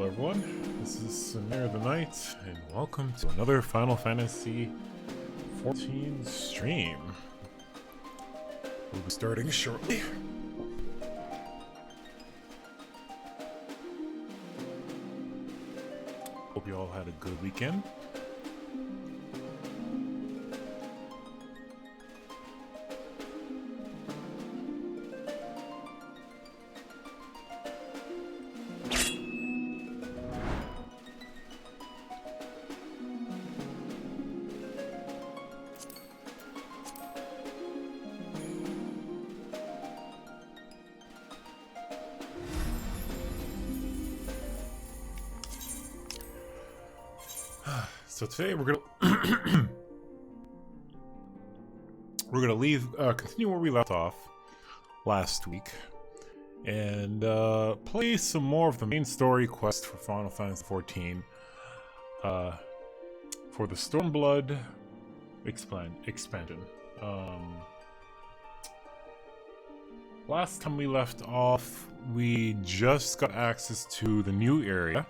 everyone, this is Samir of the Night, and welcome to another Final Fantasy XIV stream. We'll be starting shortly. Hope you all had a good weekend. So today we're gonna continue where we left off last week, and play some more of the main story quest for Final Fantasy XIV, for the Stormblood expansion. Last time we left off, we just got access to the new area.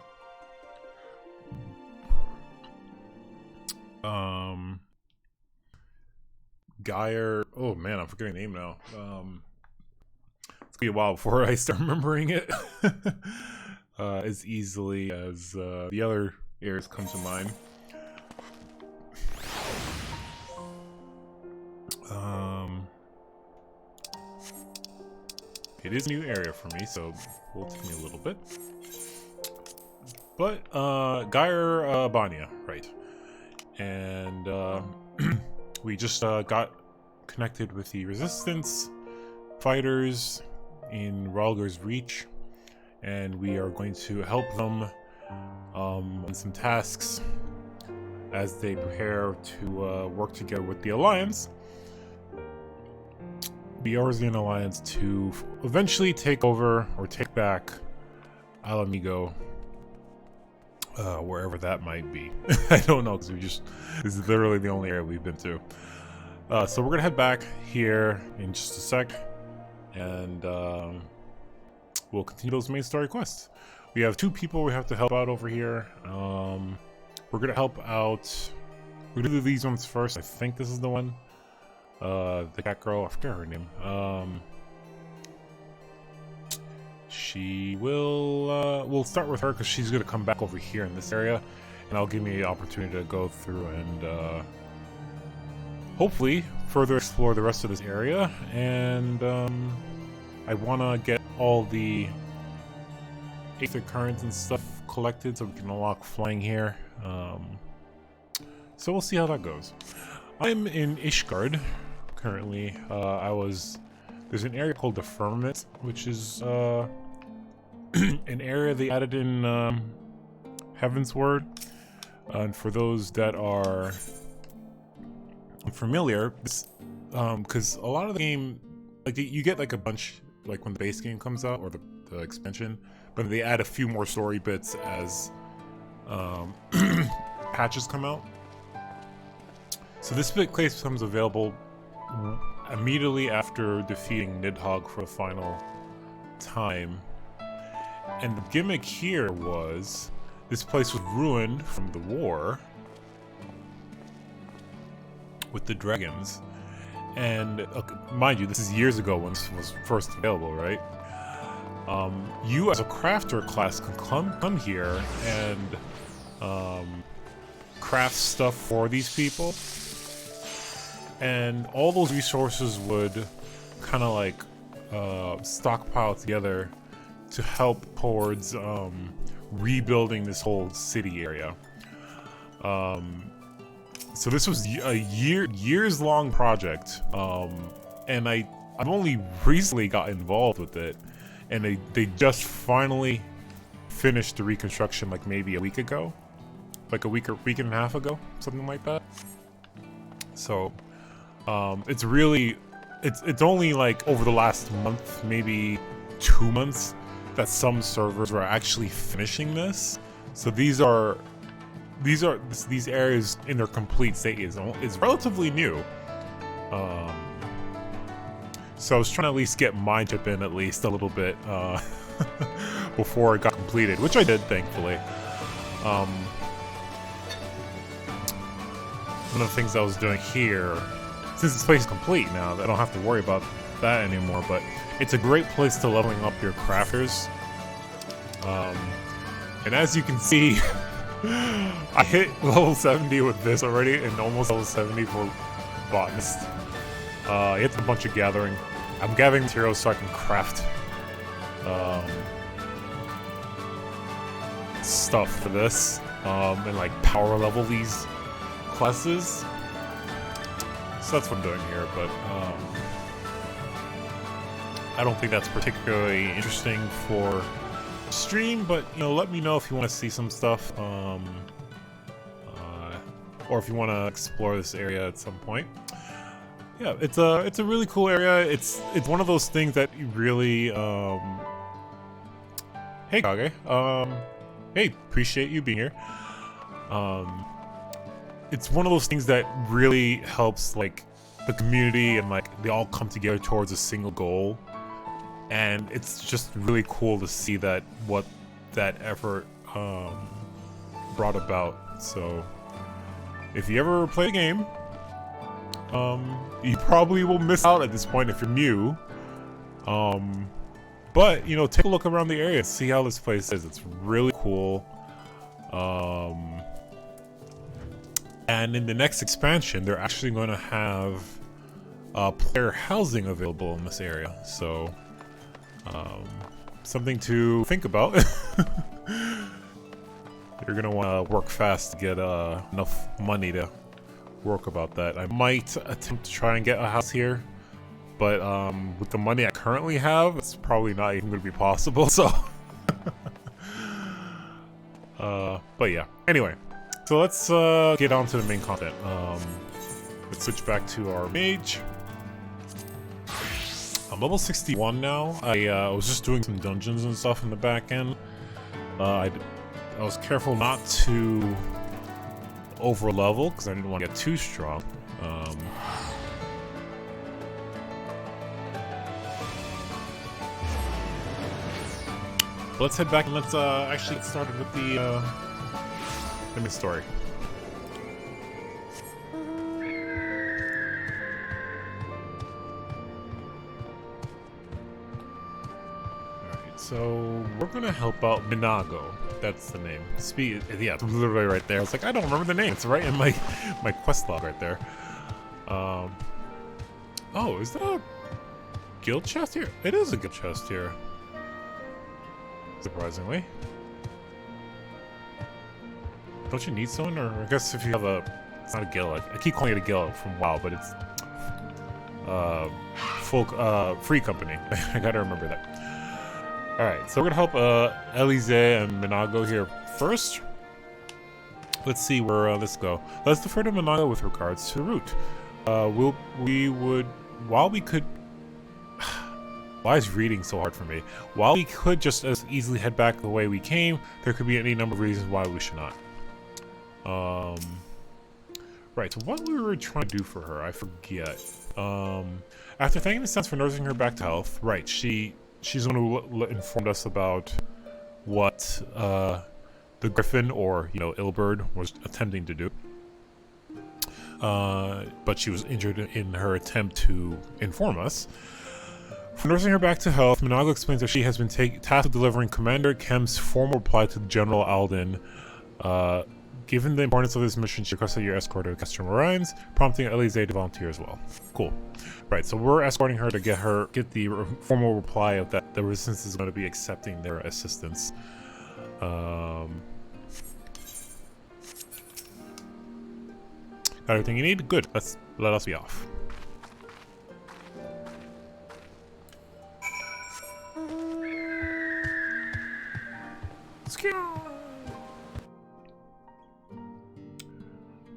Oh man, I'm forgetting the name now. It's gonna be a while before I start remembering it as easily as the other areas come to mind. It is a new area for me, so it will take me a little bit. But Gyre Banya, right? And we just got connected with the Resistance fighters in Rhalgr's Reach, and we are going to help them on some tasks as they prepare to work together with the Alliance, the Eorzean Alliance, to eventually take over or take back Alamigo. Wherever that might be. I don't know, because this is literally the only area we've been to. So we're gonna head back here in just a sec, and we'll continue those main story quests. We have two people we have to help out over here. We're gonna help out. We're gonna do these ones first. I think this is the one. The cat girl, I forget her name. She will, we'll start with her because she's going to come back over here in this area, and that'll give me the opportunity to go through and hopefully further explore the rest of this area. And I want to get all the Aether currents and stuff collected so we can unlock flying here. So we'll see how that goes. I'm in Ishgard currently. There's an area called the Firmament, which is an area they added in Heavensward. And for those that are unfamiliar, because a lot of the game, like you get like a bunch, like when the base game comes out or the expansion, but they add a few more story bits as patches come out. So this place becomes available immediately after defeating Nidhogg for the final time. And the gimmick here was this place was ruined from the war with the dragons. And mind you, this is years ago when this was first available, right? You as a crafter class can come here and craft stuff for these people. And all those resources would kind of like stockpile together to help towards rebuilding this whole city area. So this was a years-long project, and I've only recently got involved with it, and they just finally finished the reconstruction like maybe a week ago, like a week and a half ago, something like that. So it's only like over the last month, maybe 2 months, that some servers are actually finishing this. So these areas in their complete state is relatively new. So I was trying to at least get my chip in at least a little bit before it got completed, which I did, thankfully. One of the things I was doing here, since this place is complete now, I don't have to worry about that anymore, but it's a great place to leveling up your crafters. And as you can see, I hit level 70 with this already, and almost level 70 for Botanist. It's a bunch of gathering. I'm gathering materials so I can craft stuff for this, and like power level these classes. So that's what I'm doing here, but I don't think that's particularly interesting for stream, but you know, let me know if you want to see some stuff, or if you want to explore this area at some point. Yeah, it's a really cool area. It's one of those things that you really hey Kage, hey, appreciate you being here. It's one of those things that really helps like the community, and like they all come together towards a single goal. And it's just really cool to see that what that effort brought about. So if you ever play a game, you probably will miss out at this point if you're new. But you know, take a look around the area, see how this place is. It's really cool. And in the next expansion, they're actually going to have player housing available in this area. So something to think about. You're gonna want to work fast to get enough money to work about that. I might attempt to try and get a house here, but with the money I currently have, it's probably not even going to be possible. So, but yeah. Anyway, so let's get on to the main content. Let's switch back to our mage. I'm level 61 now. I was just doing some dungeons and stuff in the back end. I was careful not to over level because I didn't want to get too strong. Let's head back and let's actually get started with the main story. So we're gonna help out Minago. That's the name. Yeah, it's literally right there. I was like, I don't remember the name. It's right in my quest log right there. Oh, is that a guild chest here? It is a guild chest here. Surprisingly. Don't you need someone? Or I guess if you have a... It's not a guild. I keep calling it a guild from WoW, but it's... free company. I gotta remember that. Alright, so we're gonna help Alisaie and Minago here first. Let's see where let's go. Let's defer to Minago with regards to the route. While why is reading so hard for me? While we could just as easily head back the way we came, there could be any number of reasons why we should not. Right, so what we were trying to do for her, I forget. After thanking the Sense for nursing her back to health, right, she's the one who informed us about what the Griffin, or you know, Ilberd, was attempting to do. But she was injured in her attempt to inform us. For nursing her back to health, Minago explains that she has been tasked with delivering Commander Kem's formal reply to General Alden. Given the importance of this mission, she requested your escort to Castor Marines, prompting Alisaie to volunteer as well. Cool. Right, so we're escorting her to get the formal reply of that the Resistance is going to be accepting their assistance. Got everything you need? Good. Let us be off.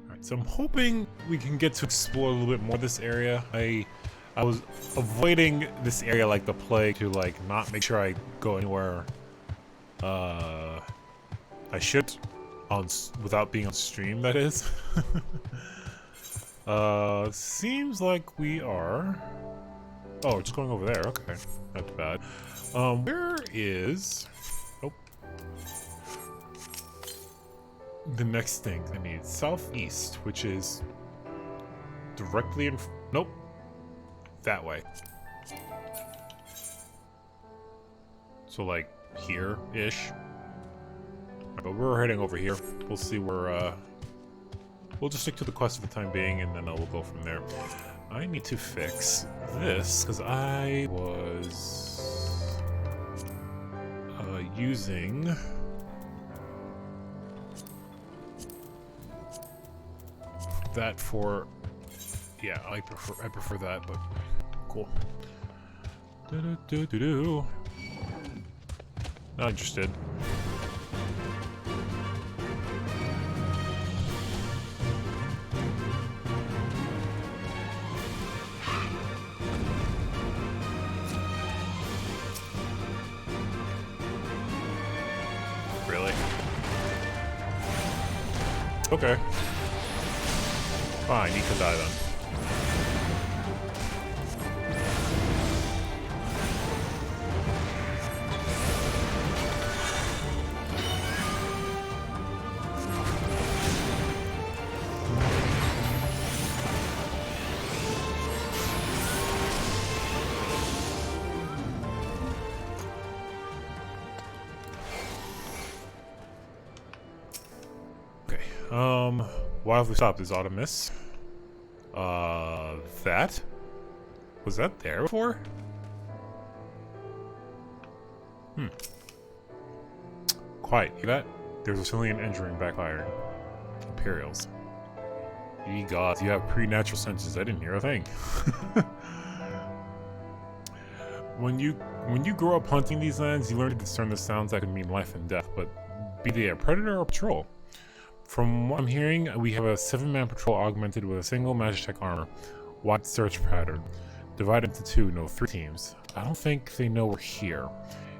Alright, so I'm hoping we can get to explore a little bit more of this area. I was avoiding this area like the plague to like not make sure I go anywhere I should without being on stream, that is. Seems like we are... Oh, we're just going over there. Okay, not bad. Where is... Oh, the next thing I need southeast, which is directly in. Nope, that way. So like here-ish. But we're heading over here. We'll see where. We'll just stick to the quest for the time being, and then we'll go from there. I need to fix this because I was using. That for, yeah, I prefer that, but cool. Not interested. Really? Okay. Fine, you can die then. Okay, why have we stopped? Is Autumn Miss? That? Was that there before? Quiet, you that? There's a civilian entering backfire. Imperials. Ye gods, you have preternatural senses. I didn't hear a thing. When you grow up hunting these lands, you learn to discern the sounds that can mean life and death, but be they a predator or patrol. From what I'm hearing, we have a 7-man patrol augmented with a single Magitech armor. Wide search pattern. Divided into 2, no 3 teams. I don't think they know we're here.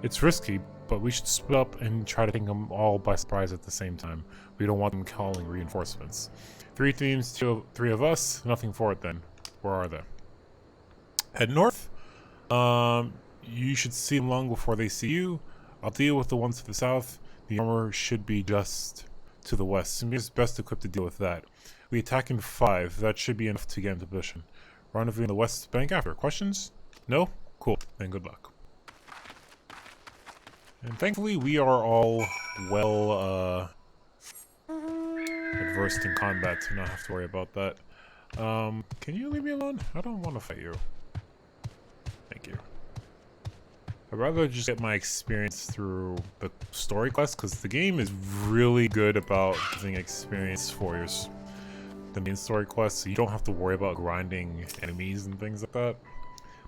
It's risky, but we should split up and try to take them all by surprise at the same time. We don't want them calling reinforcements. 3 teams, 3 of us, nothing for it then. Where are they? Head north? You should see them long before they see you. I'll deal with the ones to the south. The armor should be just to the west. Samir is best equipped to deal with that. We attack in 5. That should be enough to get into position. Rendezvous in the west bank after. Questions? No? Cool. Then good luck. And thankfully we are all well adversed in combat to not have to worry about that. Can you leave me alone? I don't want to fight you. Thank you. I'd rather just get my experience through the story quest, because the game is really good about giving experience for the main story quest, so you don't have to worry about grinding enemies and things like that.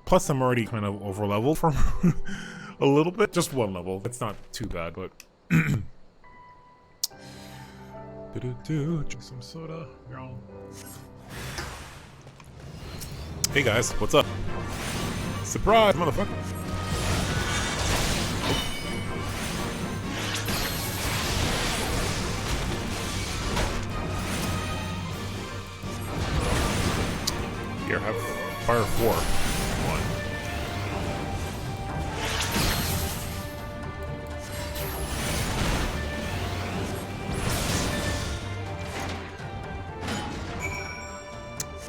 Plus, I'm already kind of over leveled from a little bit, just 1 level. It's not too bad, but drink some soda. Hey guys, what's up? Surprise, motherfucker! Here, have fire 4. 1.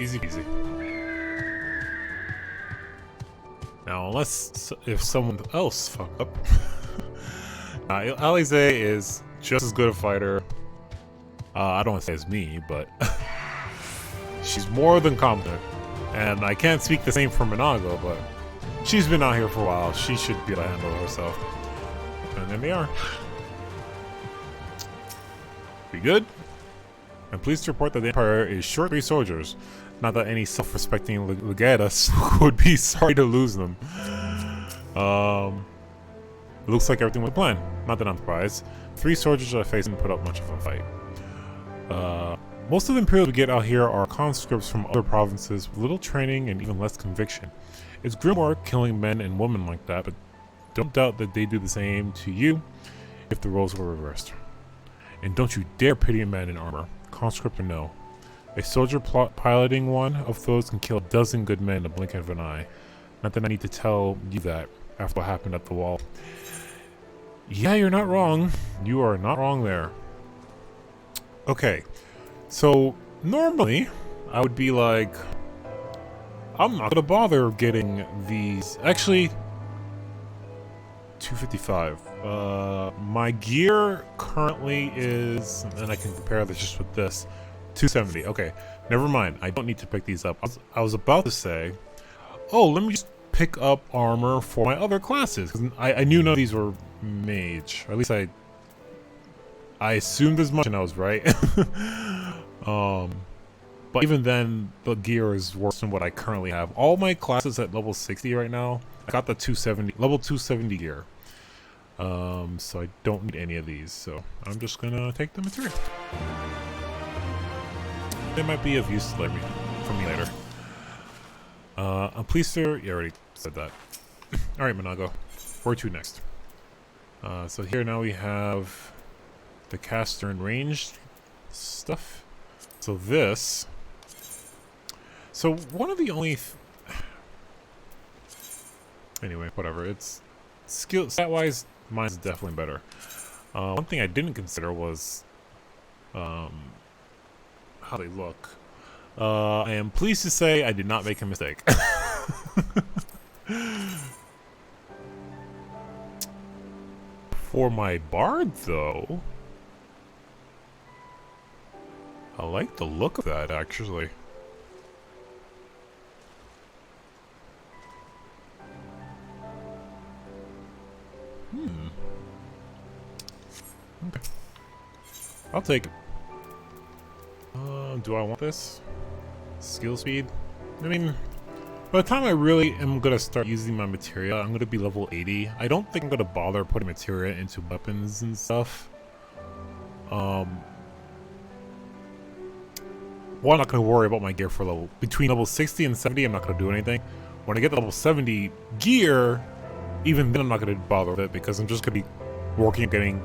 Easy peasy. Now, if someone else fucked up. Alisaie is just as good a fighter. I don't want to say as me, but she's more than competent. And I can't speak the same for Minago, but she's been out here for a while. She should be able to handle herself. And there they are. We good? I'm pleased to report that the Empire is short 3 soldiers. Not that any self-respecting legatus would be sorry to lose them. It looks like everything went planned. Not that I'm surprised. 3 soldiers I faced didn't put up much of a fight. Most of the Imperials we get out here are conscripts from other provinces with little training and even less conviction. It's grim work killing men and women like that, but don't doubt that they do the same to you if the roles were reversed. And don't you dare pity a man in armor, conscript or no. A soldier piloting one of those can kill a dozen good men in the blink of an eye. Not that I need to tell you that after what happened at the wall. Yeah, you're not wrong. You are not wrong there. Okay, so normally I would be like, I'm not gonna bother getting these. Actually, 255. My gear currently is, and I can compare this just with this, 270. Okay, never mind. I don't need to pick these up. I was about to say, oh, let me just pick up armor for my other classes. 'Cause I knew none of these were mage. Or at least I assumed as much, and I was right. But even then, the gear is worse than what I currently have. All my classes at level 60 right now. I got the 270, level 270 gear. So I don't need any of these. So I'm just gonna take the material. It might be of use to me later. I'm pleased to. You already said that. All right, Monago. Where to next? So here now we have the caster and ranged stuff. So this. So one of the only. Anyway, whatever. It's skill stat wise, mine's definitely better. One thing I didn't consider was how they look. I am pleased to say I did not make a mistake. For my bard, though, I like the look of that, actually. Okay. I'll take it. Do I want this? Skill speed? I mean, by the time I really am gonna start using my materia, I'm gonna be level 80. I don't think I'm gonna bother putting materia into weapons and stuff. One, I'm not gonna worry about my gear for level between level 60 and 70. I'm not gonna do anything. When I get to level 70 gear, even then I'm not gonna bother with it because I'm just gonna be working on getting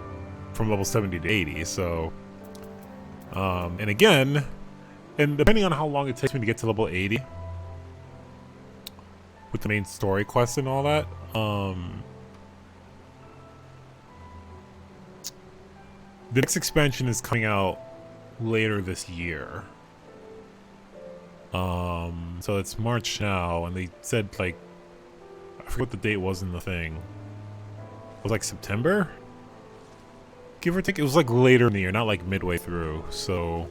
from level 70 to 80. So, and again. And depending on how long it takes me to get to level 80 with the main story quest and all that, the next expansion is coming out later this year. So it's March now, and they said, like, I forget what the date was in the thing. It was like September? Give or take. It was like later in the year, not like midway through, so...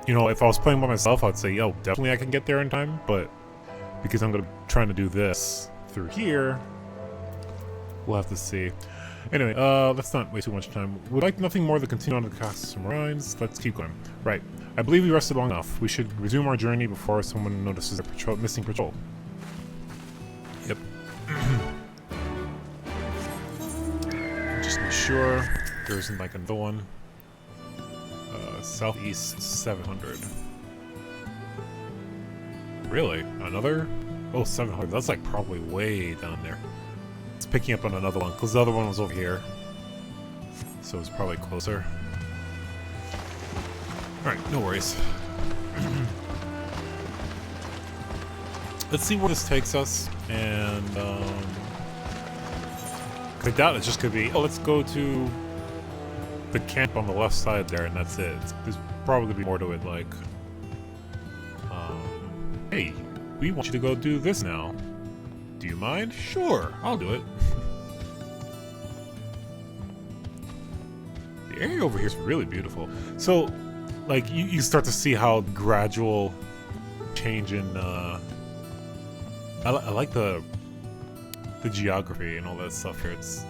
you know, if I was playing by myself, I'd say, yo, definitely I can get there in time, but because I'm trying to do this through here, we'll have to see. Anyway, let's not waste too much time. We'd like nothing more than continue on to cast some rhymes. Let's keep going. Right. I believe we rested long enough. We should resume our journey before someone notices a missing patrol. Yep. Just be sure there isn't like another one. Southeast 700. Really? Another? Oh, 700. That's like probably way down there. It's picking up on another one, because the other one was over here. So it's probably closer. Alright, no worries. Let's see where this takes us, and I doubt it's just gonna be, oh, let's go to the camp on the left side there, and that's it. There's probably gonna be more to it, like, hey, we want you to go do this now. Do you mind? Sure, I'll do it. The area over here is really beautiful. So, like, you start to see how gradual change in, I like the geography and all that stuff here. It's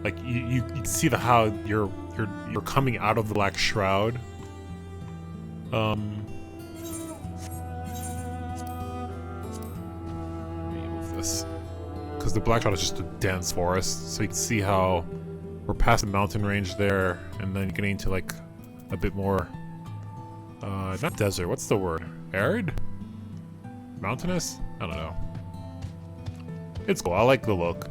like you can see how you're coming out of the Black Shroud. Let me move this, because the Black Shroud is just a dense forest. So you can see how we're past the mountain range there, and then getting into like a bit more, not desert. What's the word? Arid? Mountainous? I don't know. It's cool. I like the look.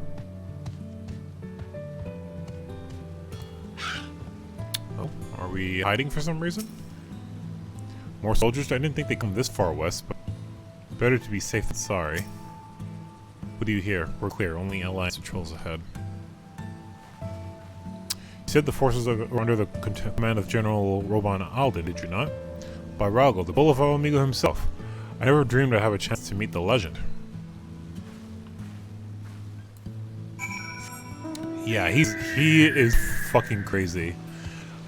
Oh, are we hiding for some reason? More soldiers? I didn't think they'd come this far west, but better to be safe than sorry. What do you hear? We're clear. Only Alliance patrols ahead. said the forces were under the command of General Roban Alden, did you not? By Ralgo, the bull of Alamigo himself. I never dreamed I'd have a chance to meet the legend. Yeah, he is fucking crazy.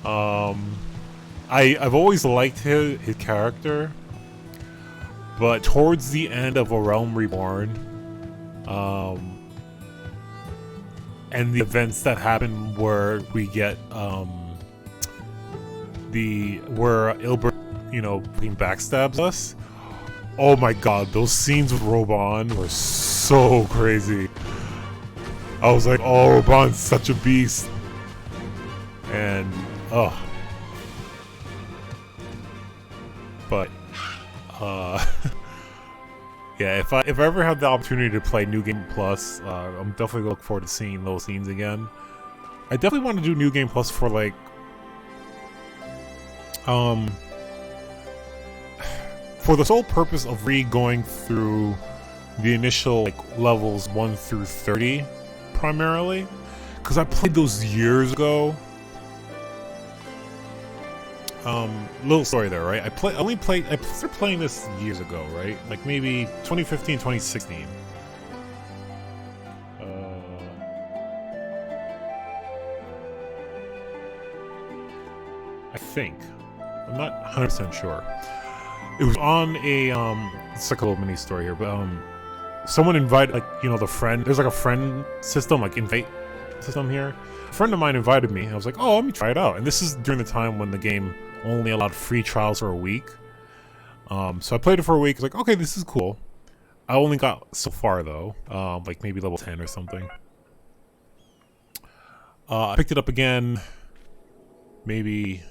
I've always liked his character, but towards the end of A Realm Reborn, and the events that happen where we get where Ilbert, you know, fucking backstabs us. Oh my god, those scenes with Roban were so crazy. I was like, oh, Roban's such a beast. And, but, yeah, if I ever have the opportunity to play New Game Plus, I'm definitely look forward to seeing those scenes again. I definitely want to do New Game Plus for, like, for the sole purpose of going through the initial, like, levels 1 through 30, primarily, because I played those years ago. Little story there, right? I started playing this years ago, right? Like maybe 2015, 2016. I think. I'm not 100% sure. It was on a, it's like a little mini story here, but, someone invited, like, you know, the friend, there's like a friend system, like invite system here. A friend of mine invited me, and I was like, oh, let me try it out. And this is during the time when the game only allowed free trials for a week. So I played it for a week. I was like, okay, this is cool. I only got so far though, like maybe level 10 or something. I picked it up again maybe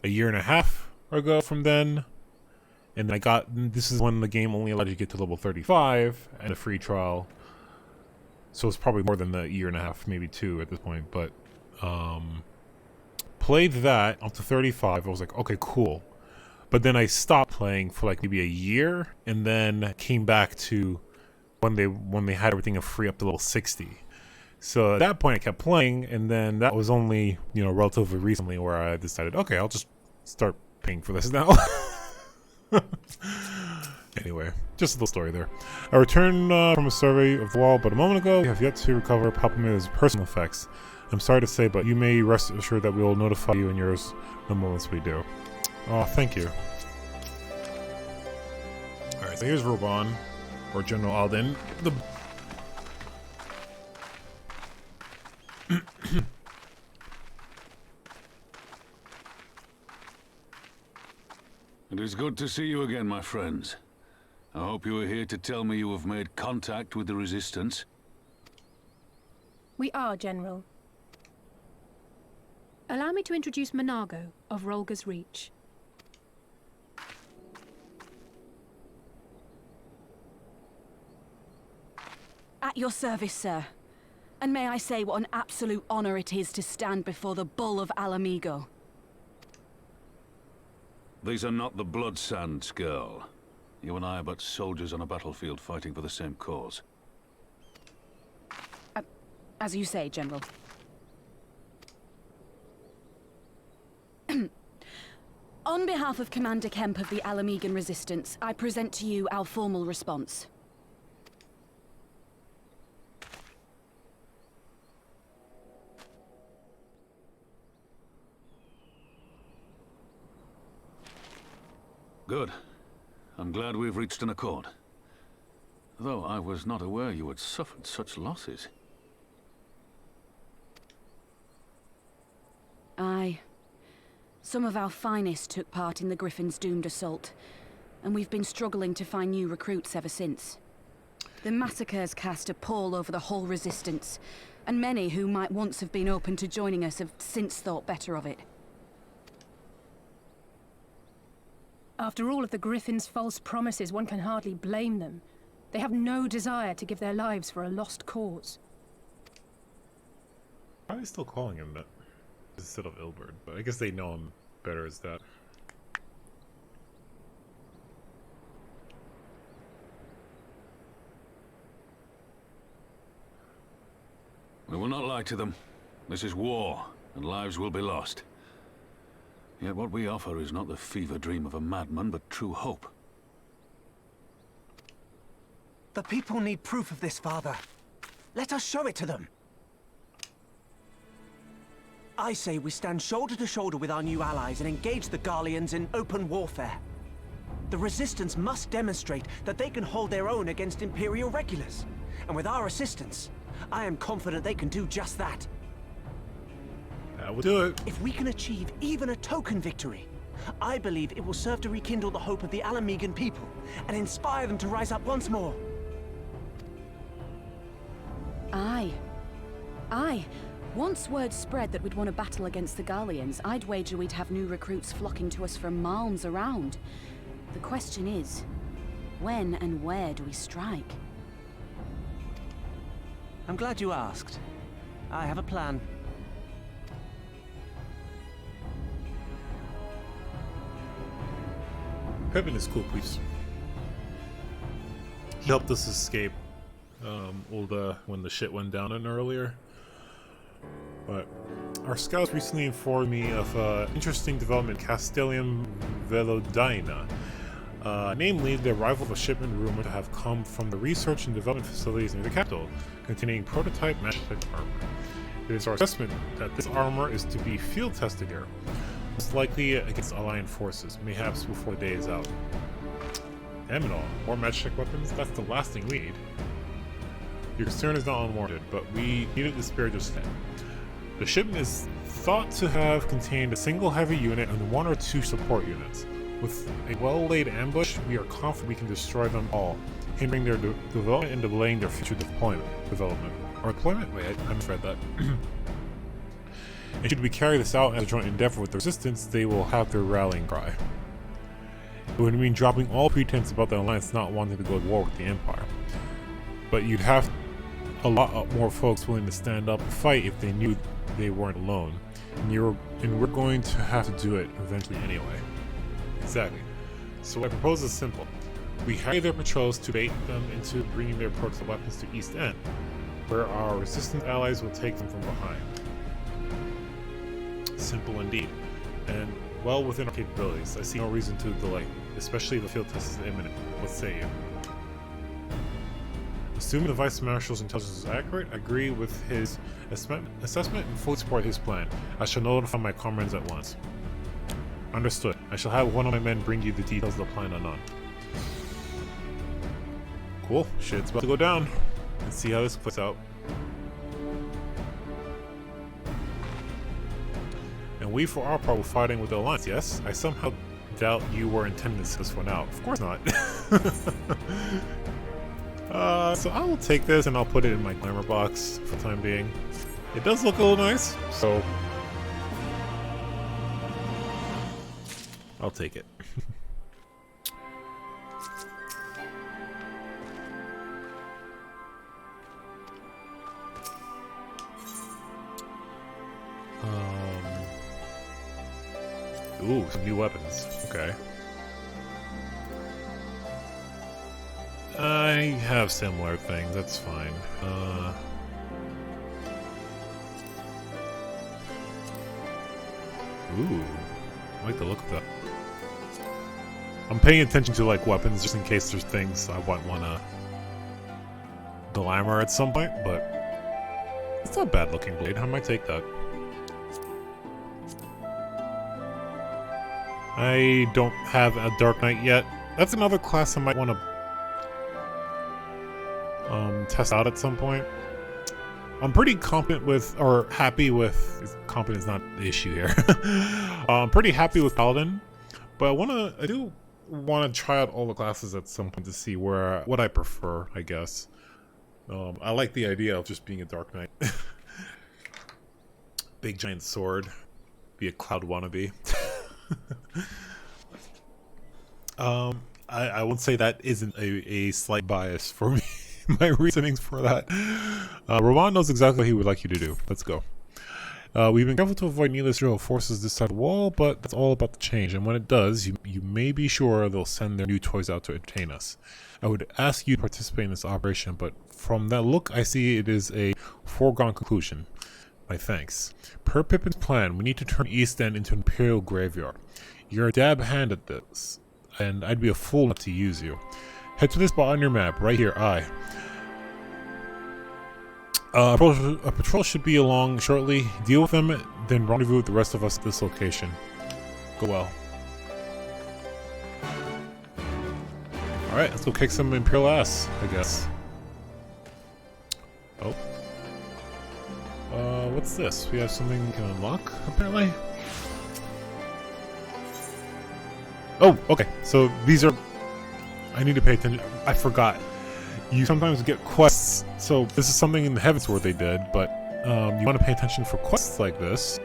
a year and a half ago from then. And this is when the game only allowed you to get to level 35 and a free trial. So it's probably more than the year and a half, maybe 2 at this point. But played that up to 35. I was like, okay, cool. But then I stopped playing for like maybe a year, and then came back to when they had everything free up to level 60. So at that point, I kept playing, and then that was only, you know, relatively recently where I decided, okay, I'll just start paying for this now. Anyway, just a little story there. I returned from a survey of the wall but a moment ago. We have yet to recover Papamir's personal effects. I'm sorry to say, but you may rest assured that we will notify you and yours the moments we do. Oh, thank you. Alright, so here's Roban, or General Alden. It is good to see you again, my friends. I hope you are here to tell me you have made contact with the Resistance. We are, General. Allow me to introduce Monago of Rolga's Reach. At your service, sir. And may I say what an absolute honor it is to stand before the Bull of Alamigo. These are not the Blood Sands, girl. You and I are but soldiers on a battlefield fighting for the same cause. As you say, General. On behalf of Commander Kemp of the Alamigan Resistance, I present to you our formal response. Good. I'm glad we've reached an accord. Though I was not aware you had suffered such losses. Aye. Some of our finest took part in the Griffin's doomed assault, and we've been struggling to find new recruits ever since. The massacres cast a pall over the whole Resistance, and many who might once have been open to joining us have since thought better of it. After all of the Griffin's false promises, one can hardly blame them. They have no desire to give their lives for a lost cause. Why are they still calling him that instead of Ilbert? But I guess they know him better as that. We will not lie to them. This is war, and lives will be lost. Yet what we offer is not the fever dream of a madman, but true hope. The people need proof of this, Father. Let us show it to them. I say we stand shoulder to shoulder with our new allies and engage the Garleans in open warfare. The Resistance must demonstrate that they can hold their own against Imperial regulars. And with our assistance, I am confident they can do just that. That will do it. If we can achieve even a token victory, I believe it will serve to rekindle the hope of the Alamegan people and inspire them to rise up once more. Aye. Aye. Once word spread that we'd won a battle against the Garleans, I'd wager we'd have new recruits flocking to us from malms around. The question is, when and where do we strike? I'm glad you asked. I have a plan. Pippin is cool, please. He helped us escape when the shit went down in earlier. But our scouts recently informed me of interesting development in Castellium Velodina. Namely, the arrival of a shipment rumored to have come from the research and development facilities near the capital, containing prototype magic armor. It is our assessment that this armor is to be field tested here, most likely against Alliance forces, perhaps before the day is out. Damn it all, more magic weapons? That's the last thing we need. Your concern is not unwarranted, but we needed the spare just then. The shipment is thought to have contained a single heavy unit and 1 or 2 support units. With a well-laid ambush, we are confident we can destroy them all, hindering their development and delaying their future development. Wait, I misread that. And should we carry this out as a joint endeavor with the Resistance, they will have their rallying cry. It would mean dropping all pretense about the Alliance not wanting to go to war with the Empire. But you'd have a lot more folks willing to stand up and fight if they knew they weren't alone. And we're going to have to do it eventually anyway. Exactly. So what I propose is simple. We harry their patrols to bait them into bringing their portable weapons to East End, where our resistant allies will take them from behind. Simple indeed, and well within our capabilities. I see no reason to delay, especially if the field test is imminent. What say you? Assuming the Vice Marshal's intelligence is accurate, I agree with his assessment and fully support his plan. I shall notify my comrades at once. Understood. I shall have one of my men bring you the details of the plan anon. Cool. Shit's about to go down. Let's see how this plays out. And we, for our part, were fighting with the Alliance, yes? I somehow doubt you were intending this for now. Of course not. So I will take this and I'll put it in my glamour box for the time being. It does look a little nice, so I'll take it. Ooh, some new weapons. Okay. I have similar things, that's fine. Ooh, I like the look of that. I'm paying attention to like weapons just in case there's things I might wanna glamour at some point, but it's not a bad looking blade. I might take that. I don't have a Dark Knight yet. That's another class I might want to test out at some point. I'm pretty competent with, or happy with, competent is not the issue here. I'm pretty happy with Paladin, but I do want to try out all the classes at some point to see what I prefer, I guess. I like the idea of just being a Dark Knight. Big giant sword, be a cloud wannabe. I would say that isn't a slight bias for me. My reasonings for that. Roman knows exactly what he would like you to do. Let's go. We've been careful to avoid needless zero forces this side of the wall, but that's all about to change. And when it does, you may be sure they'll send their new toys out to entertain us. I would ask you to participate in this operation, but from that look, I see it is a foregone conclusion. My thanks. Per Pippin's plan, we need to turn East End into an Imperial graveyard. You're a dab hand at this, and I'd be a fool not to use you. Head to this spot on your map, right here, I. A patrol should be along shortly. Deal with them, then rendezvous with the rest of us at this location. Go well. Alright, let's go kick some Imperial ass, I guess. Oh. What's this? We have something we can unlock, apparently? Oh, okay. So these are... I need to pay attention. I forgot. You sometimes get quests. So this is something in the Heavens where they did, but you want to pay attention for quests like this.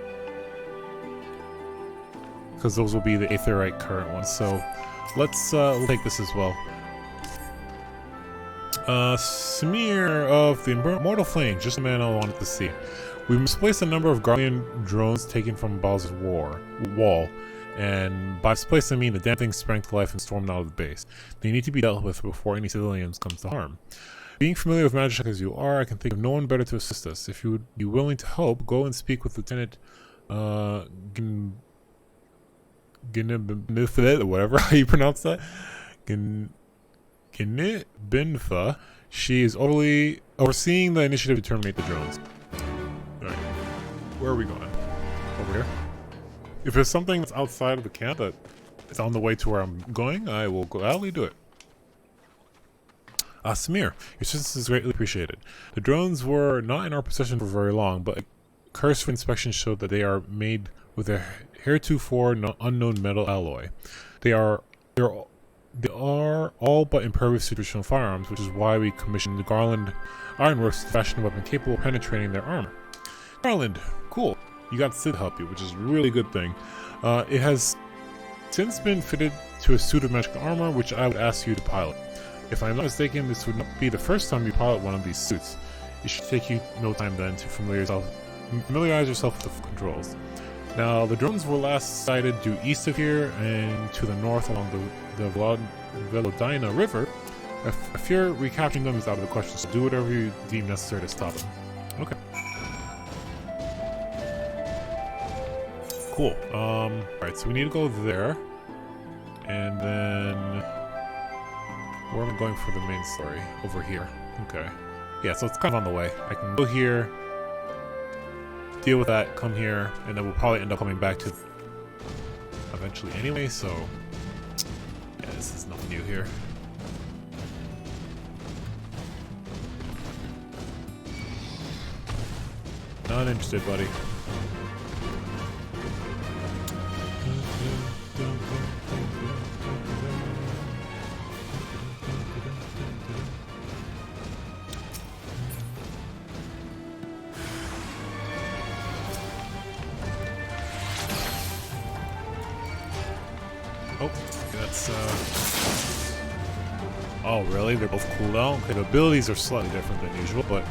Because those will be the Aetherite current ones. So let's take this as well. Smear of the Immortal Flame, just the man I wanted to see. We misplaced a number of Guardian drones taken from Baal's wall, and by misplaced I mean the damn thing sprang to life and stormed out of the base. They need to be dealt with before any civilians comes to harm. Being familiar with magic as you are, I can think of no one better to assist us. If you would be willing to help, go and speak with Lieutenant Meffrid, or whatever how you pronounce that. Binfa. She is overseeing the initiative to terminate the drones. Alright. Where are we going? Over here? If there's something that's outside of the camp that is on the way to where I'm going, I will gladly do it. Samir, your assistance is greatly appreciated. The drones were not in our possession for very long, but a cursory inspection showed that they are made with a heretofore unknown metal alloy. They are all but impervious to traditional firearms, which is why we commissioned the Garland Ironworks to fashion a weapon capable of penetrating their armor. Garland, cool. You got Sid to help you, which is a really good thing. It has since been fitted to a suit of magical armor, which I would ask you to pilot. If I'm not mistaken, this would not be the first time you pilot one of these suits. It should take you no time then to familiarize yourself with the controls. Now, the drones were last sighted due east of here and to the north along the Velodina River. I fear recapturing them is out of the question, so do whatever you deem necessary to stop them. Okay. Cool. Alright, so we need to go there. And then... where am I going for the main story? Over here. Okay. Yeah, so it's kind of on the way. I can go here, deal with that, come here, and then we'll probably end up coming back to eventually anyway, so... yeah, this is nothing new here. Not interested, buddy. Oh, that's oh, really? They're both cooldown? Okay, the abilities are slightly different than usual, but...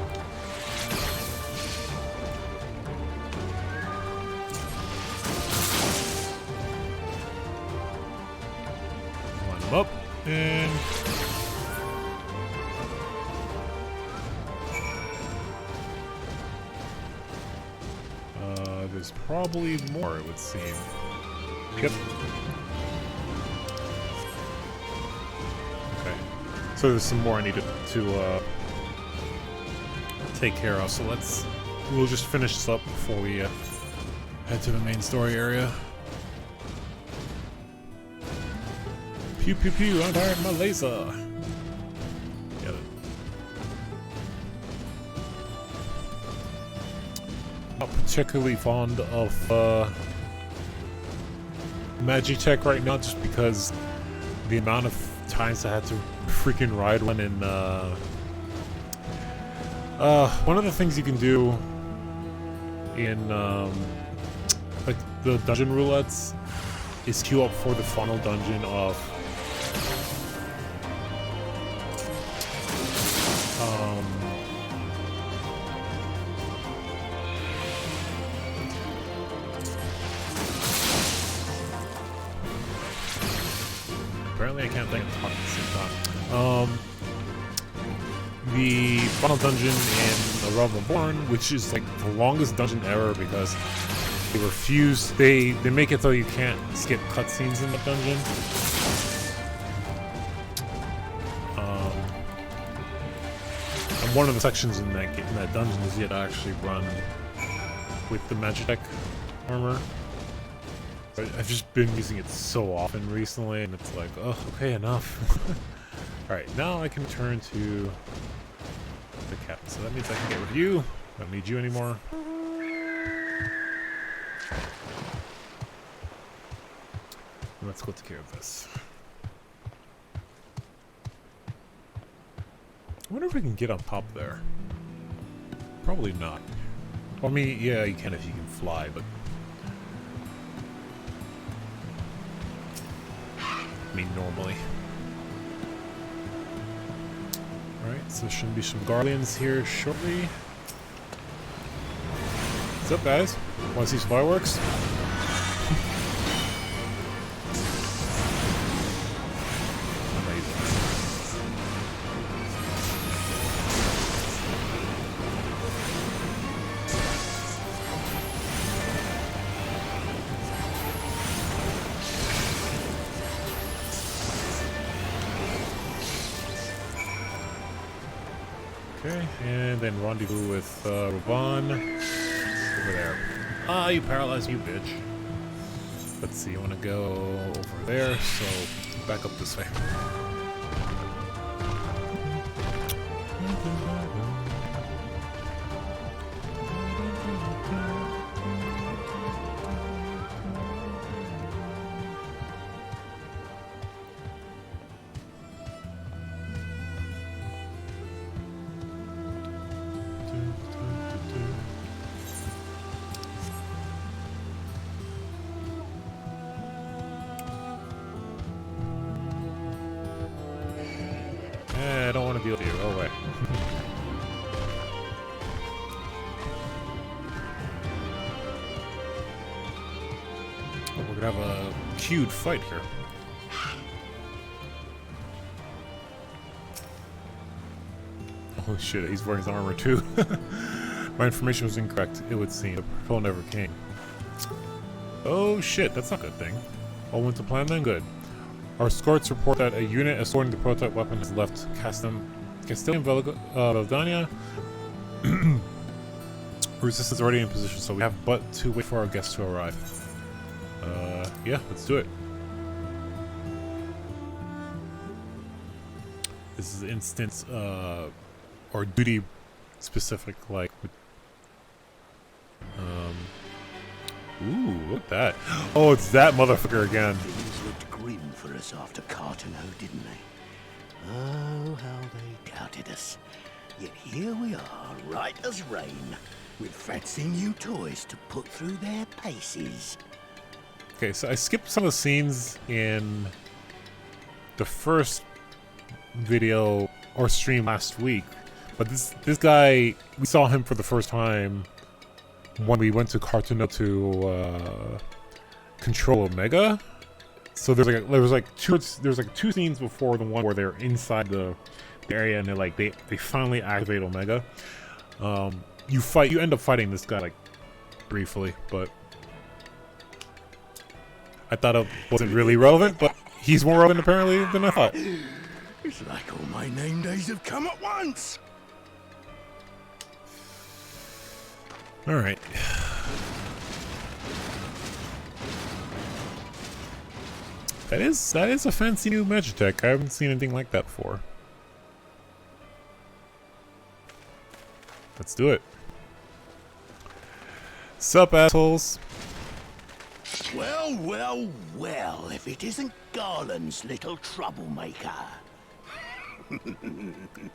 line them up, and... there's probably more, it would seem. Yep. So there's some more I need to take care of, so we'll just finish this up before we head to the main story area. Pew pew pew, I'm firing my laser! Get it. Not particularly fond of Magitech right now, just because the amount of times I had to freaking ride one in one of the things you can do in like the dungeon roulettes is queue up for the final dungeon of apparently I can't think of the talk at the same time. the final dungeon in The Realm Reborn, which is like the longest dungeon ever because they refuse. They make it so you can't skip cutscenes in the dungeon. And one of the sections in that dungeon is yet to actually run with the Magitech armor. But I've just been using it so often recently, and it's like, oh, okay, enough. Alright, now I can turn to the captain. So that means I can get rid of you. I don't need you anymore. Let's go take care of this. I wonder if we can get on top there. Probably not. Well, I mean, yeah, you can if you can fly, but... I mean, normally. Alright, so there shouldn't be some Guardians here shortly. What's up, guys? Want to see some fireworks? Okay, and then rendezvous with Ravan over there. Ah, you paralyzed, you bitch. Let's see, I want to go over there, so back up this way. I don't want to deal with you. Oh, wait. Oh, we're gonna have a queued fight here. Oh shit, he's wearing his armor too. My information was incorrect, it would seem. The patrol never came. Oh shit, that's not a good thing. All went to plan then? Good. Our escorts report that a unit escorting the prototype weapon has left Castilian Valdania. Resistance is already in position, so we have but to wait for our guests to arrive. Yeah, let's do it. This is instance, or duty specific, like, ooh, look at that. Oh, it's that motherfucker again. Things looked grim for us after Cartano, didn't they? Oh, how they doubted us. Yet here we are, right as rain, with fancy new toys to put through their paces. Okay, so I skipped some of the scenes in the first video or stream last week, but this guy, we saw him for the first time when we went to Cartano to control Omega. So there's like two scenes before the one where they're inside the area and they finally activate Omega. You end up fighting this guy like briefly, but I thought it wasn't really relevant, but he's more relevant apparently than I thought. It's like all my name days have come at once. All right. That is a fancy new Magitech. I haven't seen anything like that before. Let's do it. Sup, assholes? Well, well, well, if it isn't Garland's little troublemaker.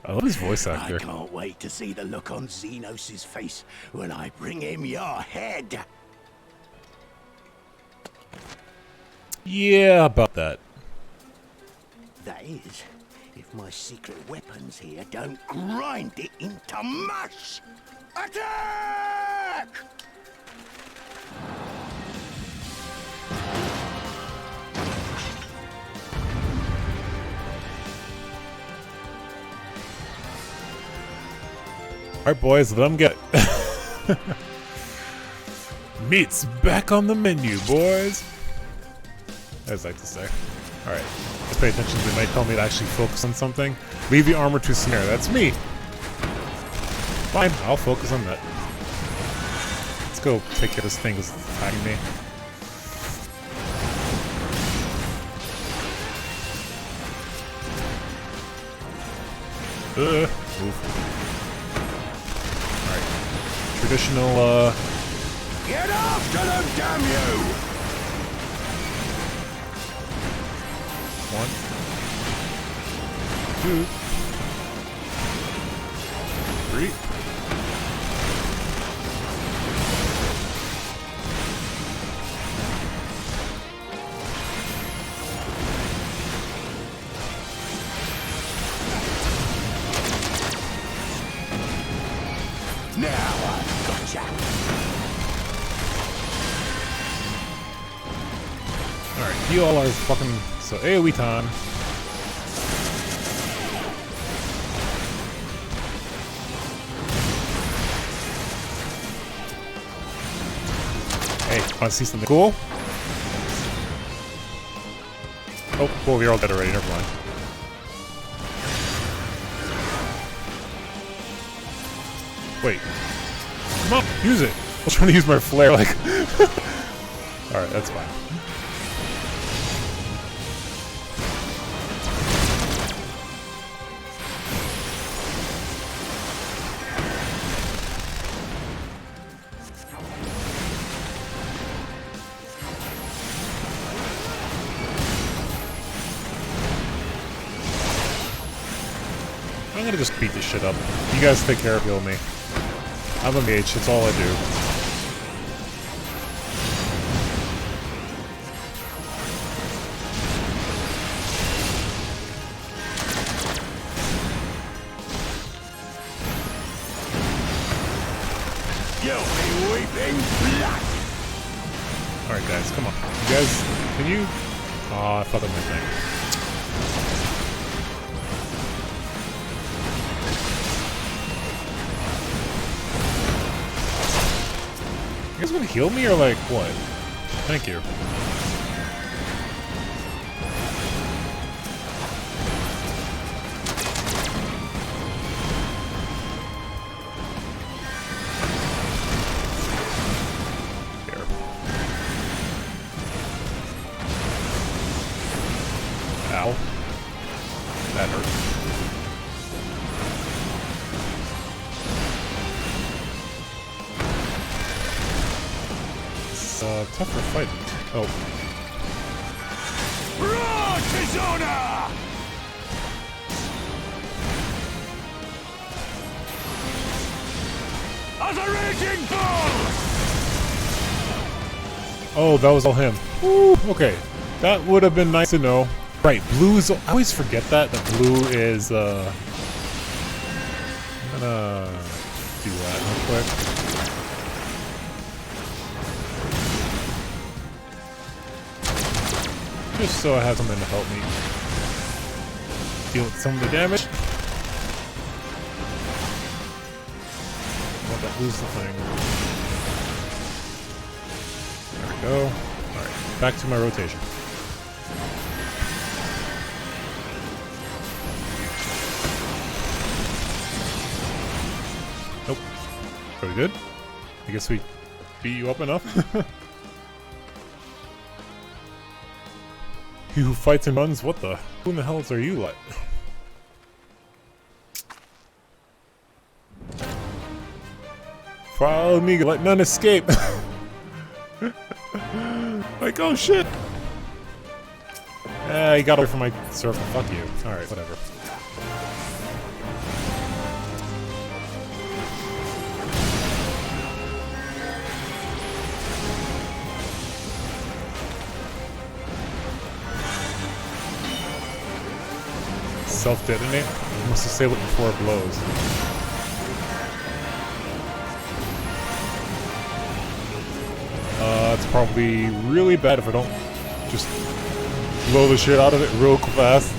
I love his voice actor. I can't wait to see the look on Xenos' face when I bring him your head. Yeah, about that. That is, if my secret weapons here don't grind it into mush. Attack! Alright, boys, let them get it. Meat's back on the menu, boys. As I like to say. Alright, let's pay attention. They might tell me to actually focus on something. Leave the armor to snare. That's me. Fine, I'll focus on that. Let's go take care of this thing that's attacking me. Move. Alright. Traditional, Get after them, damn you! 1, 2, 3. Now I've gotcha. Alright, you all are fucking... So, AoE time. Hey, wanna see something cool? Oh, well, we're all dead already, never mind. Wait. Come on, use it! I was trying to use my flare, like... Alright, that's fine. I'm gonna just beat this shit up. You guys take care of heal me. I'm a mage, that's all I do. You'll be weeping blood! Alright guys, come on. You guys, can you... Aw, I thought that was my thing. You guys gonna heal me or like what? Thank you. Here. Ow. That hurt. Tougher fighting. Oh. Raw dishonor! As a raging bull! Oh, that was all him. Woo, okay. That would have been nice to know. Right, blue's... I always forget that blue is, I'm gonna do that real quick. Just so I have something to help me deal with some of the damage. Let that lose the thing. There we go. Alright, back to my rotation. Nope. Pretty good. I guess we beat you up enough. He who fights and runs? What the? Who in the hell are you like? Follow me, let none escape. Like, oh shit. He got away from my circle. Fuck you. Alright, whatever. Self-detonate? You must disable it before it blows. It's probably really bad if I don't just blow the shit out of it real fast.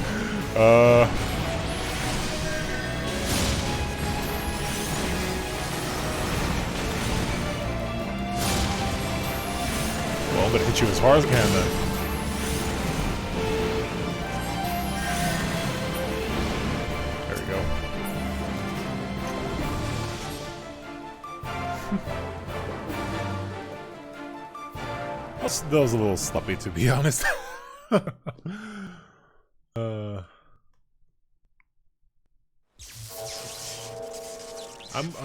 I'm gonna hit you as hard as I can then. There we go. That was a little sloppy, to be honest. I'm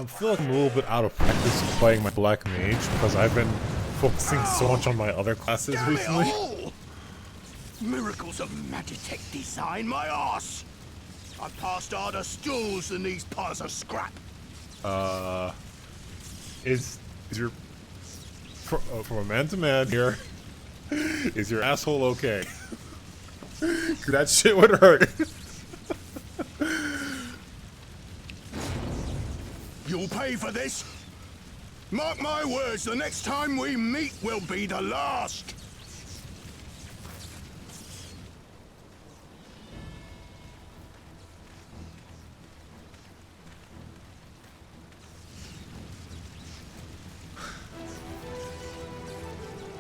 feeling a little bit out of practice playing my Black Mage because I've been focusing so much on my other classes recently. Miracles of Magitech design, my arse! I've passed harder stools than these piles of scrap. Is your from a man to man here? Is your asshole okay? That shit would hurt. You'll pay for this. Mark my words, the next time we meet will be the last.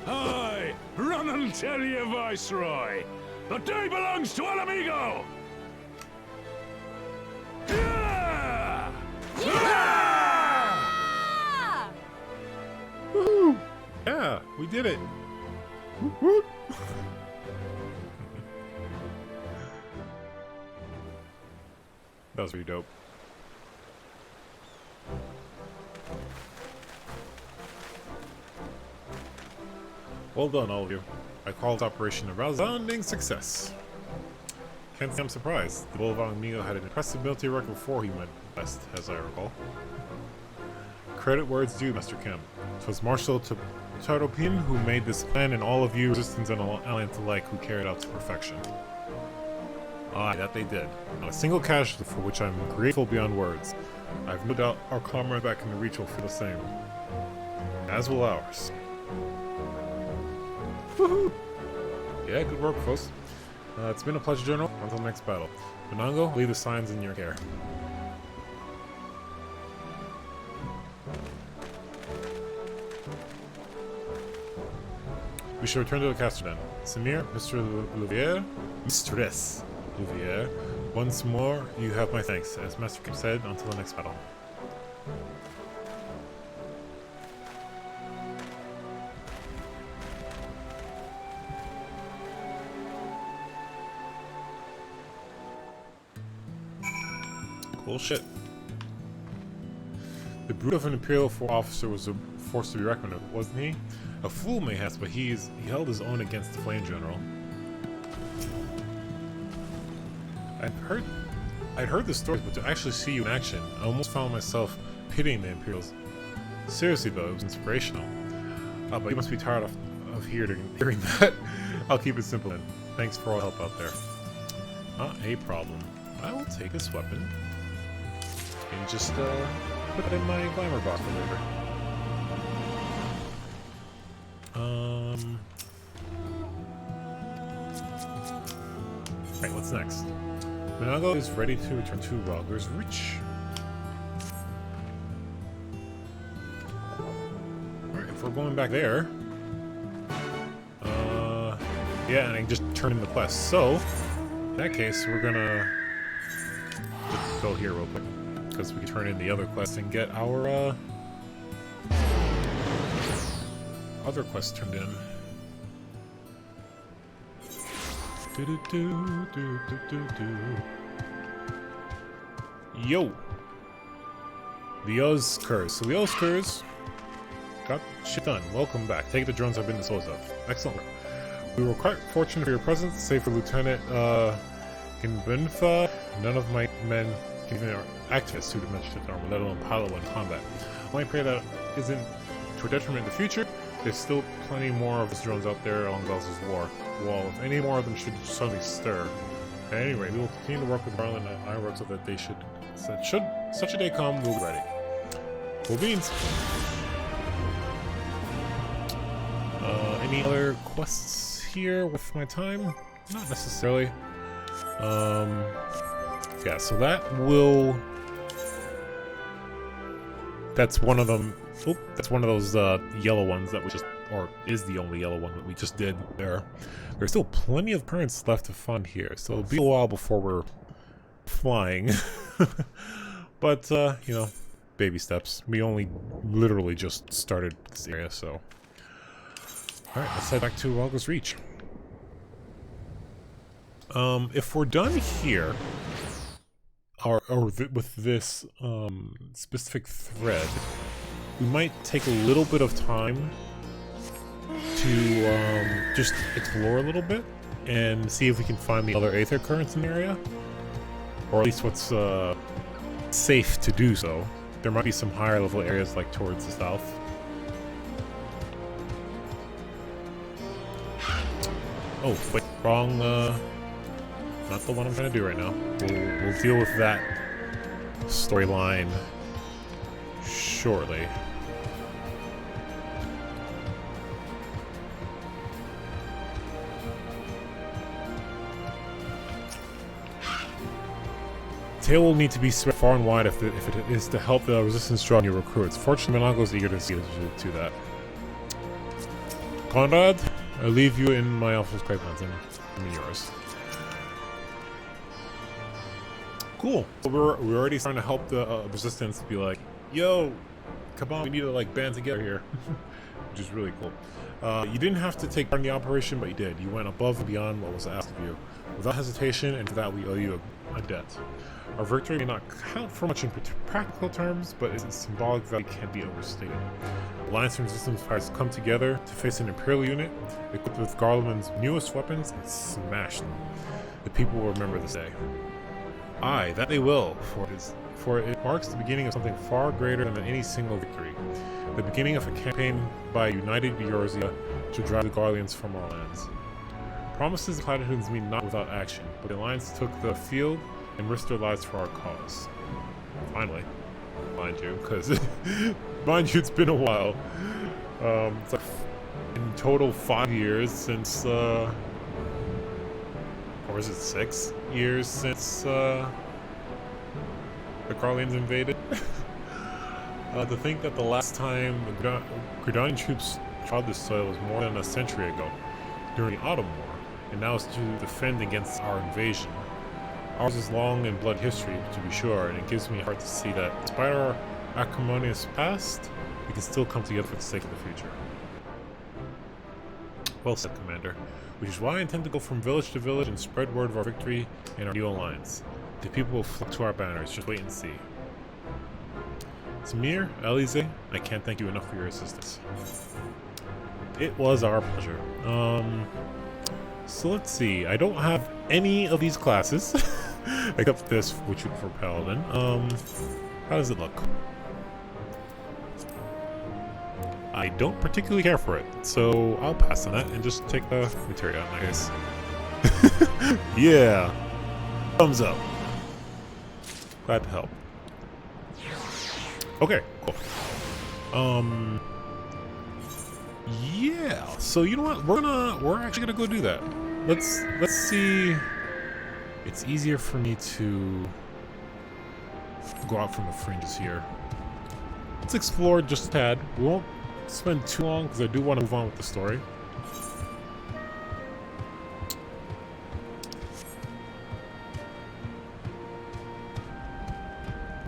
Aye! Run and tell your Viceroy! The day belongs to El Amigo! Yeah! Woo! Yeah, we did it. Woo-hoo. That was pretty dope. Well done, all of you. I called Operation a resounding success. Can't say I'm surprised. The Bull of Amigo had an impressive military record before he went west, as I recall. Credit where it's due, Mr. Kim. It was Marshal Taropin who made this plan, and all of you, Resistance and Alliance alike, who carried out to perfection. Aye, that they did. Not a single casualty, for which I'm grateful beyond words. I've no doubt our comrade back in the Reach will feel the same. As will ours. Woohoo! Yeah, good work, folks. It's been a pleasure, General. Until the next battle. Benango, leave the signs in your care. We shall return to the castle then. Samir, Mr. Louvier, Mistress Louvier, once more, you have my thanks. As Master Kim said, until the next battle. Cool shit. The brute of an Imperial officer was a force to be reckoned with, wasn't he? A fool mayhaps, but he held his own against the Flame General. I'd heard the stories, but to actually see you in action, I almost found myself pitying the Imperials. Seriously though, it was inspirational. But you must be tired of hearing that. I'll keep it simple then. Thanks for all the help out there. Not a problem. I will take this weapon and just put it in my glamour box for later. Right, what's next? Benango is ready to return to Rogger's Reach. Alright, if we're going back there... yeah, and I can just turn in the quest. So, in that case, we're gonna just go here real quick. Because we can turn in the other quest and get our, other quest turned in. Yo! The Ozkurs. So the Ozkurs got shit done. Welcome back. Take the drones I've been disposed of. Excellent. We were quite fortunate for your presence, save for Lieutenant Ginbunfa. None of my men can even activists who dimension armor, let alone pilot one in combat. I only pray that isn't to a detriment in the future. There's still plenty more of these drones out there along Gauss's wall. If any more of them should suddenly stir. At any rate, we will continue to work with Garland and Ironworks so that they should such a day come, we'll be ready. Cool beans. Any other quests here with my time? Not necessarily. Yeah, so that's one of them Oh, that's one of those yellow ones that we just, or is the only yellow one that we just did there. There's still plenty of currents left to find here, so it'll be a while before we're flying. But, you know, baby steps. We only literally just started this area, so. Alright, let's head back to Walgus Reach. If we're done here, with this specific thread, we might take a little bit of time to just explore a little bit and see if we can find the other Aether currents in the area, or at least what's safe to do so. There might be some higher level areas like towards the south. Oh, wait, wrong, not the one I'm trying to do right now. We'll deal with that storyline shortly. Tail will need to be spread far and wide if it is to help the resistance draw new recruits. Fortunately, Monaco's eager to see to that. Conrad, I leave you in my officer's playpens and yours. Cool. So we're already starting to help the resistance be like, yo, come on, we need to like band together here, which is really cool. You didn't have to take part in the operation, but you did. You went above and beyond what was asked of you, without hesitation, and for that we owe you a debt. Our victory may not count for much in practical terms, but its symbolic value can't be overstated. Alliance and Resistance fighters come together to face an Imperial unit, equipped with Garleman's newest weapons, and smash them. The people will remember this day. Aye, that they will, for it marks the beginning of something far greater than any single victory. The beginning of a campaign by a united Eorzea to drive the Garleans from our lands. Promises and platitudes mean not without action, but the Alliance took the field and risked their lives for our cause. Finally. Mind you, because mind you, it's been a while. It's like in total 5 years since, or is it 6 years since the Garleans invaded? To think that the last time Gridanian troops trod this soil was more than a century ago, during the Autumn War, and now it's to defend against our invasion. Ours is long and blood history, to be sure, and it gives me heart to see that, despite our acrimonious past, we can still come together for the sake of the future. Well said, Commander. Which is why I intend to go from village to village and spread word of our victory and our new alliance. The people will flock to our banners, just wait and see. Samir, Alisaie, I can't thank you enough for your assistance. It was our pleasure. So let's see, I don't have any of these classes, except this, which would for Paladin. How does it look? I don't particularly care for it, so I'll pass on that and just take the material in my case. Yeah! Thumbs up. Glad to help. Okay, cool. Yeah, so you know what? We're actually gonna go do that. Let's see. It's easier for me to go out from the fringes here. Let's explore just a tad. We won't spend too long because I do want to move on with the story.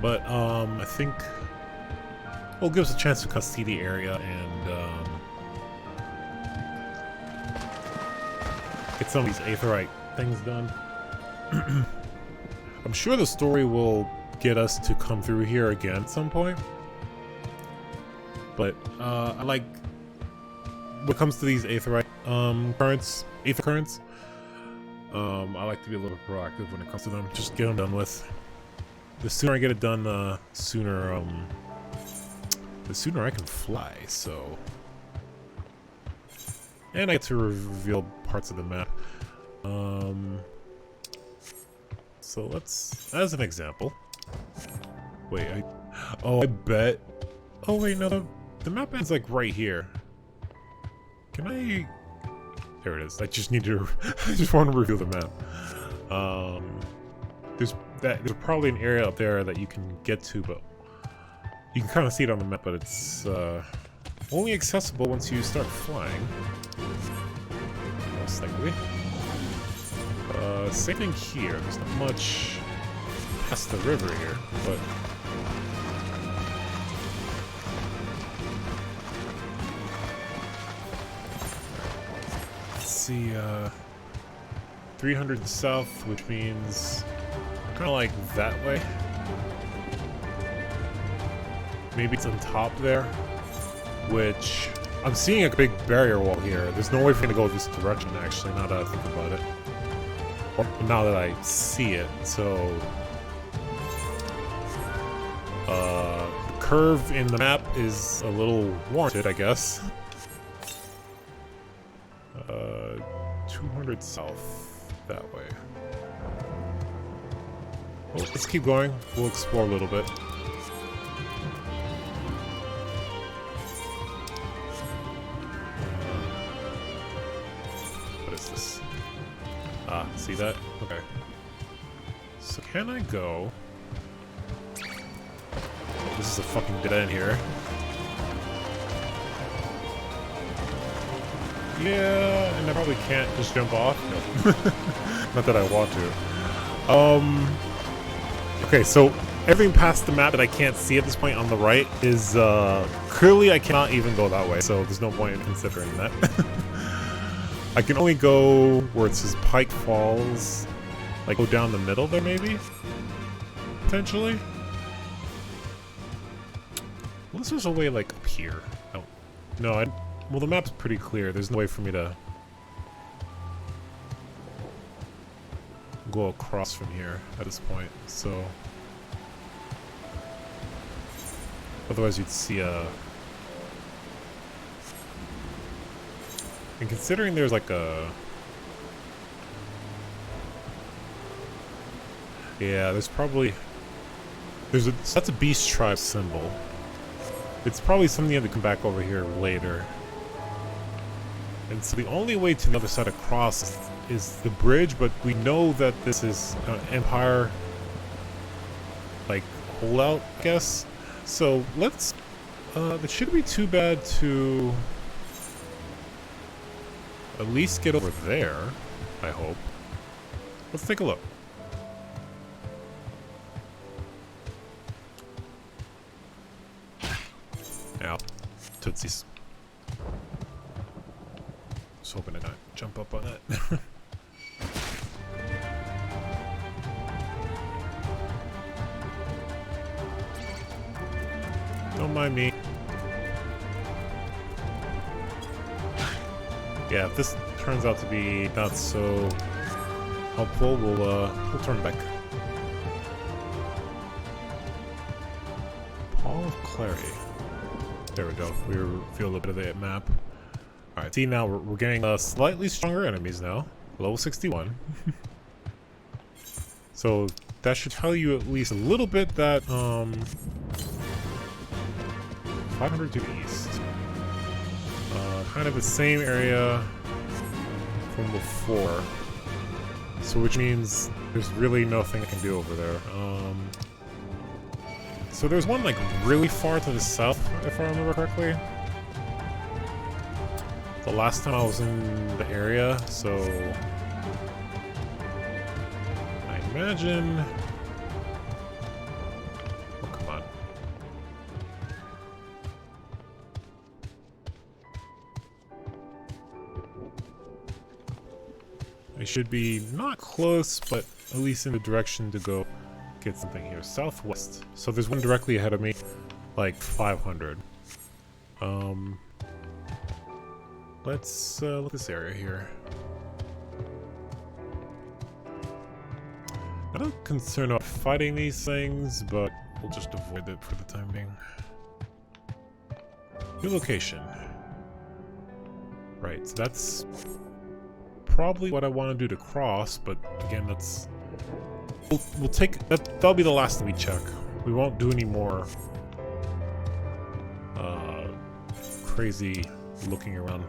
But I think it'll give us a chance to kind of see the area and get some of these Aetherite things done. I'm sure the story will get us to come through here again at some point. But I like when it comes to these Aetherite Aether currents. I like to be a little bit proactive when it comes to them. Just get them done with. The sooner I get it done, the sooner I can fly. So, and I get to reveal parts of the map. So let's, as an example. Wait, I bet. Oh wait, no, the map ends like right here. Can I? There it is. I just need to. I just want to reveal the map. There's probably an area up there that you can get to, but You can kind of see it on the map, but it's only accessible once you start flying. Most likely. Same thing here. There's not much past the river here, but let's see. 300 south, which means kind of like that way. Maybe it's on top there, which I'm seeing a big barrier wall here. There's no way for me to go this direction, actually, now that I think about it. Or now that I see it, so the curve in the map is a little warranted, I guess. 200 south, that way. Well, let's keep going. We'll explore a little bit. What is this? Ah, see that? Okay. So can I go? This is a fucking dead end here. Yeah, and I probably can't just jump off. No. Not that I want to. Okay, so everything past the map that I can't see at this point on the right is clearly I cannot even go that way, so there's no point in considering that. I can only go where it says Pike Falls, like go down the middle there maybe? Potentially? Unless there's a way like up here. Oh. No, well the map's pretty clear, there's no way for me to go across from here at this point, so otherwise you'd see a... And considering there's like a... Yeah, there's probably... That's a beast tribe symbol. It's probably something you have to come back over here later. And so the only way to the other side across is the bridge, but we know that this is an Empire, like, holdout, I guess. So let's, it shouldn't be too bad to at least get over there, I hope. Let's take a look. Ow. Tootsies. Just hoping to not jump up on that. Don't mind me. Yeah, if this turns out to be not so helpful, we'll turn back. Paul of Clary. There we go. We feel a little bit of the map. Alright, see now we're getting slightly stronger enemies now. Level 61. So that should tell you at least a little bit that 500 to the east. Kind of the same area from before. So which means there's really nothing I can do over there. So there's one like really far to the south, if I remember correctly. The last time I was in the area, so I imagine... Oh, come on. I should be not close, but at least in the direction to go get something here. Southwest. So there's one directly ahead of me, like 500. Let's look at this area here. I'm not concerned about fighting these things, but we'll just avoid it for the time being. New location. Right, so that's probably what I want to do to cross, but again, that's... We'll take... That'll be the last thing we check. We won't do any more crazy looking around.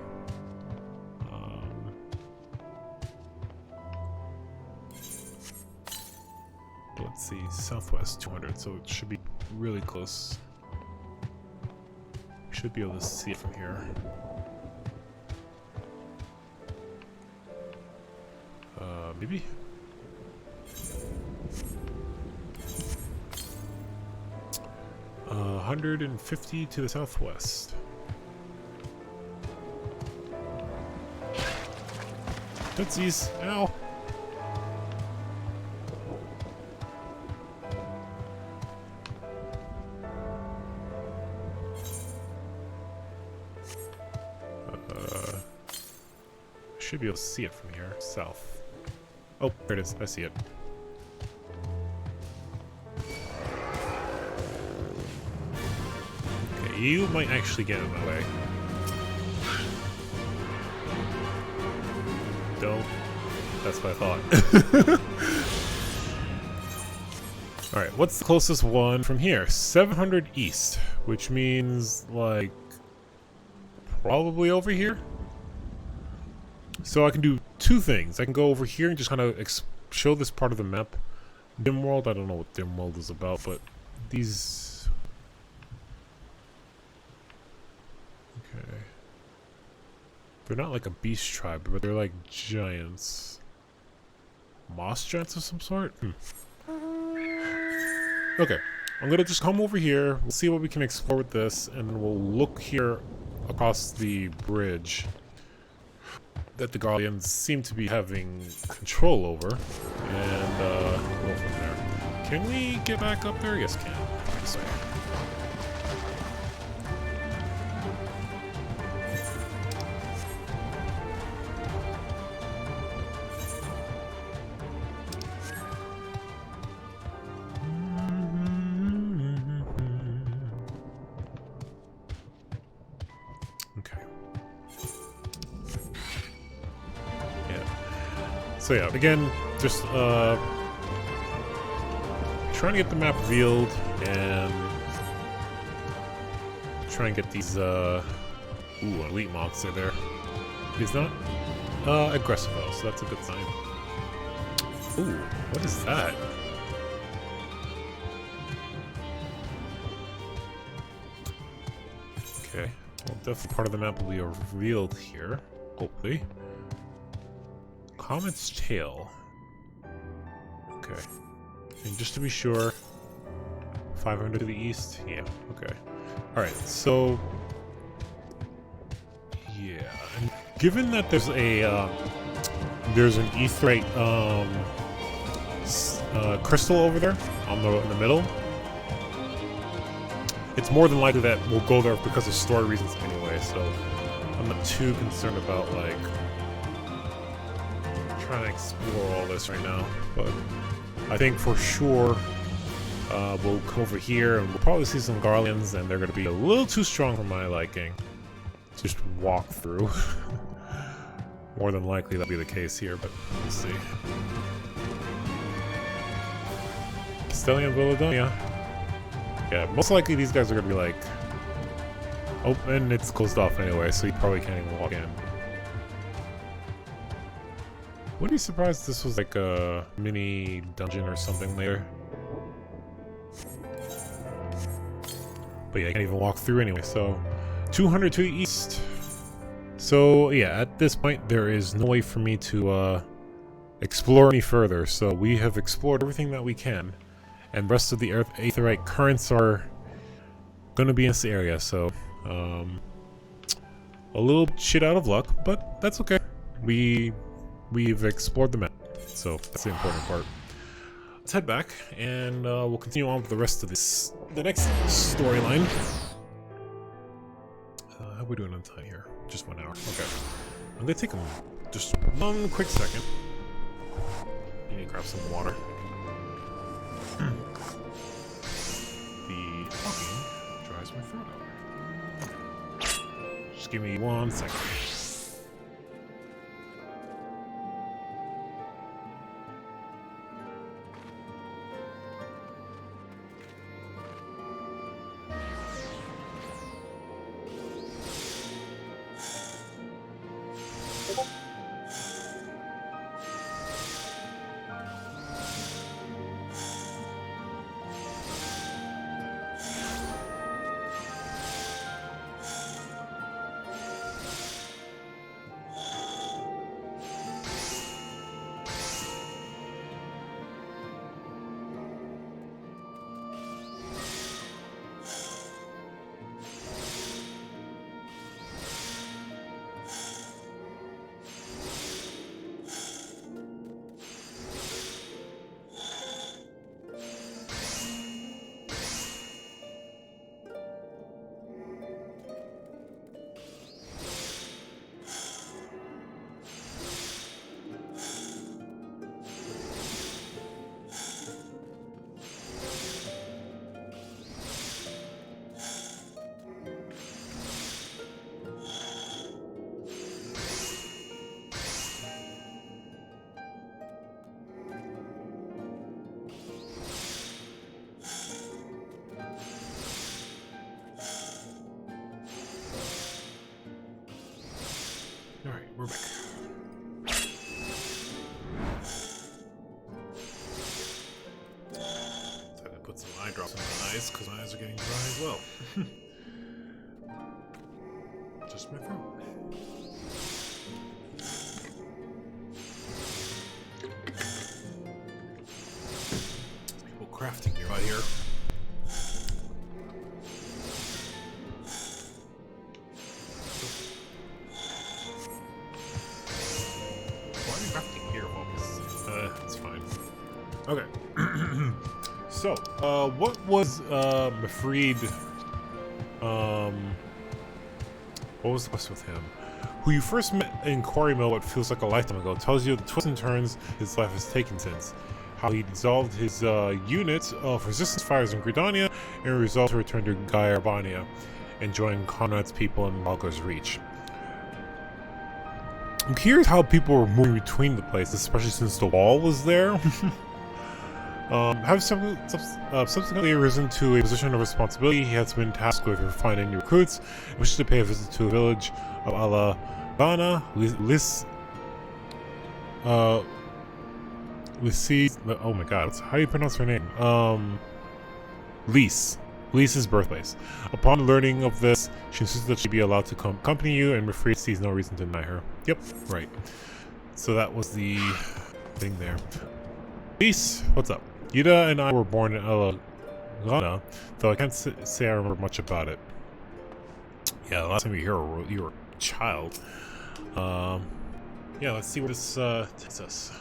Let's see, southwest 200, so it should be really close. Should be able to see it from here. Maybe? 150 to the southwest. Tootsies! Ow! Should be able to see it from here. South. Oh, there it is. I see it. Okay, you might actually get in my way. Don't. That's what I thought. Alright, what's the closest one from here? 700 east, which means, like, probably over here? So I can do two things. I can go over here and just kind of show this part of the map. Dimworld, I don't know what Dimworld is about, but these... Okay. They're not like a beast tribe, but they're like giants. Moss giants of some sort? Okay. I'm gonna just come over here, we'll see what we can explore with this, and then we'll look here across the bridge that the Guardians seem to be having control over, and go from there. Can we get back up there? Yes, can. So. So yeah, again, just trying to get the map revealed and try and get these ooh, elite monster there. He's not aggressive though, so that's a good sign. Ooh, what is that? Okay, well, definitely part of the map will be revealed here, hopefully. Comet's tail. Okay. And just to be sure, 500 to the east? Yeah, okay. Alright, so... yeah. And given that there's a, there's an aetherite, crystal over there, in the middle, it's more than likely that we'll go there because of story reasons anyway, so I'm not too concerned about, like, trying to explore all this right now, but I think for sure we'll come over here and we'll probably see some Guardians, and they're going to be a little too strong for my liking. Just walk through. More than likely that'll be the case here, but we'll see. Stellium Villadonia. Yeah, most likely these guys are going to be like... oh, and it's closed off anyway, so you probably can't even walk in. Wouldn't be surprised if this was like a mini dungeon or something later. But yeah, I can't even walk through anyway, so... 200 to the east. So yeah, at this point there is no way for me to explore any further, so we have explored everything that we can. And the rest of the aetherite currents are gonna be in this area, so... a little shit out of luck, but that's okay. We've explored the map, so that's the important part. Let's head back, and we'll continue on with the rest of this, the next storyline. How are we doing on time here? Just 1 hour. Okay. I'm gonna take just one quick second. I need to grab some water. The talking dries my throat out. Just give me 1 second. we're back. So I put some eye drops in my eyes because my eyes are getting dry as well. Just my throat. People crafting here out here. It's fine. Okay. So, what was Meffrid? What was the quest with him? Who you first met in Quarry Mill what feels like a lifetime ago, tells you the twists and turns his life has taken since. How he dissolved his unit of resistance fires in Gridania and resolved to return to Gaia Urbania and join Conrad's people in Malga's Reach. I'm curious how people were moving between the places, especially since the wall was there. Having subsequently risen to a position of responsibility, he has been tasked with refining new recruits and wishes to pay a visit to the village of Alabana, Lyse. Oh my god, how do you pronounce her name? Lyse. Lyse's birthplace. Upon learning of this, she insisted that she be allowed to accompany you, and Meffrid sees no reason to deny her. Yep, right. So that was the thing there. Lyse, what's up? Yuda and I were born in Alabana, though I can't say I remember much about it. Yeah, the last time you were here, you were a child. Yeah, let's see where this takes us.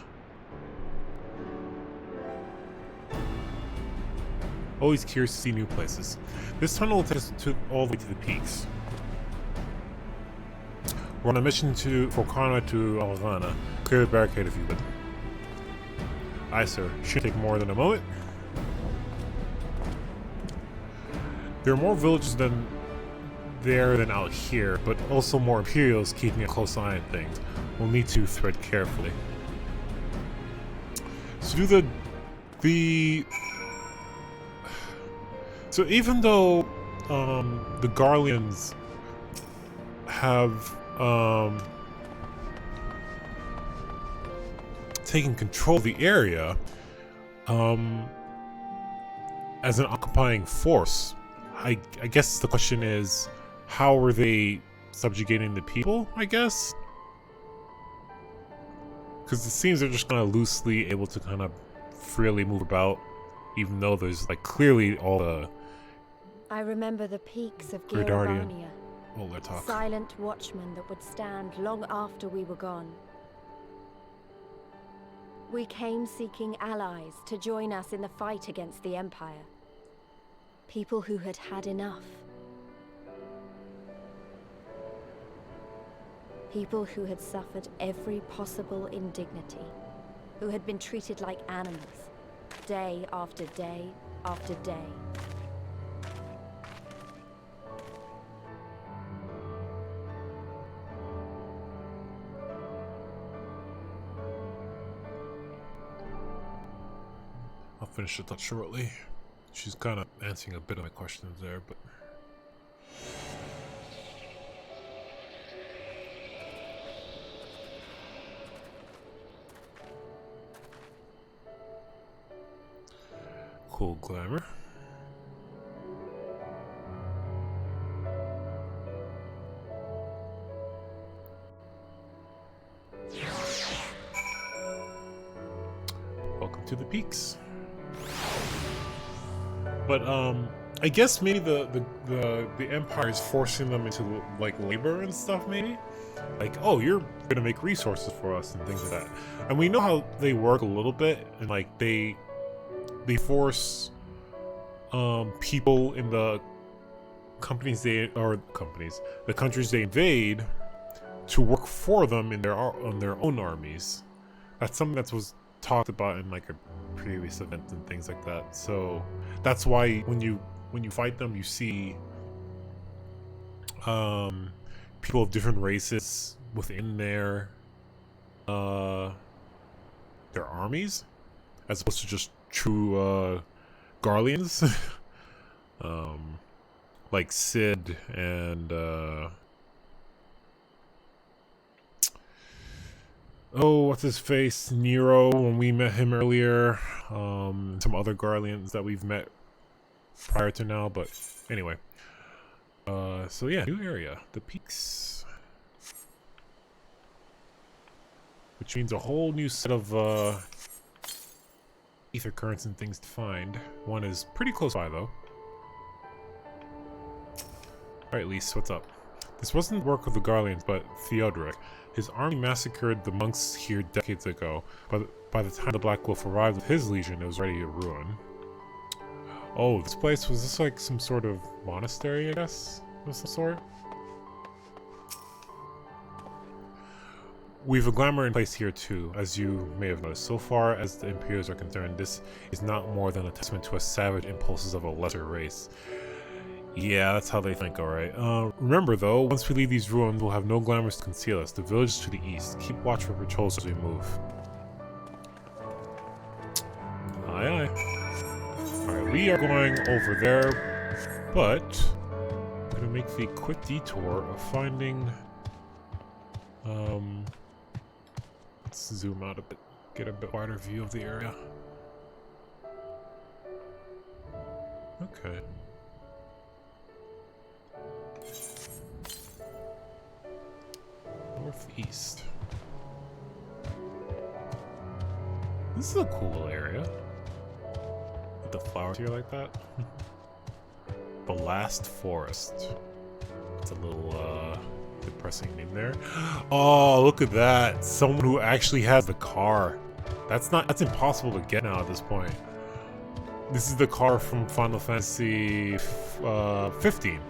Always curious to see new places. This tunnel will take us all the way to the peaks. We're on a mission for Conrad to Alvana. Clear the barricade if you would. Aye, sir. Shouldn't take more than a moment. There are more villages than out here, but also more Imperials keeping a close eye on things. We'll need to thread carefully. So do So even though the Garleans have taken control of the area as an occupying force, I guess the question is, how are they subjugating the people, I guess? Because it seems they're just kind of loosely able to kind of freely move about, even though there's like clearly all the I remember the peaks of Gridania. Urbania, All their talk. silent watchmen that would stand long after we were gone. We came seeking allies to join us in the fight against the Empire. People who had had enough. People who had suffered every possible indignity. Who had been treated like animals, day after day after day. I'll finish with that shortly. She's kind of answering a bit of my questions there, but... Cool glamour. Welcome to the peaks. But I guess maybe the Empire is forcing them into like labor and stuff. Maybe like, oh, you're gonna make resources for us and things like that. And we know how they work a little bit, and like they force people in the the countries they invade to work for them in their own armies. That's something that was talked about in like a previous event and things like that. So that's why when you fight them, you see people of different races within their armies, as opposed to just true Garleans. Like Sid and oh, what's his face? Nero, when we met him earlier. Some other Guardians that we've met prior to now, but anyway. So yeah, new area, the peaks. Which means a whole new set of Aether currents and things to find. One is pretty close by though. Alright, Lyse, what's up? This wasn't the work of the Guardians, but Theodoric. His army massacred the monks here decades ago, but by the time the Black Wolf arrived with his legion, it was ready to ruin. Oh, this place, was this like some sort of monastery, I guess? Of some sort? We've a glamour in place here too, as you may have noticed. So far as the Imperials are concerned, this is not more than a testament to a savage impulses of a lesser race. Yeah, that's how they think, alright. Remember though, once we leave these ruins, we'll have no glamours to conceal us. The village is to the east. Keep watch for patrols as we move. Aye aye. Alright, we are going over there, but I'm gonna make the quick detour of finding... let's zoom out a bit, get a bit wider view of the area. Okay. Northeast. This is a cool area. With the flowers here like that. The Last Forest. It's a little depressing name there. Oh, look at that. Someone who actually has the car. That's impossible to get now at this point. This is the car from Final Fantasy 15.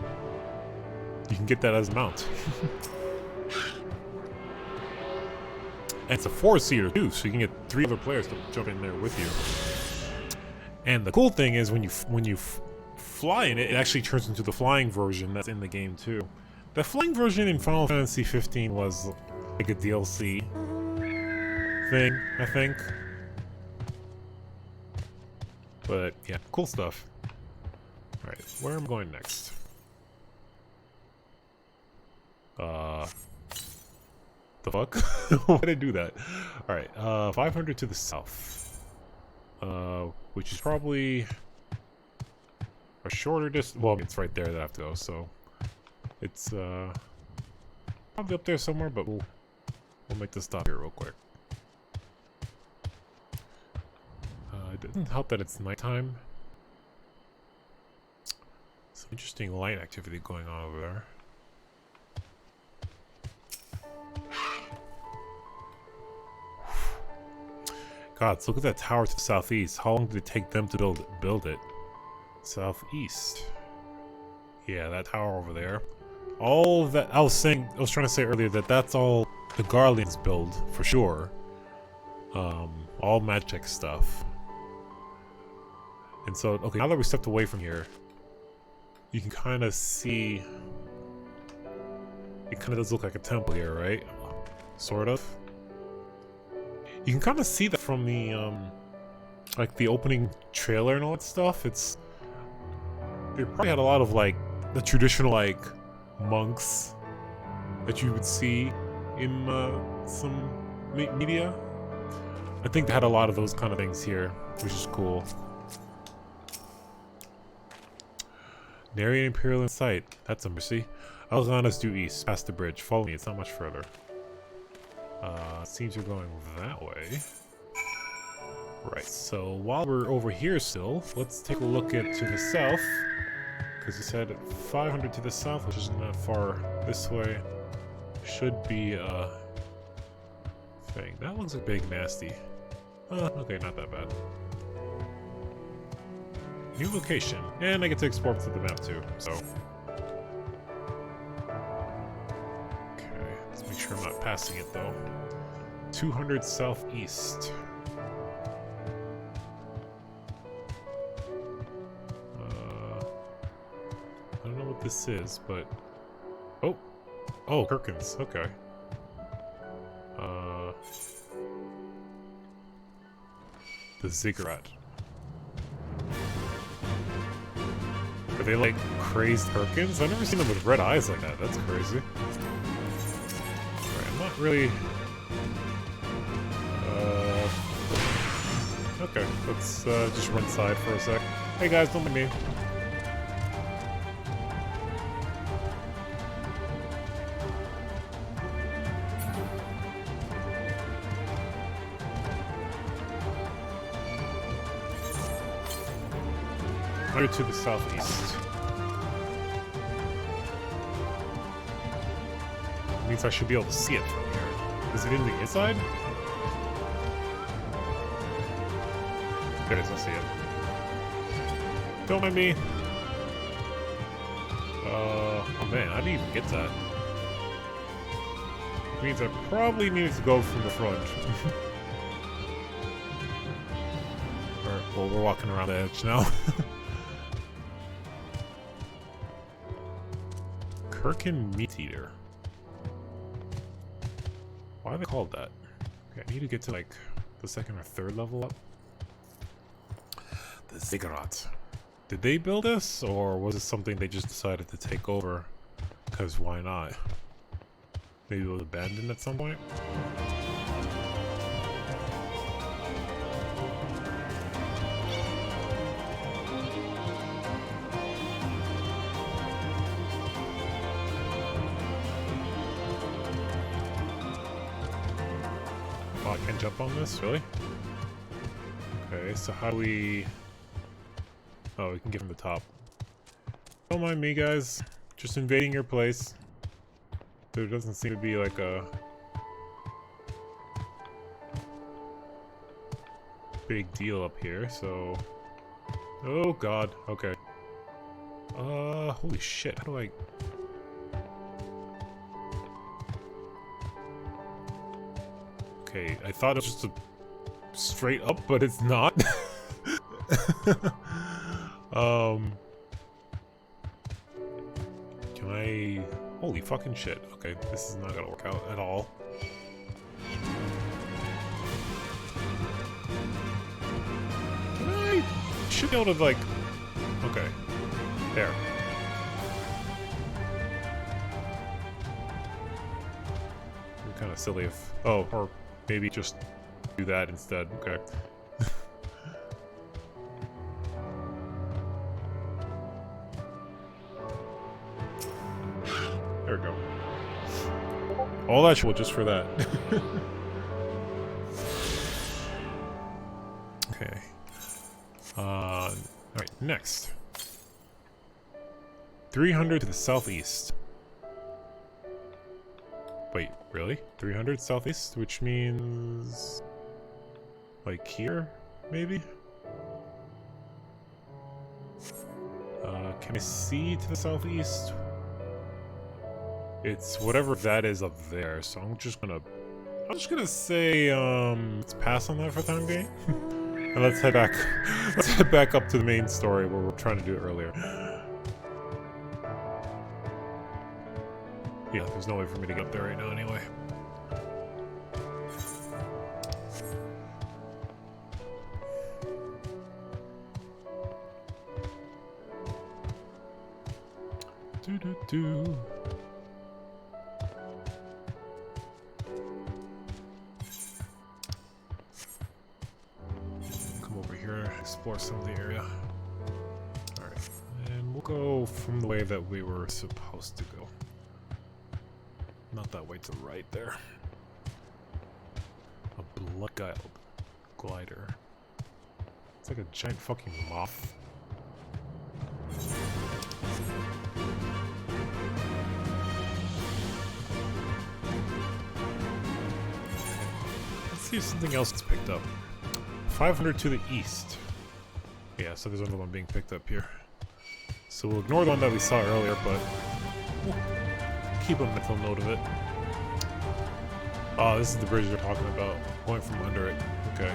You can get that as a mount. And it's a 4-seater too, so you can get 3 other players to jump in there with you. And the cool thing is when you fly in it, it actually turns into the flying version that's in the game too. The flying version in Final Fantasy 15 was like a DLC thing, I think. But yeah, cool stuff. Alright, where am I going next? The fuck? Why did I do that? Alright, 500 to the south. Which is probably a shorter distance. Well, it's right there that I have to go, so it's probably up there somewhere, but we'll make the stop here real quick. It doesn't help that it's nighttime. Some interesting light activity going on over there. God, look at that tower to the southeast. How long did it take them to build it? Southeast. Yeah, that tower over there. All of that, I was trying to say earlier that that's all the Guardians build for sure. All magic stuff. And so, okay, now that we stepped away from here, you can kind of see. It kind of does look like a temple here, right? Sort of. You can kind of see that from the like the opening trailer and all that stuff. They probably had a lot of like the traditional like monks that you would see in some media. I think they had a lot of those kind of things here, which is cool. Nary an Imperial in sight. That's a mercy. Algana's due east, past the bridge. Follow me, it's not much further. Seems you're going that way. Right, so while we're over here still, let's take a look to the south. Because you said 500 to the south, which isn't that far this way. Should be a thing. That looks like big nasty. Okay, not that bad. New location. And I get to export to the map too, so. Okay, let's make sure I'm not passing it though. 200 southeast. I don't know what this is, but... Oh, Perkins, okay. The ziggurat. Are they like crazed Perkins? I've never seen them with red eyes like that. That's crazy. Alright, I'm not really Okay, let's just run inside for a sec. Hey guys, don't mind me. To the southeast. Means I should be able to see it from here. Is it in the inside? There it is, I see it. Don't mind me. Oh man, I didn't even get that. Which means I probably needed to go from the front. Alright, well, we're walking around the edge now. Kirkin Meat Eater. Why are they called that? Okay, I need to get to like the second or third level up. The Ziggurat. Did they build this, or was it something they just decided to take over? Because why not? Maybe it was abandoned at some point? Oh, I can't jump on this? Really? Okay, so how do we... Oh, we can get from the top. Don't mind me, guys. Just invading your place. There doesn't seem to be like a... big deal up here, so... Oh god, okay. Holy shit, how do I... Okay, I thought it was just a straight up, but it's not. Can I... Holy fucking shit. Okay, this is not gonna work out at all. Can I... Should be able to, like... Okay. There. Kind of silly if... Oh, or maybe just do that instead. Okay. There we go. All that shit just for that. Okay. Alright, next. 300 to the southeast. Wait, really? 300 southeast? Which means... like here, maybe? Can I see to the southeast? It's whatever that is up there, so I'm just gonna say, let's pass on that for the time being. And let's head back up to the main story where we're trying to do it earlier. Yeah, there's no way for me to get up there right now anyway. Do-do-do. Come over here, explore some of the area. Alright, and we'll go from the way that we were supposed to go. Not that way to the right there. A blood glider. It's like a giant fucking moth. Let's see if something else is picked up. 500 to the east. Yeah, so there's another one being picked up here. So we'll ignore the one that we saw earlier, but we'll keep a mental note of it. Oh, this is the bridge they're talking about. Going from under it. Okay.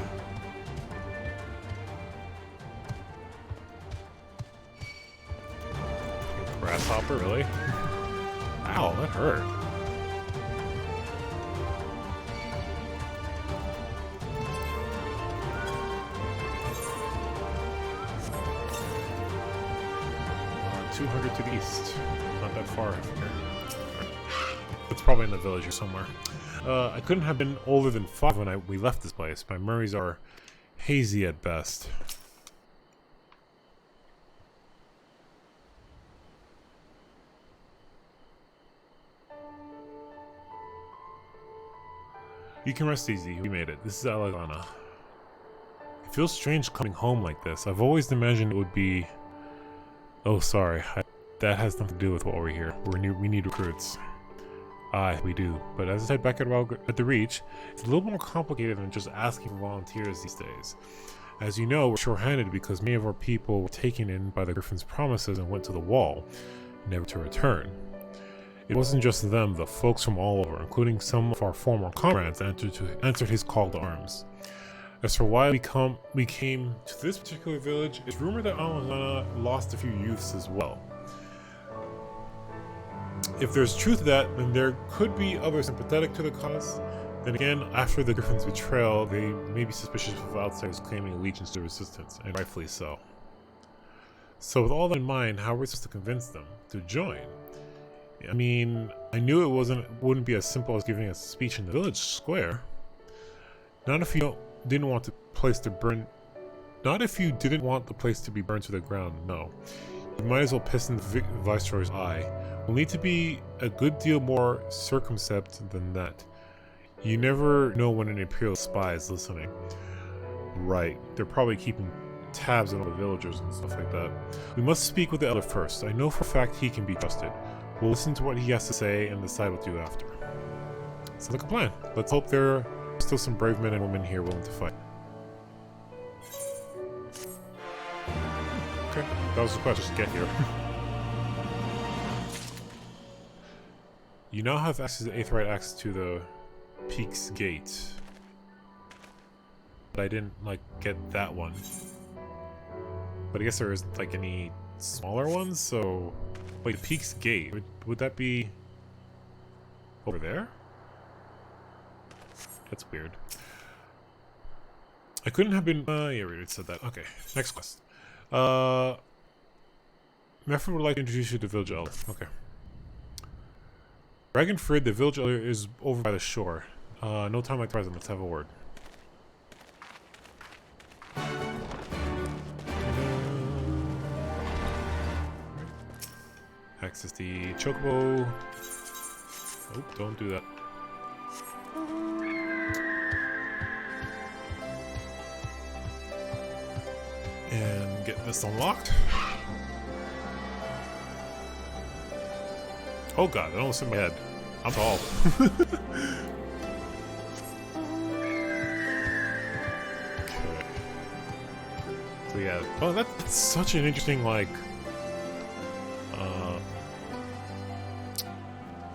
Grasshopper, really? Ow, that hurt. Uh, 200 to the east. Not that far from here. It's probably in the village or somewhere. I couldn't have been older than 5 when we left this place. My memories are hazy at best. You can rest easy. We made it. This is Alisaie. It feels strange coming home like this. I've always imagined it would be... Oh, sorry. That has nothing to do with what we're here. We need recruits. Aye, we do. But as I said back at the Reach, it's a little more complicated than just asking for volunteers these days. As you know, we're short-handed because many of our people were taken in by the Griffin's promises and went to the Wall, never to return. It wasn't just them, the folks from all over, including some of our former comrades, answered his call to arms. As for why we came to this particular village, it's rumored that Alisaie lost a few youths as well. If there's truth to that, then there could be others sympathetic to the cause. Then again, after the Griffin's betrayal, they may be suspicious of outsiders claiming allegiance to resistance, and rightfully so. So with all that in mind, how are we supposed to convince them to join? I mean, I knew it wouldn't be as simple as giving a speech in the village square. Not if you didn't want the place to burn. Not if you didn't want the place to be burned to the ground. No, you might as well piss in the Viceroy's eye. We'll need to be a good deal more circumspect than that. You never know when an Imperial spy is listening. Right, they're probably keeping tabs on all the villagers and stuff like that. We must speak with the Elder first. I know for a fact he can be trusted. We'll listen to what he has to say and decide what to do after. Sounds like a plan. Let's hope there are still some brave men and women here willing to fight. Okay, that was the question. Just get here. You now have access to Aetherite access to the Peak's Gate. But I didn't, get that one. But I guess there isn't, any smaller ones, so... Wait, the Peak's Gate. Would that be... over there? That's weird. I couldn't have been... yeah, we already said that. Okay, next quest. Meffrid would like to introduce you to the village elder. Okay. Fringes, the village elder, is over by the shore. No time like the present. Let's have a word. Access the chocobo. Oh, don't do that. And get this unlocked. Oh god, that almost hit my head. I'm tall. Okay. So yeah, oh, that's such an interesting,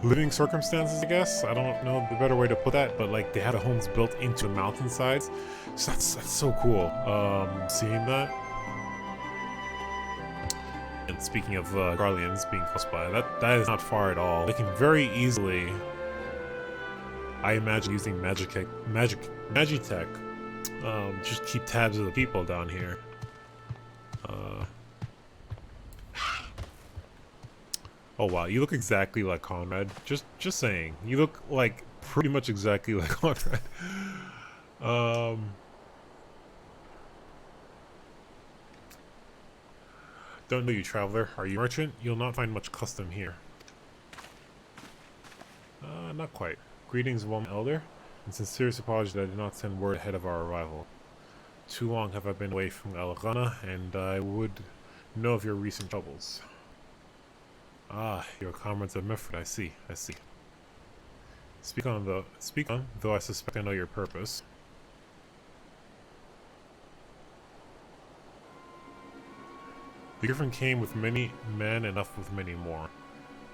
living circumstances, I guess. I don't know the better way to put that, but they had the homes built into the mountainsides. So that's so cool. Seeing that. And speaking of Garleans being close by, that is not far at all. They can very easily, I imagine, using Magitech, just keep tabs of the people down here. Oh wow, you look exactly like Conrad. Just saying, you look pretty much exactly like Conrad. Don't know you, traveler. Are you a merchant? You'll not find much custom here. Not quite. Greetings, Woman Elder, and sincerest apology that I did not send word ahead of our arrival. Too long have I been away from Alisaie, and I would know of your recent troubles. Ah, your comrades of Meffrid, I see. Speak on, though I suspect I know your purpose. The Griffin came with many men and left with many more.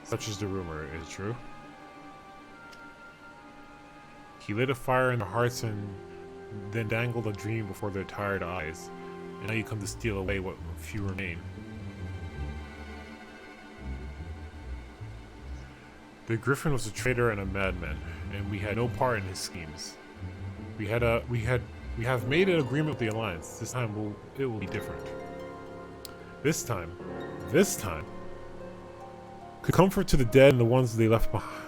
Such is the rumor, is it true? He lit a fire in their hearts and then dangled a dream before their tired eyes. And now you come to steal away what few remain. The Griffin was a traitor and a madman, and we had no part in his schemes. We have made an agreement with the Alliance. This time it will be different. This time, could comfort to the dead and the ones they left behind.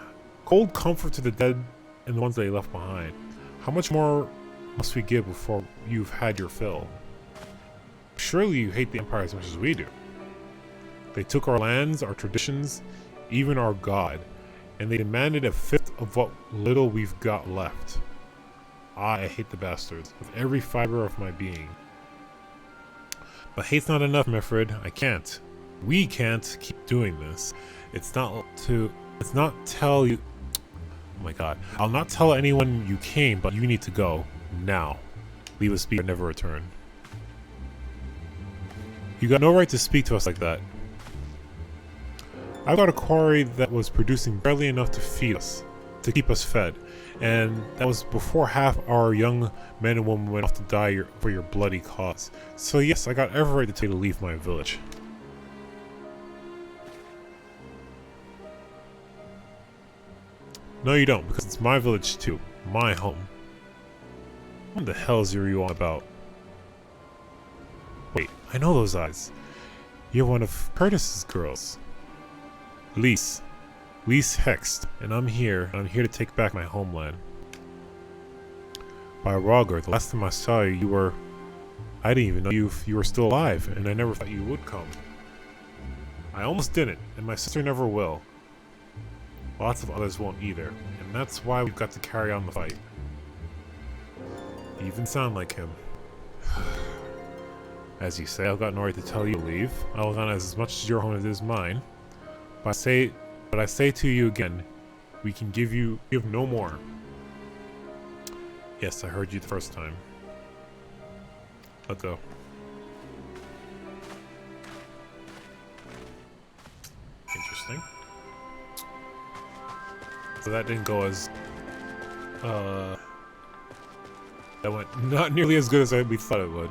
Cold comfort to the dead and the ones they left behind. How much more must we give before you've had your fill? Surely you hate the Empire as much as we do. They took our lands, our traditions, even our god, and they demanded a fifth of what little we've got left. I hate the bastards with every fiber of my being. But hate's not enough, Meffrid. I can't. We can't keep doing this. It's not tell you. Oh my god. I'll not tell anyone you came, but you need to go. Now. Leave us be and never return. You got no right to speak to us like that. I've got a quarry that was producing barely enough to feed us, to keep us fed, and that was before half our young men and women went off to die for your bloody cause. So yes, I got every right to tell you to leave my village. No you don't, because it's my village too. My home. What the hell is you on about? Wait, I know those eyes. You're one of Curtis's girls. Lyse. Lyse Hext, and I'm here to take back my homeland. By Roger, the last time I saw you, I didn't even know you were still alive, and I never thought you would come. I almost didn't, and my sister never will. Lots of others won't either, and that's why we've got to carry on the fight. You even sound like him. As you say, I've got no right to tell you to leave. Algon is as much as your home as it is mine. But I say to you again, we can give no more. Yes, I heard you the first time. Let's go. Interesting. So that didn't go as that went not nearly as good as we thought it would.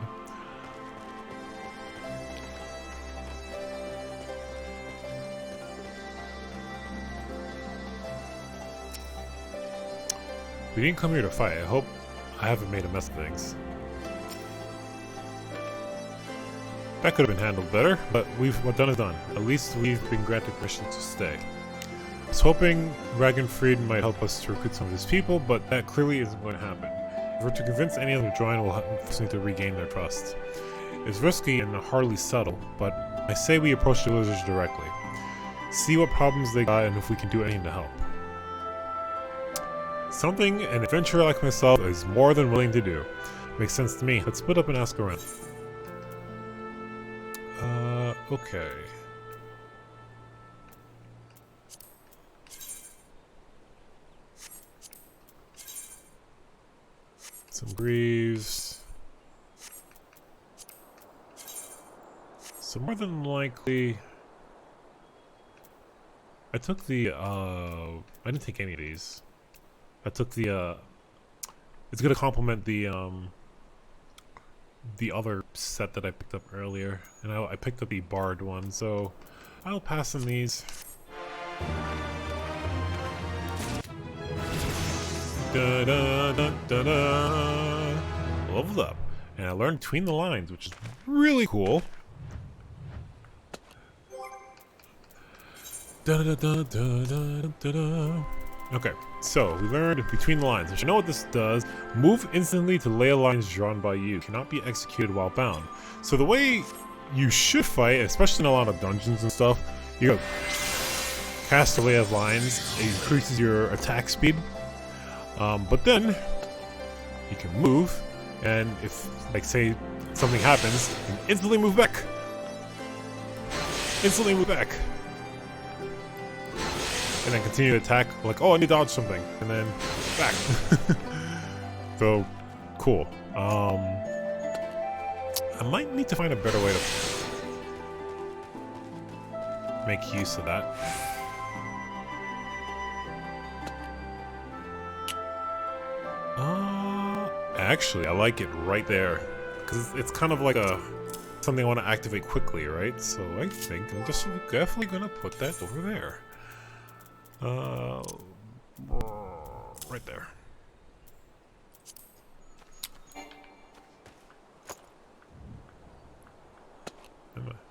We didn't come here to fight. I hope I haven't made a mess of things. That could have been handled better, but what's done is done. At least we've been granted permission to stay. I was hoping Ragnfrid might help us to recruit some of his people, but that clearly isn't going to happen. If we're to convince any of them to join, we'll force them to regain their trust. It's risky and hardly subtle, but I say we approach the villagers directly. See what problems they got and if we can do anything to help. Something an adventurer like myself is more than willing to do. Makes sense to me. Let's split up and ask around. Okay. Some Greaves. So more than likely... I took the, I didn't take any of these. I took the, it's gonna complement the other set that I picked up earlier. And I picked up the Bard one, so I'll pass in these. Da, da, da, da, da. Leveled up. And I learned Between the Lines, which is really cool. Da, da, da, da, da, da, da. Okay, so we learned Between the Lines, which you know what this does. Move instantly to lay lines drawn by you. Cannot be executed while bound. So the way you should fight, especially in a lot of dungeons and stuff, you go cast a lay of lines. It increases your attack speed. But then you can move, and if, like, say something happens, you can instantly move back. Instantly move back. And then continue to attack, like, oh, I need to dodge something, and then back. So, cool. I might need to find a better way to make use of that. Actually, I like it right there, because it's kind of like something I want to activate quickly, right? So I think I'm just definitely gonna put that over there. Right there.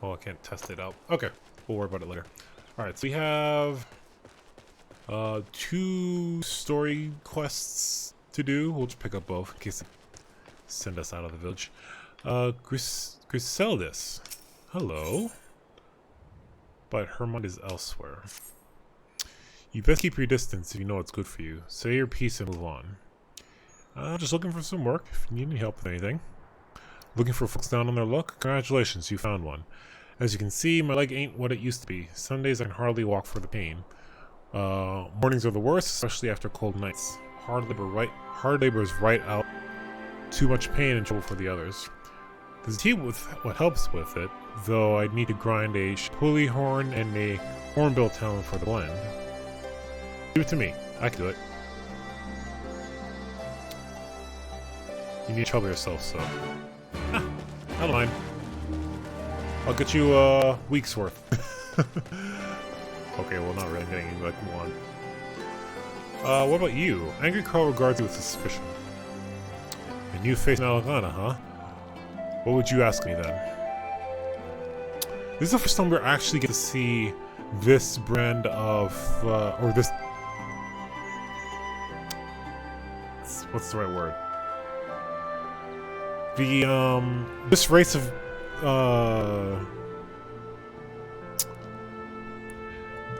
Oh, I can't test it out. Okay, we'll worry about it later. Alright, so we have 2 story quests to do. We'll just pick up both in case send us out of the village. Griseldis. Hello. But her mind is elsewhere. You best keep your distance if you know what's good for you. Say your piece and move on. Just looking for some work, if you need any help with anything. Looking for folks down on their luck? Congratulations, you found one. As you can see, my leg ain't what it used to be. Sundays I can hardly walk for the pain. Mornings are the worst, especially after cold nights. Hard labor is right out. Too much pain and trouble for the others. There's tea with what helps with it, though I'd need to grind a pulley horn and a hornbill talon for the blend. Give it to me. I can do it. You need to trouble yourself, so... Ah, I don't mind. I'll get you a week's worth. Okay, well, not really. I'm getting you like one. What about you? Angry Crow regards you with suspicion. A new face in Alagana, huh? What would you ask me then? This is the first time we're actually get to see this brand of, or this... What's the right word? This race of,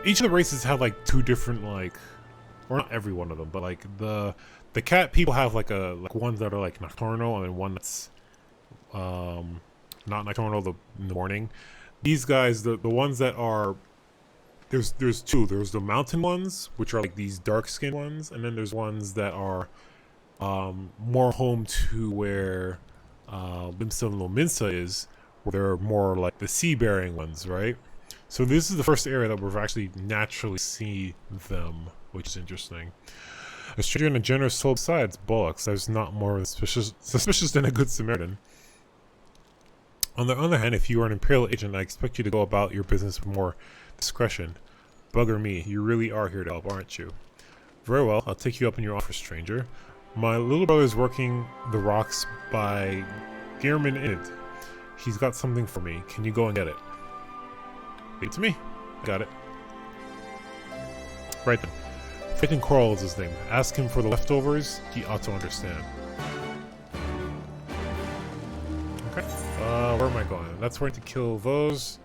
each of the races have like two different, like, or not every one of them, but like the cat people have like ones that are like nocturnal and then one that's not nocturnal in the morning. These guys, the ones that are, there's two. There's the mountain ones, which are like these dark skinned ones, and then there's ones that are more home to where Limsa and Lominsa is, where they're more like the sea-bearing ones, right? So this is the first area that we've actually naturally see them, which is interesting. A stranger and a generous soul besides bullocks, there's not more suspicious than a good Samaritan. On the other hand, if you are an Imperial agent, I expect you to go about your business with more discretion. Bugger me, you really are here to help, aren't you? Very well, I'll take you up on your offer, stranger. My little brother is working the rocks by Gearman Inn. He's got something for me. Can you go and get it? Give it to me. Got it. Right then. Phaeton Coral is his name. Ask him for the leftovers. He ought to understand. Okay. Where am I going? That's where I need to kill those.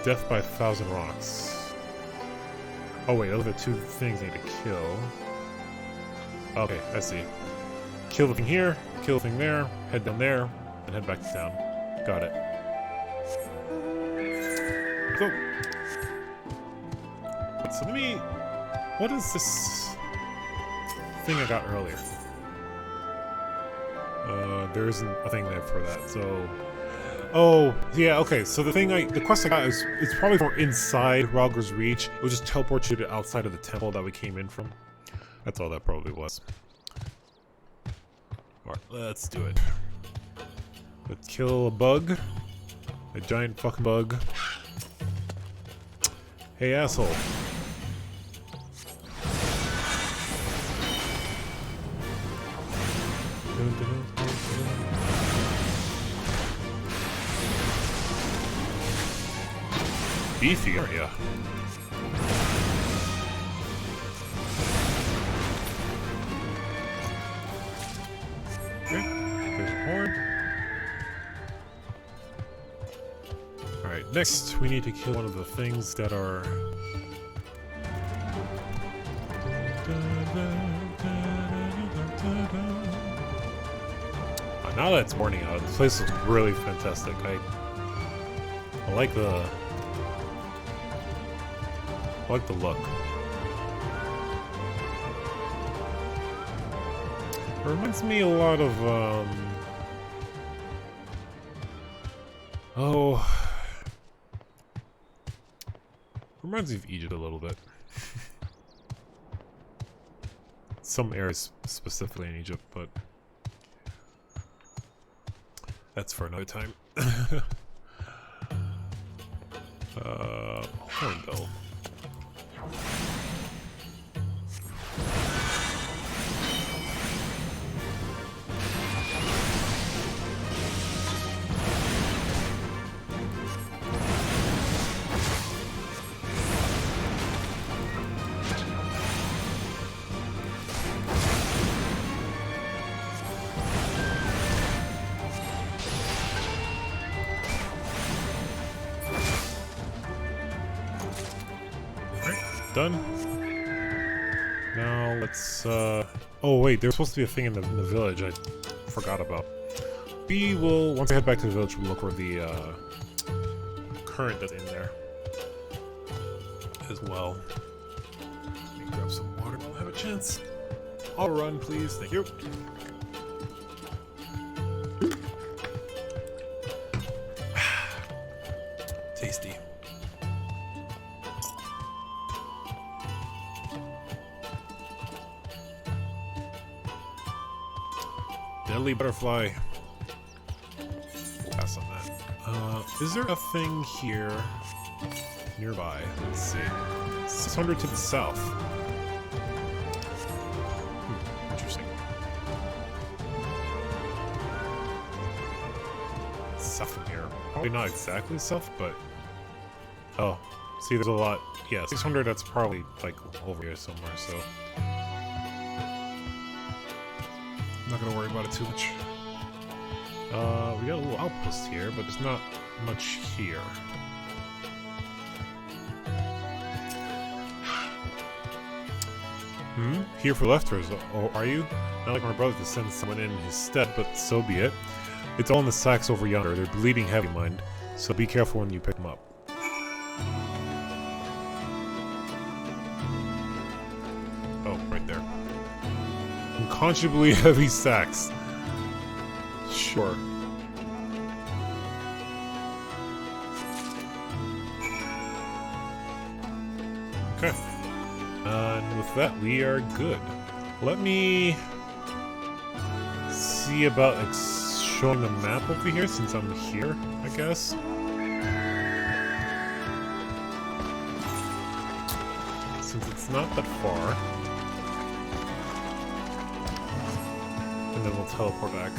Death by 1,000 rocks. Oh wait, those are the two things I need to kill. Okay, I see. Kill the thing here, kill the thing there, head down there, and head back to town. Got it. So let me... What is this thing I got earlier? There isn't a thing there for that, so... Oh, yeah, okay, so the quest I got is, it's probably for inside Ralger's Reach. It will just teleport you to outside of the temple that we came in from. That's all that probably was. Alright, let's do it. Let's kill a bug. A giant fucking bug. Hey, asshole. Beefy area. Okay, there's a horn. Alright, next we need to kill one of the things that are... Now that it's morning out, this place looks really fantastic. I like the look. It reminds me a lot of reminds me of Egypt a little bit. Some areas specifically in Egypt, but that's for another time. Hornbill. done. Now let's, oh wait, there's supposed to be a thing in the village I forgot about. We will, once I head back to the village, we'll look for the, current that's in there. As well. Let me grab some water while I have a chance. I'll run, please. Thank you. Tasty. Deadly butterfly. We'll pass on that. Is there a thing here nearby? Let's see. 600 to the south. Interesting. South from here. Probably not exactly south, but... Oh, see, there's a lot. Yeah, 600, that's probably, like, over here somewhere, so... I'm not gonna worry about it too much. We got a little outpost here, but there's not much here. Here for lefters, oh, are you? Not like my brother to send someone in his stead, but so be it. It's all in the sacks over yonder. They're bleeding heavy, mind, so be careful when you pick them up. Oh, right there. Unconscionably heavy sacks. Sure. Okay. And with that, we are good. Let me see about showing the map over here since I'm here, I guess. Since it's not that far. And then we'll teleport back.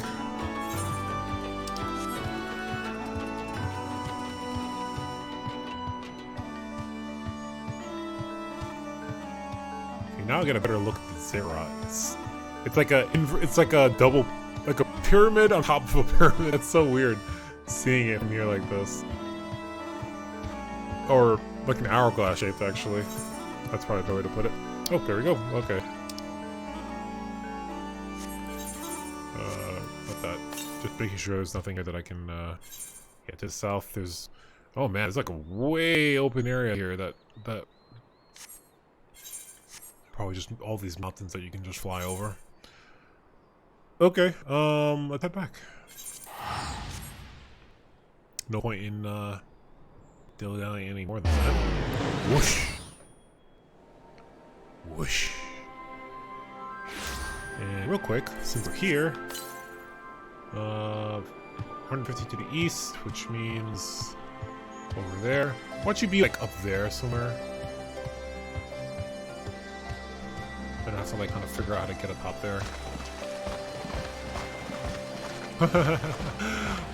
Okay, now I get a better look at the ziggurat. It's like a double, like a pyramid on top of a pyramid. It's so weird seeing it from here like this. Or like an hourglass shape, actually. That's probably the way to put it. Oh, there we go. Okay. Just making sure there's nothing here that I can, yeah, to the south, there's, oh man, there's like a way open area here that probably just all these mountains that you can just fly over. Okay, let's head back. No point in, dilly-dallying any more than that. Whoosh! Whoosh! And real quick, since we're here, 150 to the east, which means over there. Why don't you be like up there somewhere? Then I have to like kind of figure out how to get up top there.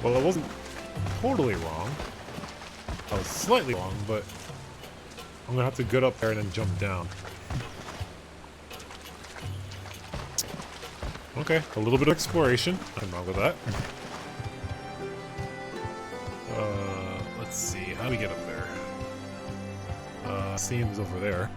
Well, I wasn't totally wrong. I was slightly wrong, but I'm gonna have to get up there and then jump down. Okay, a little bit of exploration. Nothing wrong with that. Let's see, how do we get up there? Seems over there.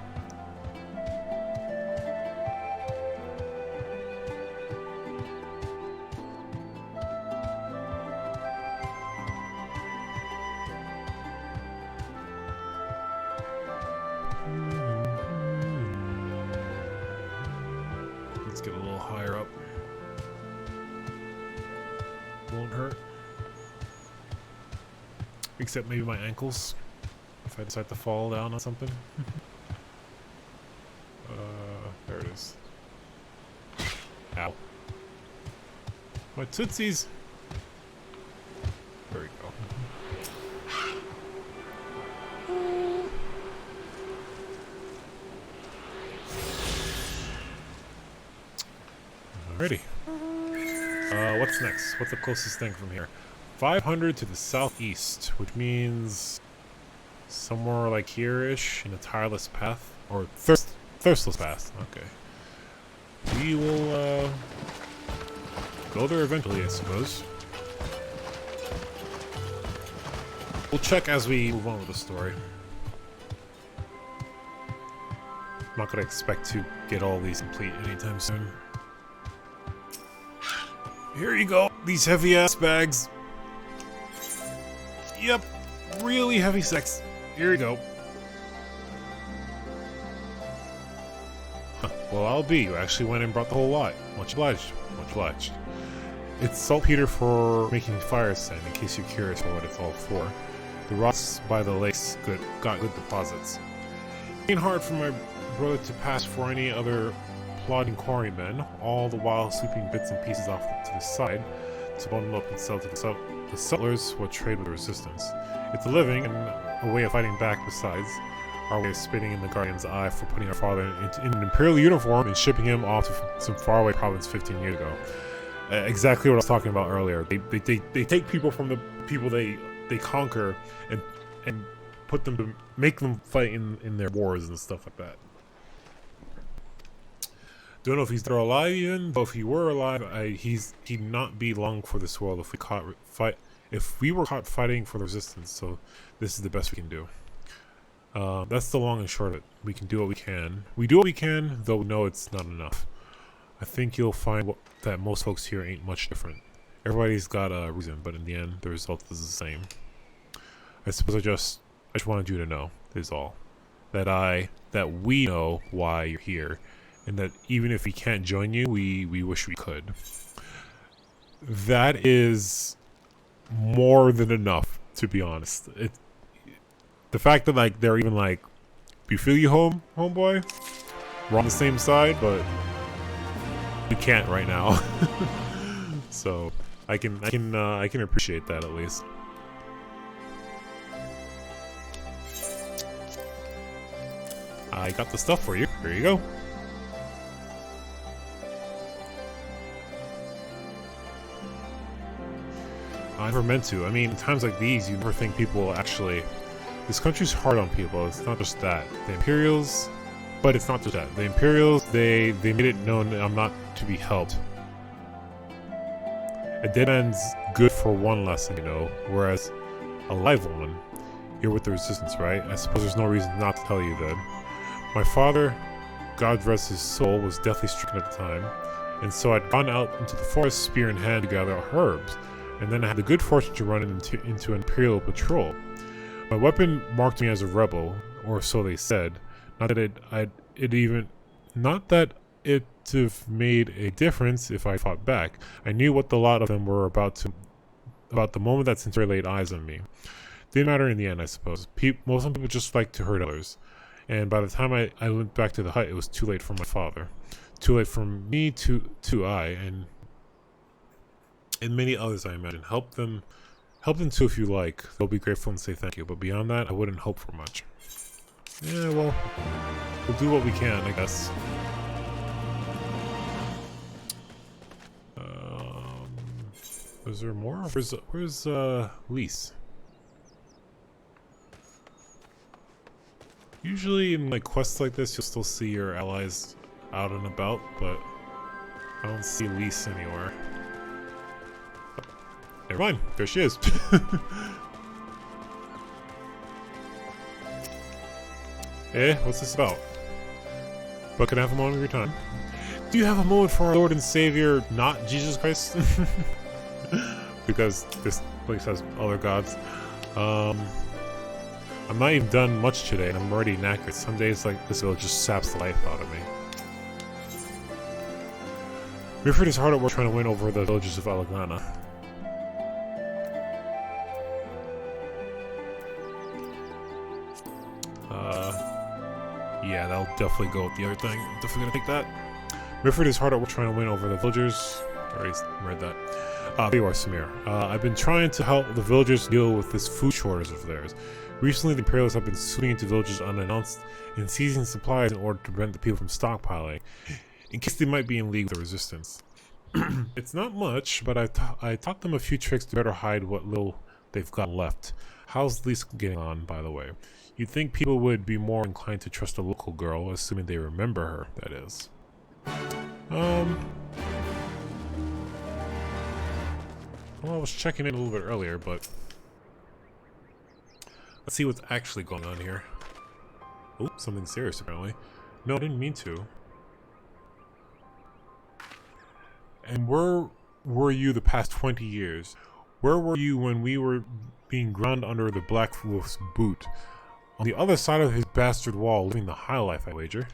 Let's get a little higher up. Won't hurt. Except maybe my ankles. If I decide to fall down on something. There it is. Ow. My tootsies! There we go. Alrighty. What's next? What's the closest thing from here? 500 to the southeast, which means somewhere like here-ish in a tireless path, or thirstless path. Okay. We will go there eventually, I suppose. We'll check as we move on with the story. I'm not gonna expect to get all these complete anytime soon. Here you go, these heavy ass bags. Yep, really heavy sex. Here you go. Huh, well, I'll be. You actually went and brought the whole lot. Much obliged. Much obliged. It's saltpeter for making fire sand, in case you're curious for what it's all for. The rocks by the lakes got good deposits. It ain't hard for my brother to pass for any other plodding quarrymen, all the while sweeping bits and pieces off to the side to bundle up and sell to the settlers who trade with the resistance. It's a living and a way of fighting back besides our way of spitting in the Guardian's eye for putting our father in an imperial uniform and shipping him off to some faraway province 15 years ago. Exactly what I was talking about earlier. They take people from the people they conquer and put them to make them fight in their wars and stuff like that. Don't know if he's still alive even, but if he were alive, he'd not be long for this world if we were caught fighting for the resistance. So this is the best we can do. That's the long and short of it. We can do what we can. We do what we can, though we know it's not enough. I think you'll find that most folks here ain't much different. Everybody's got a reason, but in the end, the result is the same. I suppose I just wanted you to know, is all. That we know why you're here, and that even if we can't join you, we wish we could. That is more than enough, to be honest. The fact that like they're even like, we feel you, homeboy. We're on the same side, but we can't right now. So I can appreciate that at least. I got the stuff for you. Here you go. I never meant to. I mean, in times like these, you never think people will actually... This country's hard on people. It's not just that. The Imperials... But it's not just that. The Imperials, they made it known that I'm not to be helped. A dead end's good for one lesson, you know, whereas a live one, you're with the Resistance, right? I suppose there's no reason not to tell you that. My father, God rest his soul, was deathly stricken at the time, and so I'd gone out into the forest, spear in hand, to gather herbs, and then I had the good fortune to run into an Imperial patrol. My weapon marked me as a rebel, or so they said. Not that it'd have made a difference if I fought back. I knew what the lot of them were about the moment that Centauri laid eyes on me. Didn't matter in the end, I suppose. Most people just like to hurt others. And by the time I went back to the hut, it was too late for my father. Too late for me, too I, and many others, I imagine. Help them too if you like. They'll be grateful and say thank you. But beyond that, I wouldn't hope for much. Yeah, well, we'll do what we can, I guess. Is there more? Where's Lyse? Usually in like quests like this, you'll still see your allies out and about, but I don't see Lyse anywhere. Never mind, there she is. What's this about? But can I have a moment of your time? Do you have a moment for our Lord and Savior, not Jesus Christ? Because this place has other gods. I'm not even done much today, and I'm already knackered. Some days like this, it'll just saps the life out of me. Meffrid is hard at work trying to win over the villages of Alagana. Yeah, that'll definitely go with the other thing. I'm definitely gonna take that. Meffrid is hard at work trying to win over the villagers. I already read that. There you are, Samir. I've been trying to help the villagers deal with this food shortage of theirs. Recently, the Imperials have been swooping into villages unannounced and seizing supplies in order to prevent the people from stockpiling, in case they might be in league with the Resistance. It's not much, but I taught them a few tricks to better hide what little they've got left. How's Lyse getting on, by the way? You'd think people would be more inclined to trust a local girl, assuming they remember her, that is. Well, I was checking in a little bit earlier, but let's see what's actually going on here. Oh, something serious apparently. No, I didn't mean to. And where were you the past 20 years? Where were you when we were being ground under the Black Wolf's boot? On the other side of his bastard wall, living the high life, I wager.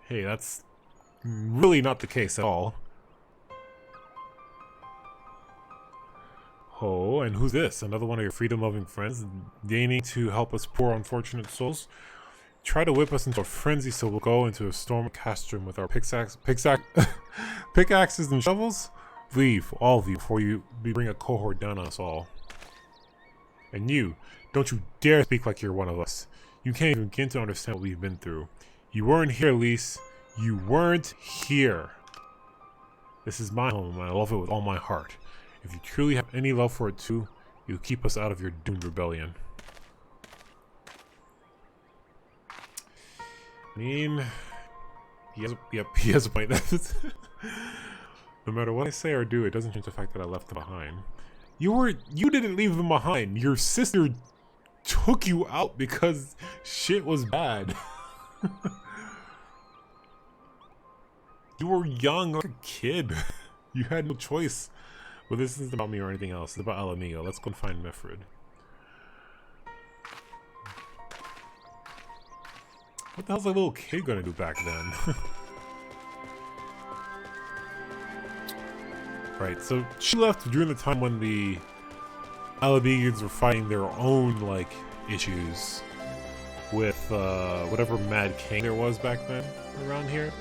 Hey, that's really not the case at all. Oh, and who's this? Another one of your freedom-loving friends, deigning to help us poor unfortunate souls? Try to whip us into a frenzy so we'll go into a storm castrum with our pickaxes and shovels? Leave, all of you, before you bring a cohort down on us all. And you, don't you dare speak like you're one of us. You can't even begin to understand what we've been through. You weren't here, Lyse. You weren't here. This is my home, and I love it with all my heart. If you truly have any love for it too, you'll keep us out of your doomed rebellion. I mean, he has a point. No matter what I say or do, it doesn't change the fact that I left them behind. You didn't leave them behind. Your sister took you out because shit was bad. You were young, like a kid. You had no choice. But this isn't about me or anything else. It's about Alamigo. Let's go and find Meffrid. What the hell's a little kid gonna do back then? Right, so she left during the time when the Alabigans were fighting their own, like, issues with, whatever Mad King there was back then around here.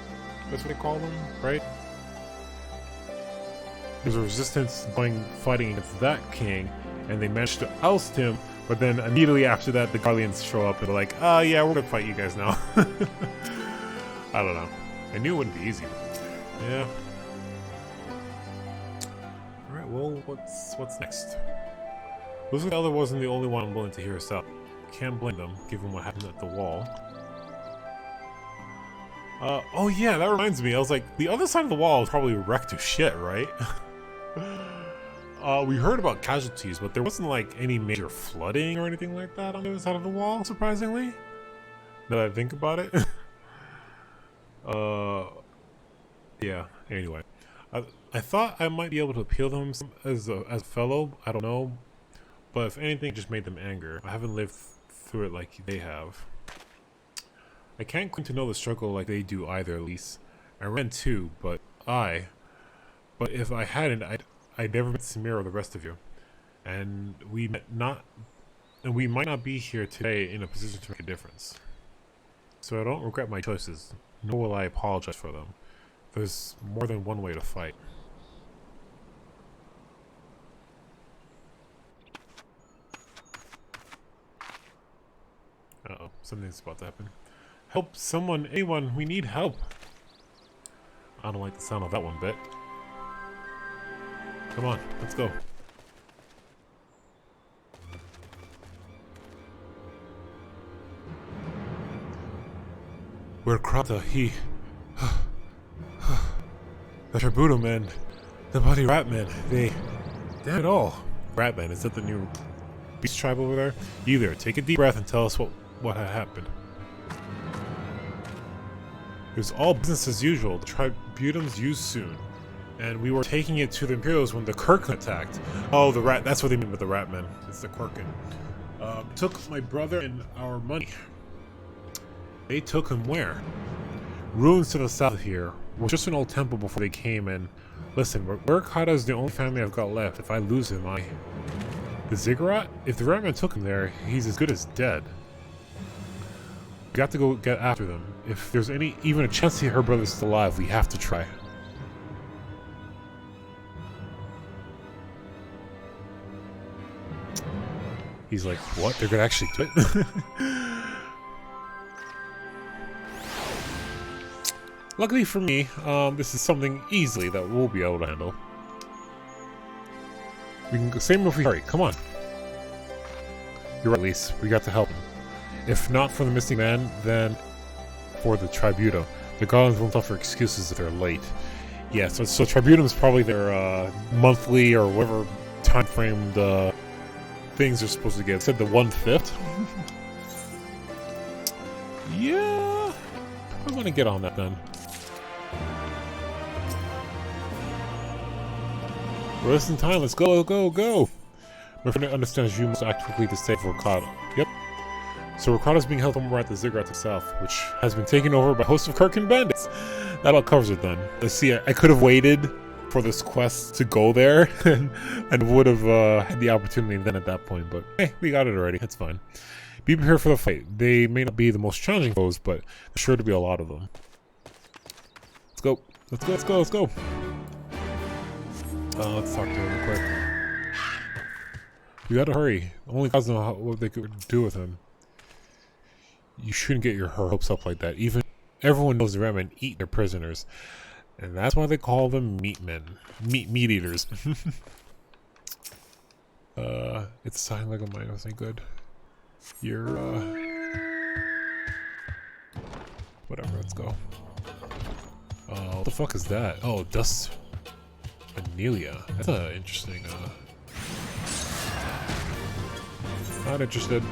That's what they call them, right? There's a resistance fighting against that king, and they managed to oust him, but then immediately after that, the Guardians show up and they're like, oh yeah, we're gonna fight you guys now. I don't know. I knew it wouldn't be easy. Yeah. Alright, well, what's next? Looks like the other wasn't the only one I'm willing to hear us out. Can't blame them, given what happened at the wall. Oh yeah, that reminds me. I was like, the other side of the wall is probably wrecked to shit, right? We heard about casualties, but there wasn't like any major flooding or anything like that on the other side of the wall, surprisingly. Now that I think about it. Yeah, anyway. I thought I might be able to appeal to them as a fellow, I don't know. But if anything, it just made them anger. I haven't lived through it like they have. I can't claim to know the struggle like they do either, Lyse. I ran too, but if I hadn't, I'd never met Samira or the rest of you. And we might not be here today in a position to make a difference. So I don't regret my choices, nor will I apologize for them. There's more than one way to fight. Uh-oh, something's about to happen. Help someone, anyone, we need help. I don't like the sound of that one bit. Come on, let's go. We're Krata, he... the Tributo men, the Bloody Ratmen, they... Damn it all. Ratman, is that the new beast tribe over there? Either, take a deep breath and tell us what had happened. It was all business as usual. The Tributums used soon. And we were taking it to the Imperials when the Kirkin attacked. Oh, the rat. That's what they mean with the Ratmen. It's the Kirkin. Took my brother and our money. They took him where? Ruins to the south of here. We're just an old temple before they came and... Listen, Murkata is the only family I've got left. If I lose him, The Ziggurat? If the Ratman took him there, he's as good as dead. We got to go get after them. If there's even a chance her brother's still alive, we have to try. He's like, what? They're gonna actually do it? Luckily for me, this is something easily that we'll be able to handle. We can go, same if we hurry. Come on. You're right, Lyse. We got to help him. If not for the missing man, then for the Tributo. The Goblins won't suffer excuses if they're late. Yeah, so Tributum is probably their monthly or whatever time-framed things are supposed to get. It said the 1/5. Yeah, I'm gonna get on that then. We're wasting time. Let's go, go, go. Meffrid understands you must act quickly to save Ricardo. Yep. So Ricardo is being held somewhere at the ziggurat itself, which has been taken over by a host of Kirkin bandits. That about covers it then. Let's see, I could have waited for this quest to go there and would have had the opportunity then at that point, but hey, we got it already. It's fine. Be prepared for the fight. They may not be the most challenging foes, but there's sure to be a lot of them. Let's go. Let's go, let's go, let's go. Let's talk to him real quick. We gotta hurry. Only gods know what they could do with him. You shouldn't get your hopes up like that. Even everyone knows the Redmen eat their prisoners. And that's why they call them meat men. Meat eaters. It's sign like a mine, wasn't good. You're whatever, let's go. What the fuck is that? Oh, dust Anelia. That's interesting, not interested.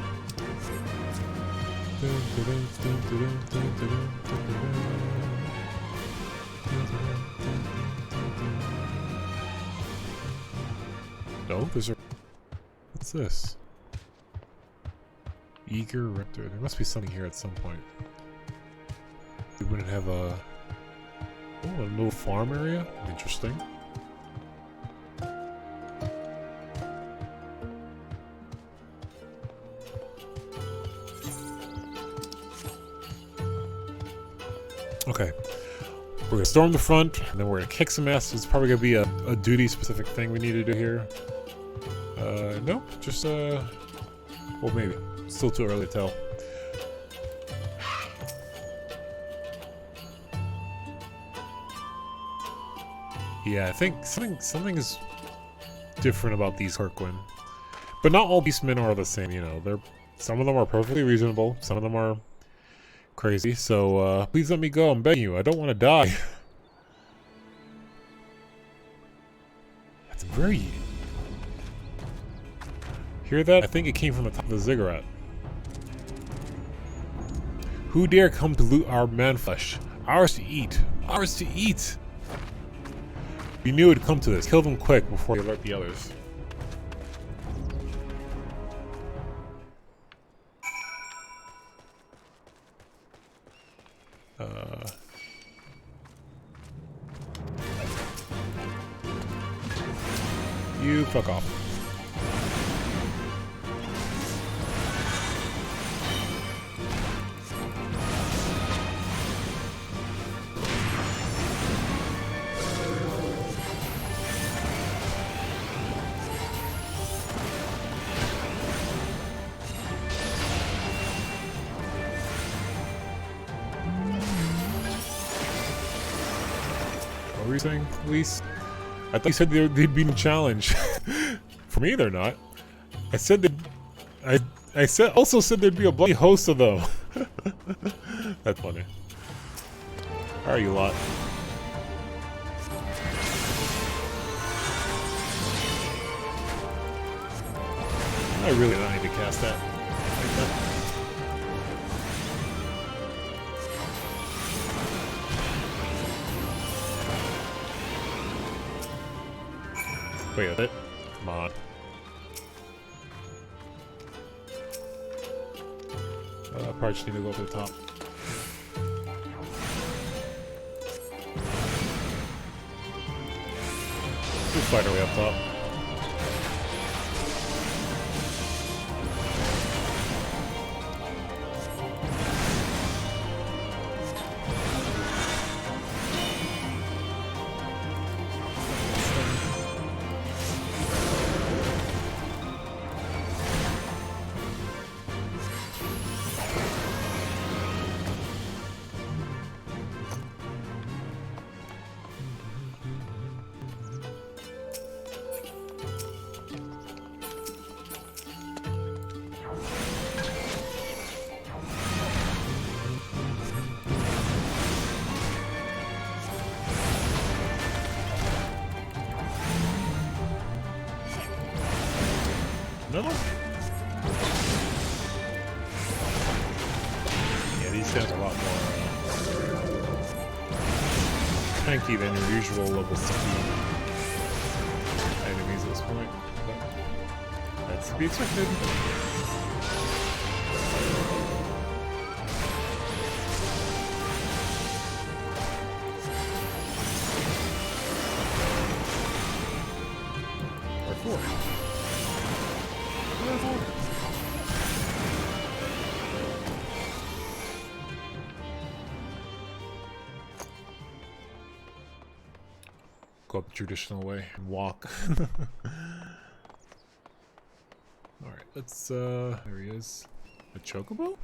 No, there's a... What's this? Eager Rector. There must be something here at some point. We wouldn't have a... Oh, a little farm area? Interesting. Okay. We're gonna storm the front, and then we're gonna kick some ass. It's probably gonna be a duty-specific thing we need to do here. No, just, well, maybe. Still too early to tell. Yeah, I think something is different about these Kirkwin. But not all beastmen are the same, you know. Some of them are perfectly reasonable, some of them are crazy, so please let me go, I'm begging you, I don't want to die. That's very... Hear that? I think it came from the top of the ziggurat. Who dare come to loot our man-flesh? Ours to eat! Ours to eat! We knew it would come to this. Kill them quick before they alert the others. You fuck off. What were you saying, Lyse? I thought you said they'd be in challenge. For me, they're not. I said that. I also said there'd be a bloody host of them. That's funny. How are you lot? I really don't need to cast that. Wait a bit. Come on. Probably just need to go to the top. We'll fight our way up top. No? champs are a lot more tanky than your usual level 60 enemies at this point. But that's to be expected. Go up the traditional way and walk. Alright, let's there he is. A chocobo?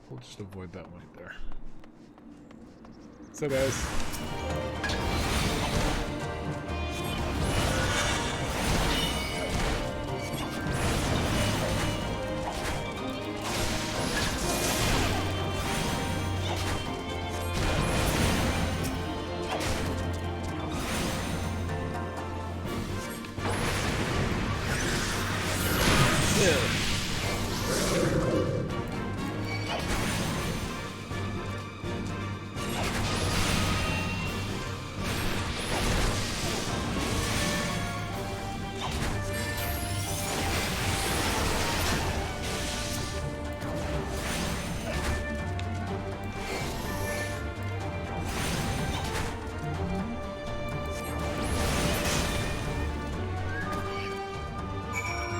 We'll just avoid that one right there. What's up, guys?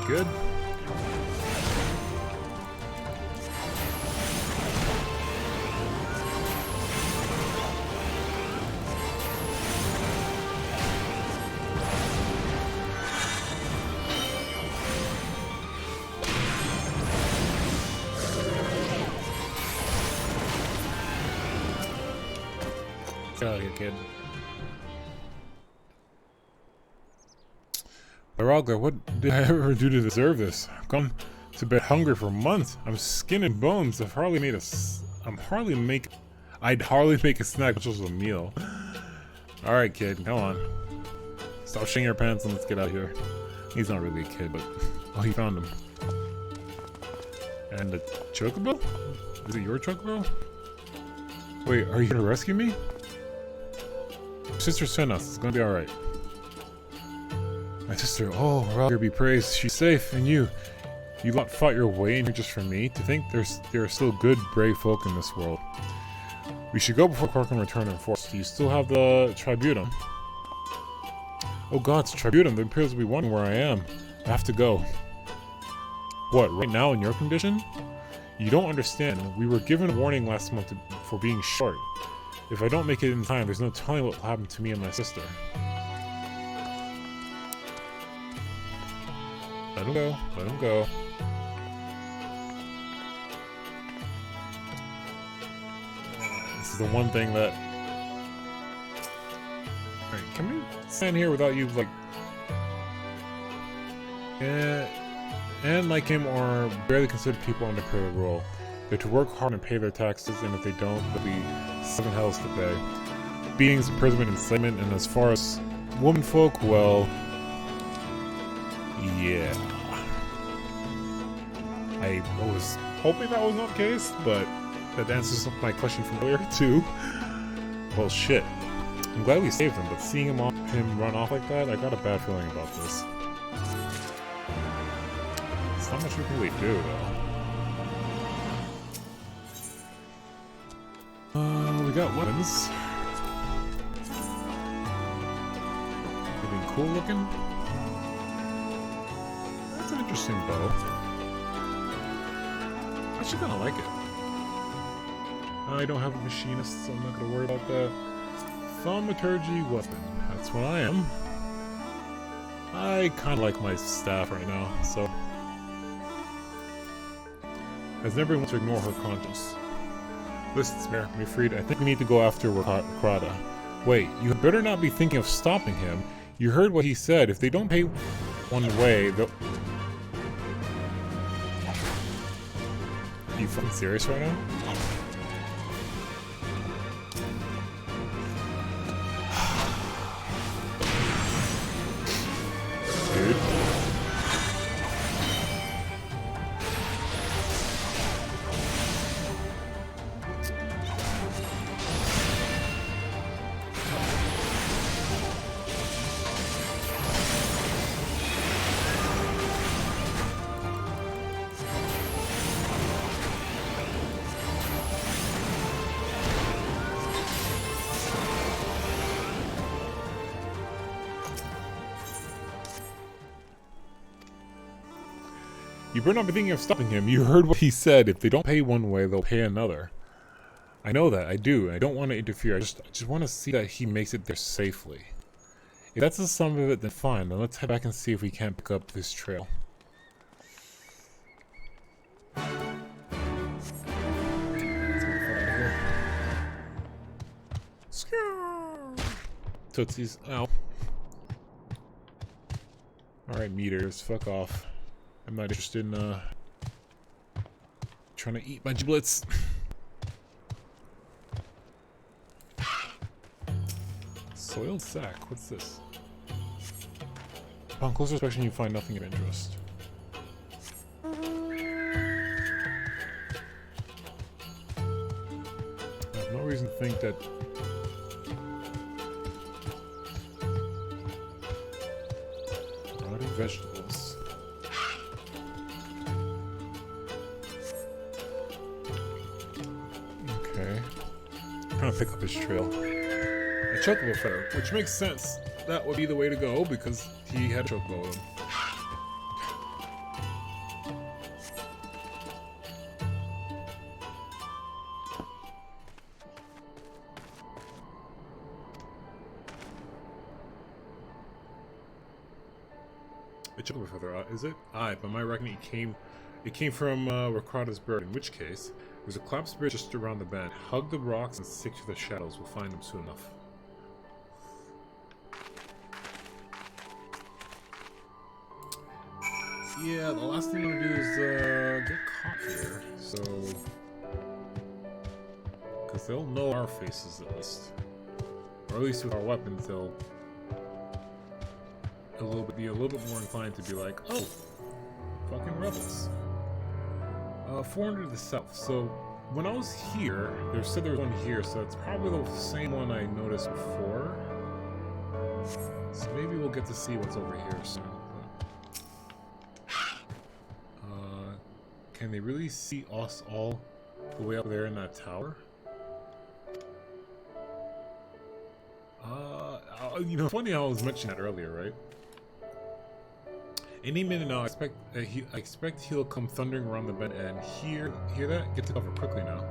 Good. Get out of here, kid. Baragler, what did I ever do to deserve this? I've gone to bed hungry for months. I'm skin and bones. I'd hardly make a snack, which was a meal. Alright, kid, come on. Stop shitting your pants and let's get out of here. He's not really a kid, but oh, he found him. And a chocobo? Is it your chocobo? Wait, are you gonna rescue me? Your sister sent us. It's gonna be alright. My sister, oh, rather be praised. She's safe, and you lot fought your way in here just for me. To think there are still good, brave folk in this world. We should go before Cork can return in force. Do you still have the Tribunum? Oh god, it's Tribunum. The Imperials will be wondering where I am. I have to go. What, right now in your condition? You don't understand. We were given a warning last month for being short. If I don't make it in time, there's no telling what will happen to me and my sister. Let him go. Let him go. This is the one thing that... Alright, can we stand here without you, like... And like him or barely considered people under imperial rule. They're to work hard and pay their taxes, and if they don't, there'll be 7 hells to pay. Beatings, imprisonment, enslavement, and as far as womenfolk, well... Yeah. I was hoping that was not the case, but that answers my question from earlier too. Well, shit. I'm glad we saved him, but seeing him run off like that, I got a bad feeling about this. There's not much we can really do, though. We got weapons. Looking cool looking. That's an interesting bow. I actually kind of like it. I don't have a machinist, so I'm not going to worry about that. Thaumaturgy weapon. That's what I am. I kind of like my staff right now, so... Has never been able to ignore her conscience. Listen, Meffrid, I think we need to go after Krada. Wait, you better not be thinking of stopping him. You heard what he said. If they don't pay one way, they'll... Are you fucking serious right now? Dude. You better not be thinking of stopping him. You heard what he said. If they don't pay one way, they'll pay another. I know that. I do. I don't want to interfere. I just want to see that he makes it there safely. If that's the sum of it, then fine. Then let's head back and see if we can't pick up this trail. Tootsies. Ow. Alright, meters. Fuck off. I'm not interested in, trying to eat my giblets. Soiled sack. What's this? Upon closer inspection, you find nothing of interest. I have no reason to think that. Rotting vegetables. Okay. I'm trying to pick up his trail. A chocobo feather, which makes sense. That would be the way to go because he had a chocobo with him. A chocobo feather, is it? Aye, by my reckoning it came from Rakrada's bird, in which case, there's a collapsed bridge just around the bend. Hug the rocks and stick to the shadows. We'll find them soon enough. Yeah, the last thing I'm gonna do is get caught here, so because they'll know our faces at least, or at least with our weapons, they'll be a little bit more inclined to be like, oh, fucking rebels. 400 to the south. So when I was here, they said there was one here, so it's probably the same one I noticed before. So maybe we'll get to see what's over here soon. Can they really see us all the way up there in that tower? You know, funny how I was mentioning that earlier, right? Any minute now, I expect he'll come thundering around the bend and hear that? Get to cover quickly now.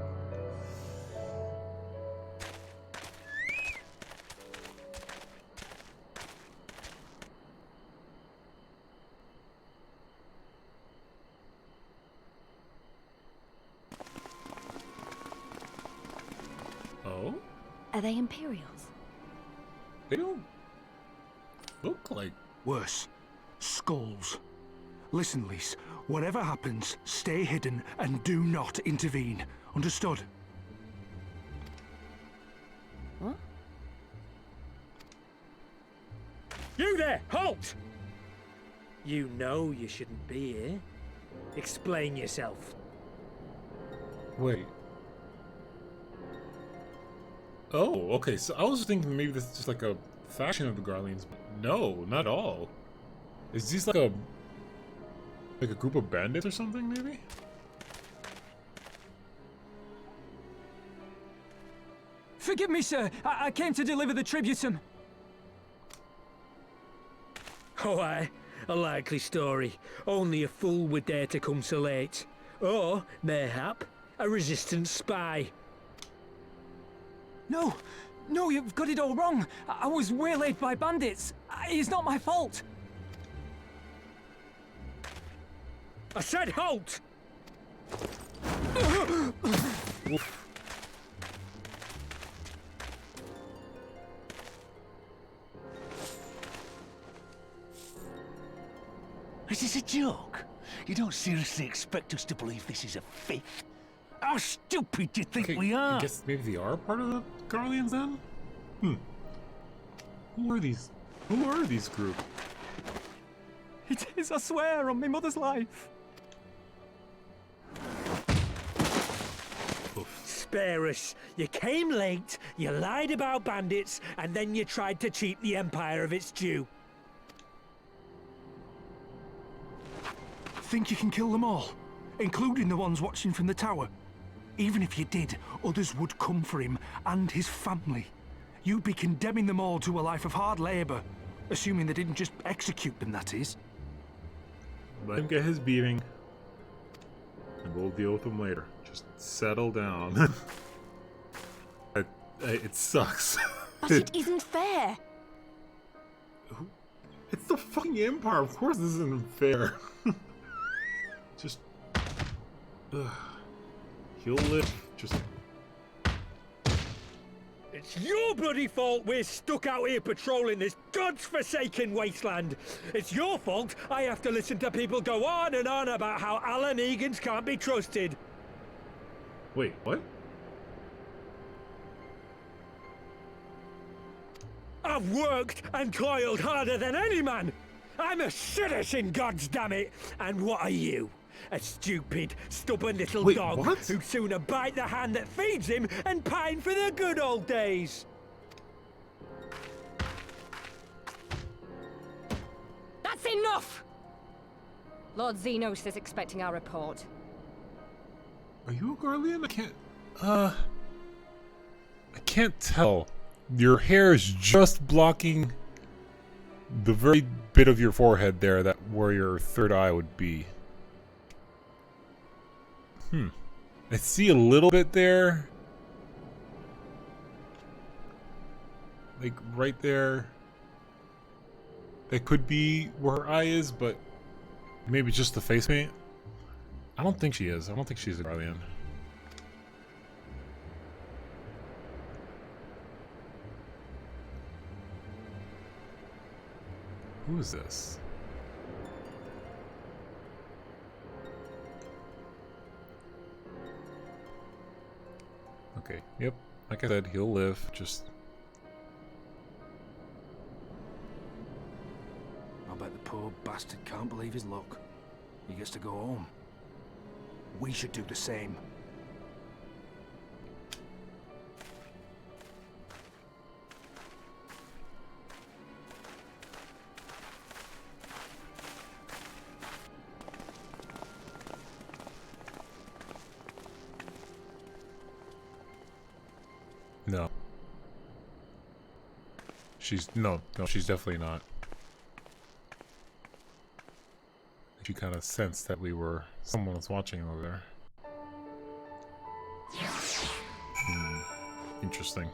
Oh? Are they Imperials? They don't look like... Worse. Skulls. Listen, Lyse. Whatever happens, stay hidden and do not intervene. Understood? What? You there! Halt! You know you shouldn't be here. Explain yourself. Wait. Oh, okay, so I was thinking maybe this is just like a faction of the Garleans, but no, not at all. Is this like a group of bandits or something, maybe? Forgive me, sir. I came to deliver the tributum. Oh, aye. A likely story. Only a fool would dare to come so late. Or, mayhap, a resistance spy. No, no, you've got it all wrong. I was waylaid by bandits. It's not my fault. I said halt! Is this a joke? You don't seriously expect us to believe this is a fifth? How stupid do you think we are? I guess maybe they are part of the Garleans then? Who are these? Who are these group? It is, I swear, on my mother's life. Spare us. You came late, you lied about bandits, and then you tried to cheat the Empire of its due. Think you can kill them all? Including the ones watching from the tower? Even if you did, others would come for him and his family. You'd be condemning them all to a life of hard labor. Assuming they didn't just execute them, that is. Let him get his beating. And we'll deal with them later. Just settle down. It sucks. But it isn't fair. It's the fucking Empire. Of course this isn't fair. Just... He'll live. Just... It's your bloody fault we're stuck out here patrolling this godforsaken wasteland. It's your fault I have to listen to people go on and on about how Alan Egan's can't be trusted. Wait, what? I've worked and toiled harder than any man. I'm a citizen, goddammit. And what are you? A stupid, stubborn little dog what? who'd sooner bite the hand that feeds him and pine for the good old days. That's enough! Lord Xenos is expecting our report. Are you a Garlean? I can't tell. Your hair is just blocking the very bit of your forehead there that where your third eye would be. I see a little bit there. Like right there. That could be where her eye is, but maybe just the face paint. I don't think she is. I don't think she's a Garlean. Who is this? Okay, yep. Like I said, he'll live. Just... I bet the poor bastard can't believe his luck. He gets to go home. We should do the same. No. No, she's definitely not. She kind of sensed that someone was watching over there. Interesting.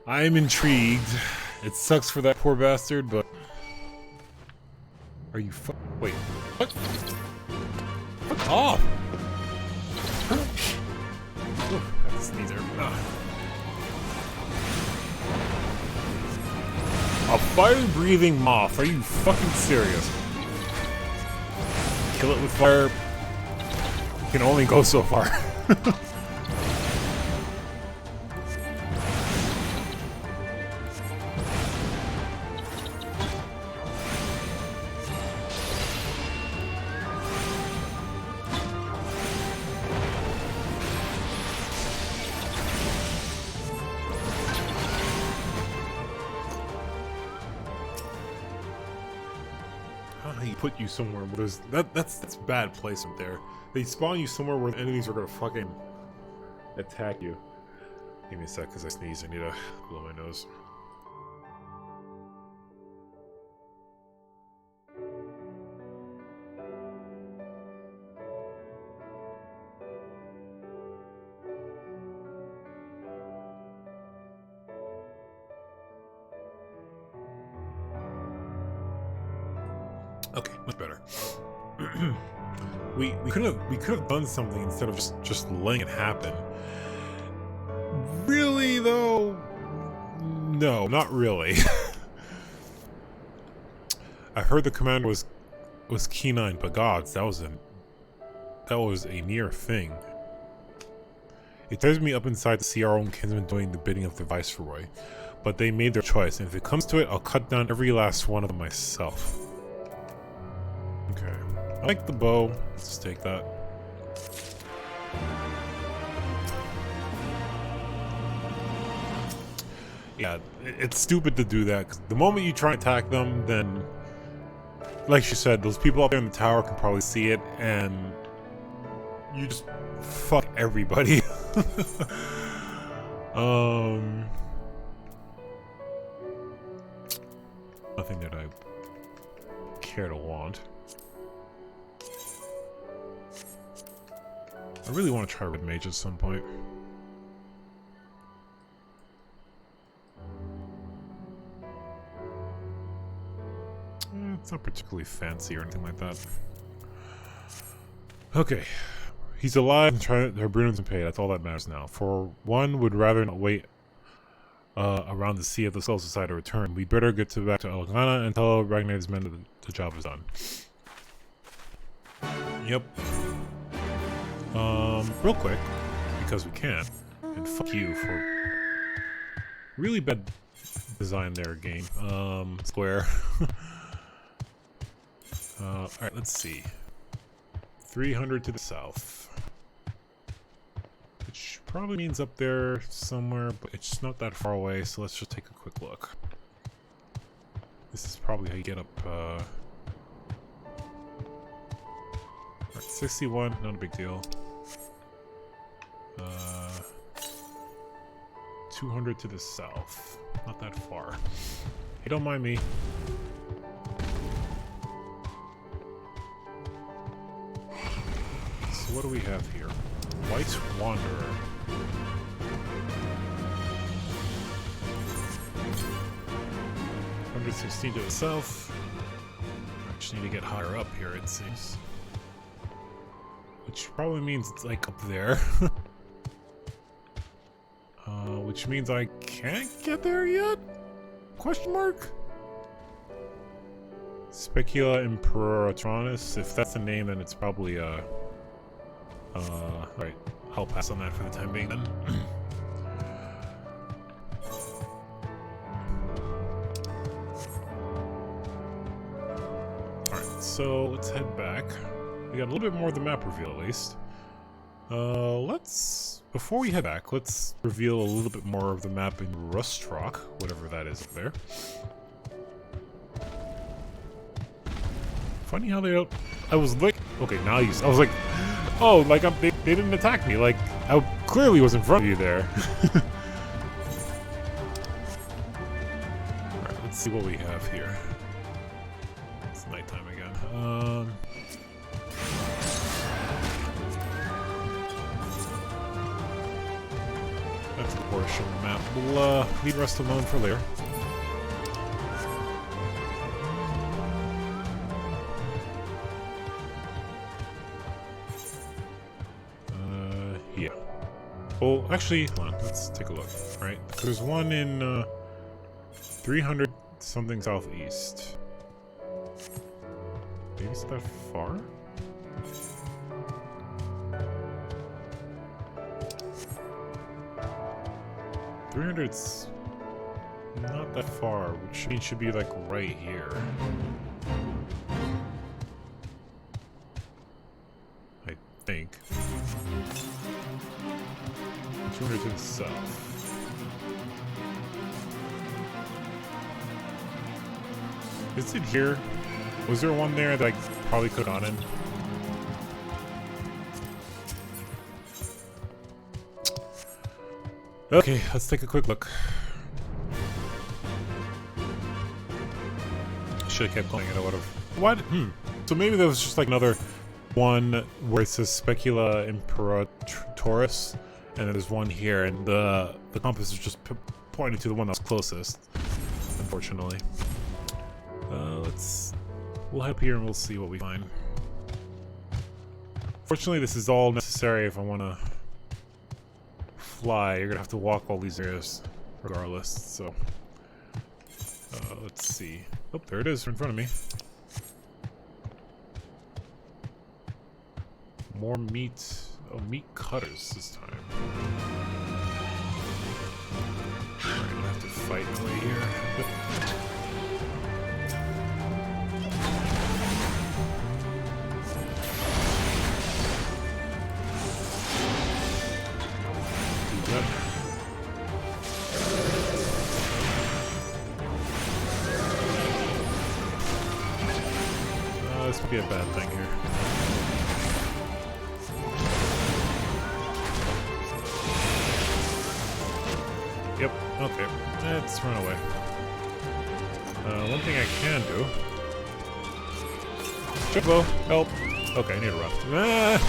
I'm intrigued. It sucks for that poor bastard, but... Are you wait, what? Fuck off! That's neither. A fire-breathing moth? Are you fucking serious? Kill it with fire. You can only go so far. Put you somewhere where there's that's bad placement there. They spawn you somewhere where the enemies are gonna fucking attack you. Give me a sec, cause I sneeze. I need to blow my nose. Okay, much better. we could have done something instead of just letting it happen. Really though? No, not really. I heard the commander was K9, but gods, that was a near thing. It tears me up inside to see our own kinsmen doing the bidding of the Viceroy, but they made their choice, and if it comes to it, I'll cut down every last one of them myself. Okay. I like the bow. Let's just take that. Yeah, it's stupid to do that, because the moment you try and attack them, then... Like she said, those people up there in the tower can probably see it, and... You just... fuck everybody. Nothing that I care to want. I really want to try Red Mage at some point. It's not particularly fancy or anything like that. Okay. He's alive and her Bruno's in pay. That's all that matters now. For one, would rather not wait around to see if the Soul Society return. We better get back to Elgana and tell Ragnar's men that the job is done. Yep. Real quick, because we can. And fuck you for really bad design there, game. Square. Alright, let's see. 300 to the south. Which probably means up there somewhere, but it's not that far away, so let's just take a quick look. This is probably how you get up, Alright, 61, not a big deal. 200 to the south. Not that far. Hey, don't mind me. So what do we have here? White Wanderer. $116 to the south. I just need to get higher up here, it seems. Which probably means it's like up there. Which means I can't get there yet? Question mark? Specula Imperatronis. If that's the name, then it's probably right. I'll pass on that for the time being then. Alright, so let's head back. We got a little bit more of the map reveal at least. Before we head back, let's reveal a little bit more of the map in Rustrock, whatever that is up there. Funny how they don't... I was like... Okay, now you... I was like... Oh, like they didn't attack me, like I clearly was in front of you there. Alright, let's see what we have here. It's nighttime again. That's a portion of the map. We'll leave the rest alone for later. Yeah. Well, actually, hold on. Let's take a look. Right, there's one in 300 something southeast. Maybe it's that far. $300's not that far, which means it should be like right here. I think. 200 to the south. Is it here? Was there one there that I probably could have gone in? Okay, let's take a quick look. Should have kept playing it, I would have. What? So maybe there was just like another one where it says Specula Imperatrix, and then there's one here, and the compass is just pointing to the one that's closest, unfortunately. We'll head up here and we'll see what we find. Fortunately, this is all necessary if I want to fly. You're gonna have to walk all these areas regardless, so let's see. Oh, there it is in front of me. More meat. Oh, meat cutters this time. Alright, I'm gonna have to fight my way here. This could be a bad thing here. Yep, okay. Let's run away. One thing I can do... Jumbo, help! Okay, I need to run.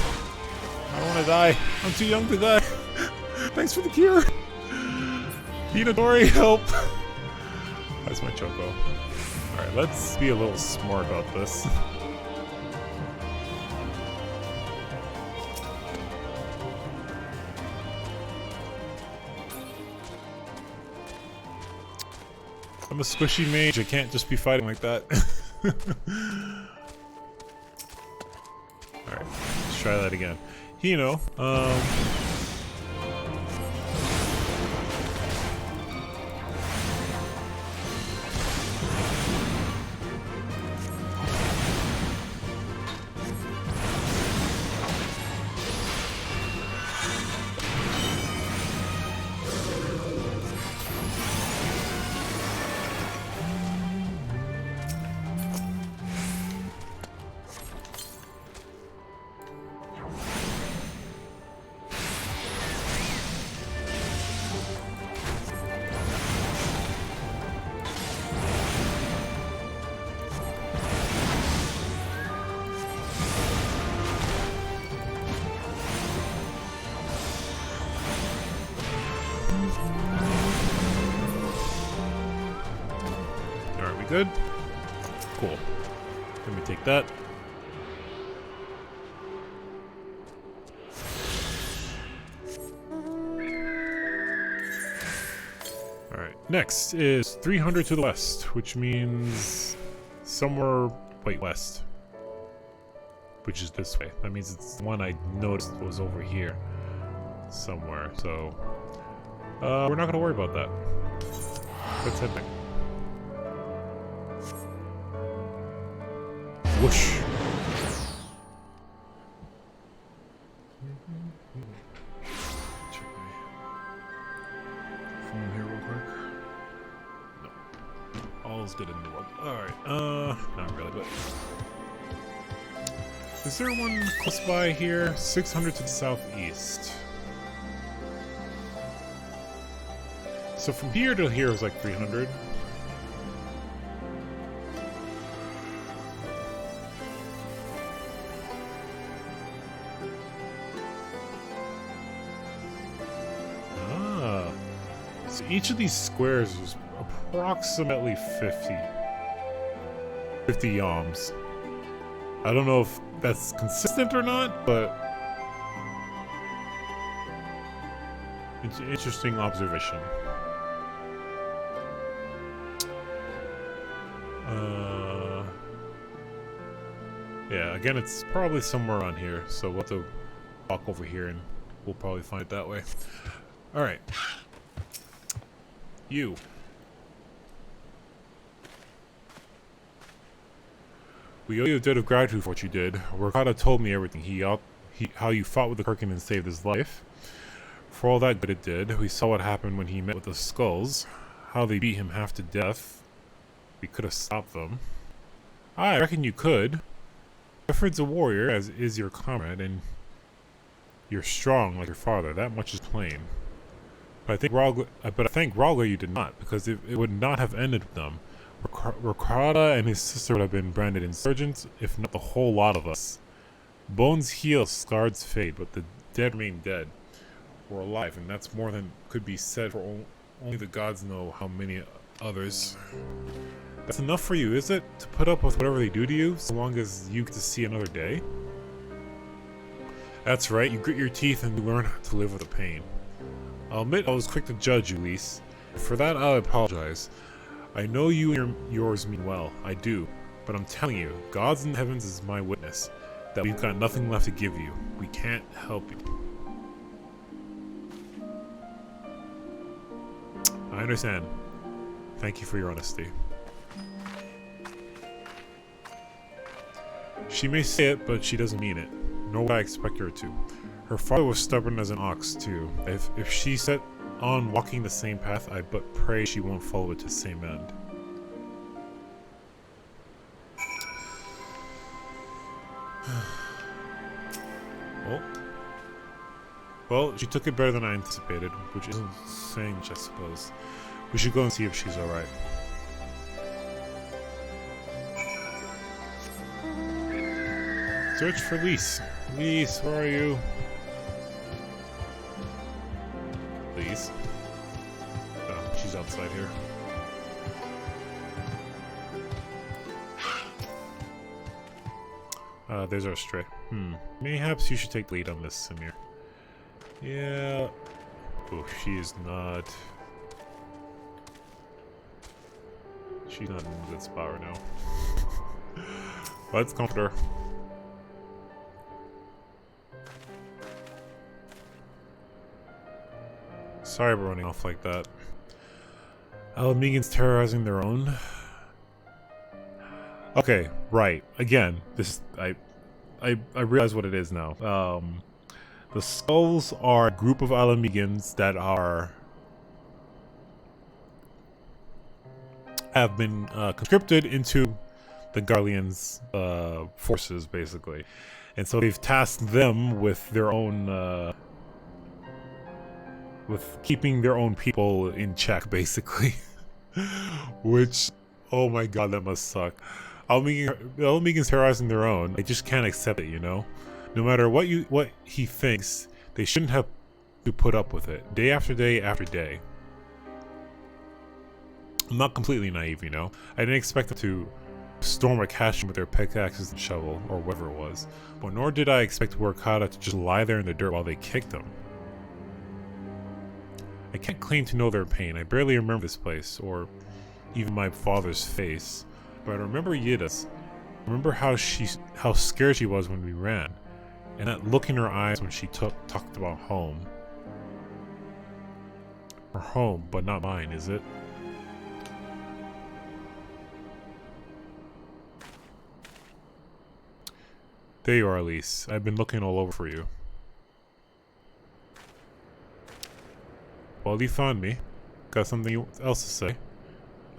I don't want to die. I'm too young to die. Thanks for the cure. Hinadori, help. That's my Choco. Alright, let's be a little smart about this. I'm a squishy mage, I can't just be fighting like that. Alright, let's try that again. Hino, good? Cool. Let me take that. Alright, next is 300 to the west, which means somewhere, wait, west. Which is this way. That means it's the one I noticed was over here somewhere, so we're not gonna worry about that. Let's head back. Whoosh. Check my phone here real quick. No. All's good in the world. Alright, not really, but... Is there one close by here? 600 to the southeast. So from here to here is like 300. So each of these squares is approximately 50 yalms. I don't know if that's consistent or not, but it's an interesting observation. Yeah, again, it's probably somewhere around here, so we'll have to walk over here and we'll probably find it that way. Alright. You. We owe you a debt of gratitude for what you did. Rakata told me everything. How you fought with the Kirkin and saved his life. For all that good it did, we saw what happened when he met with the Skulls. How they beat him half to death. We could have stopped them. I reckon you could. Meffrid's a warrior, as is your comrade, and you're strong like your father. That much is plain. But I think Ralga you did not, because it would not have ended with them. Rakata and his sister would have been branded insurgents, if not the whole lot of us. Bones heal, scars fade, but the dead remain dead. We're alive, and that's more than could be said for only the gods know how many others. That's enough for you, is it? To put up with whatever they do to you, so long as you get to see another day? That's right, you grit your teeth and you learn to live with the pain. I'll admit I was quick to judge you, Lyse. For that I apologize. I know you and yours mean well, I do. But I'm telling you, gods in the heavens is my witness, that we've got nothing left to give you. We can't help you. I understand. Thank you for your honesty. She may say it, but she doesn't mean it. Nor would I expect her to. Her father was stubborn as an ox, too. If she set on walking the same path, I but pray she won't follow it to the same end. Well, she took it better than I anticipated, which isn't saying much, I suppose. We should go and see if she's alright. Search for Lyse. Lyse, where are you? Lyse. Oh, she's outside here. There's our stray. Mayhaps you should take the lead on this, Samir. Yeah. Oh, she is not. She's not in a good spot right now. Let's comfort her. Sorry for running off like that. Megan's terrorizing their own. Okay, right. Again, this I realize what it is now. The Skulls are a group of Alamegans that have been conscripted into the Garleans' forces, basically, and so they've tasked them with their own, with keeping their own people in check, basically. Which, oh my god, that must suck. Alamegans terrorizing their own. I just can't accept it, you know. No matter what he thinks, they shouldn't have to put up with it day after day after day. I'm not completely naive, you know. I didn't expect them to storm a cache with their pickaxes and shovel, or whatever it was. But nor did I expect Workada to just lie there in the dirt while they kicked them. I can't claim to know their pain. I barely remember this place, or even my father's face. But I remember Yida's. I remember how scared she was when we ran. And that look in her eyes when she talked about home. Her home, but not mine, is it? There you are, Lyse. I've been looking all over for you. Well, you found me. Got something else to say?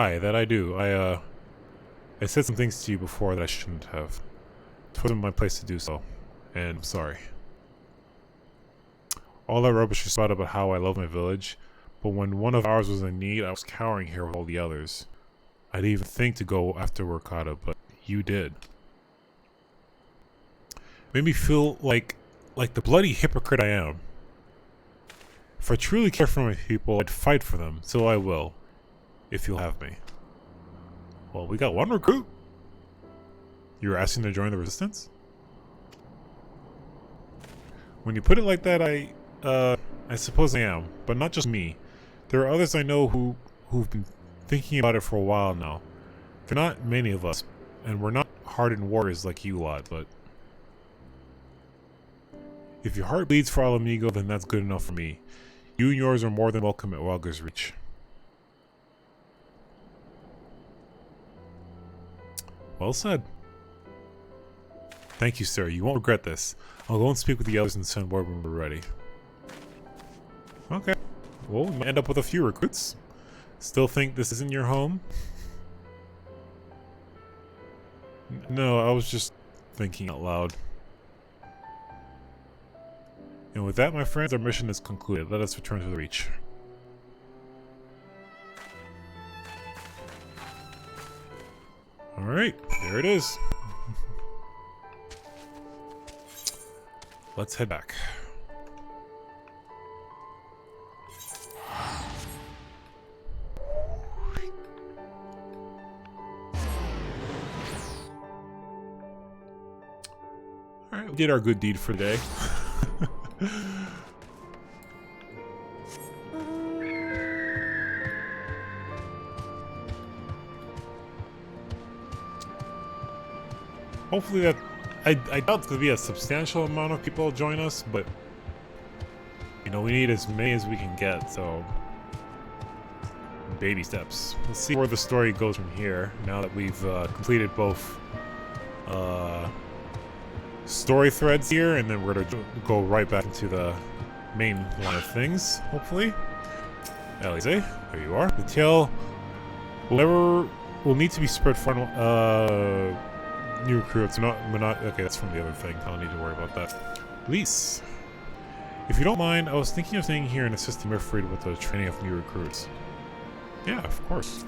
Hi, that I do. I said some things to you before that I shouldn't have. It wasn't my place to do so. And I'm sorry. All that rubbish is about how I love my village, but when one of ours was in need, I was cowering here with all the others. I didn't even think to go after Workada, but you did. Made me feel like the bloody hypocrite I am. If I truly care for my people, I'd fight for them, so I will. If you'll have me. Well, we got one recruit. You were asking to join the resistance? When you put it like that, I suppose I am, but not just me. There are others I know who've been thinking about it for a while now. There are not many of us, and we're not hardened warriors like you lot, but if your heart bleeds for Alamigo, then that's good enough for me. You and yours are more than welcome at Wildger's Reach. Well said. Thank you, sir. You won't regret this. I'll go and speak with the others and send word when we're ready. Okay. Well, we might end up with a few recruits. Still think this isn't your home? No, I was just thinking out loud. And with that, my friends, our mission is concluded. Let us return to the Reach. Alright, there it is. Let's head back. Alright, we did our good deed for the day. Hopefully that... I doubt there'll be a substantial amount of people join us, but... You know, we need as many as we can get, so... Baby steps. Let's see where the story goes from here, now that we've completed both... story threads here, and then we're gonna go right back into the main line of things, hopefully. Alisaie, there you are. The tale will need to be spread for new recruits. We're not okay, that's from the other thing. I don't need to worry about that. Lyse, if you don't mind, I was thinking of staying here and assisting Meffrid with the training of new recruits. Yeah, of course.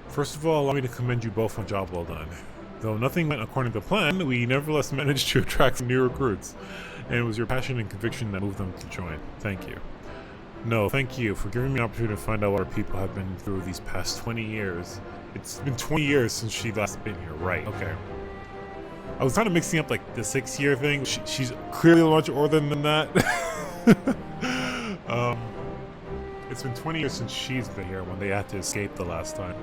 First of all, allow me to commend you both on a job well done. Though nothing went according to plan, we nevertheless managed to attract some new recruits, and it was your passion and conviction that moved them to join. Thank you. No, thank you for giving me an opportunity to find out what our people have been through these past 20 years. It's been 20 years since she last been here, right? Okay. I was kind of mixing up like the 6-year thing. She's clearly much older than that. It's been 20 years since she's been here when they had to escape the last time.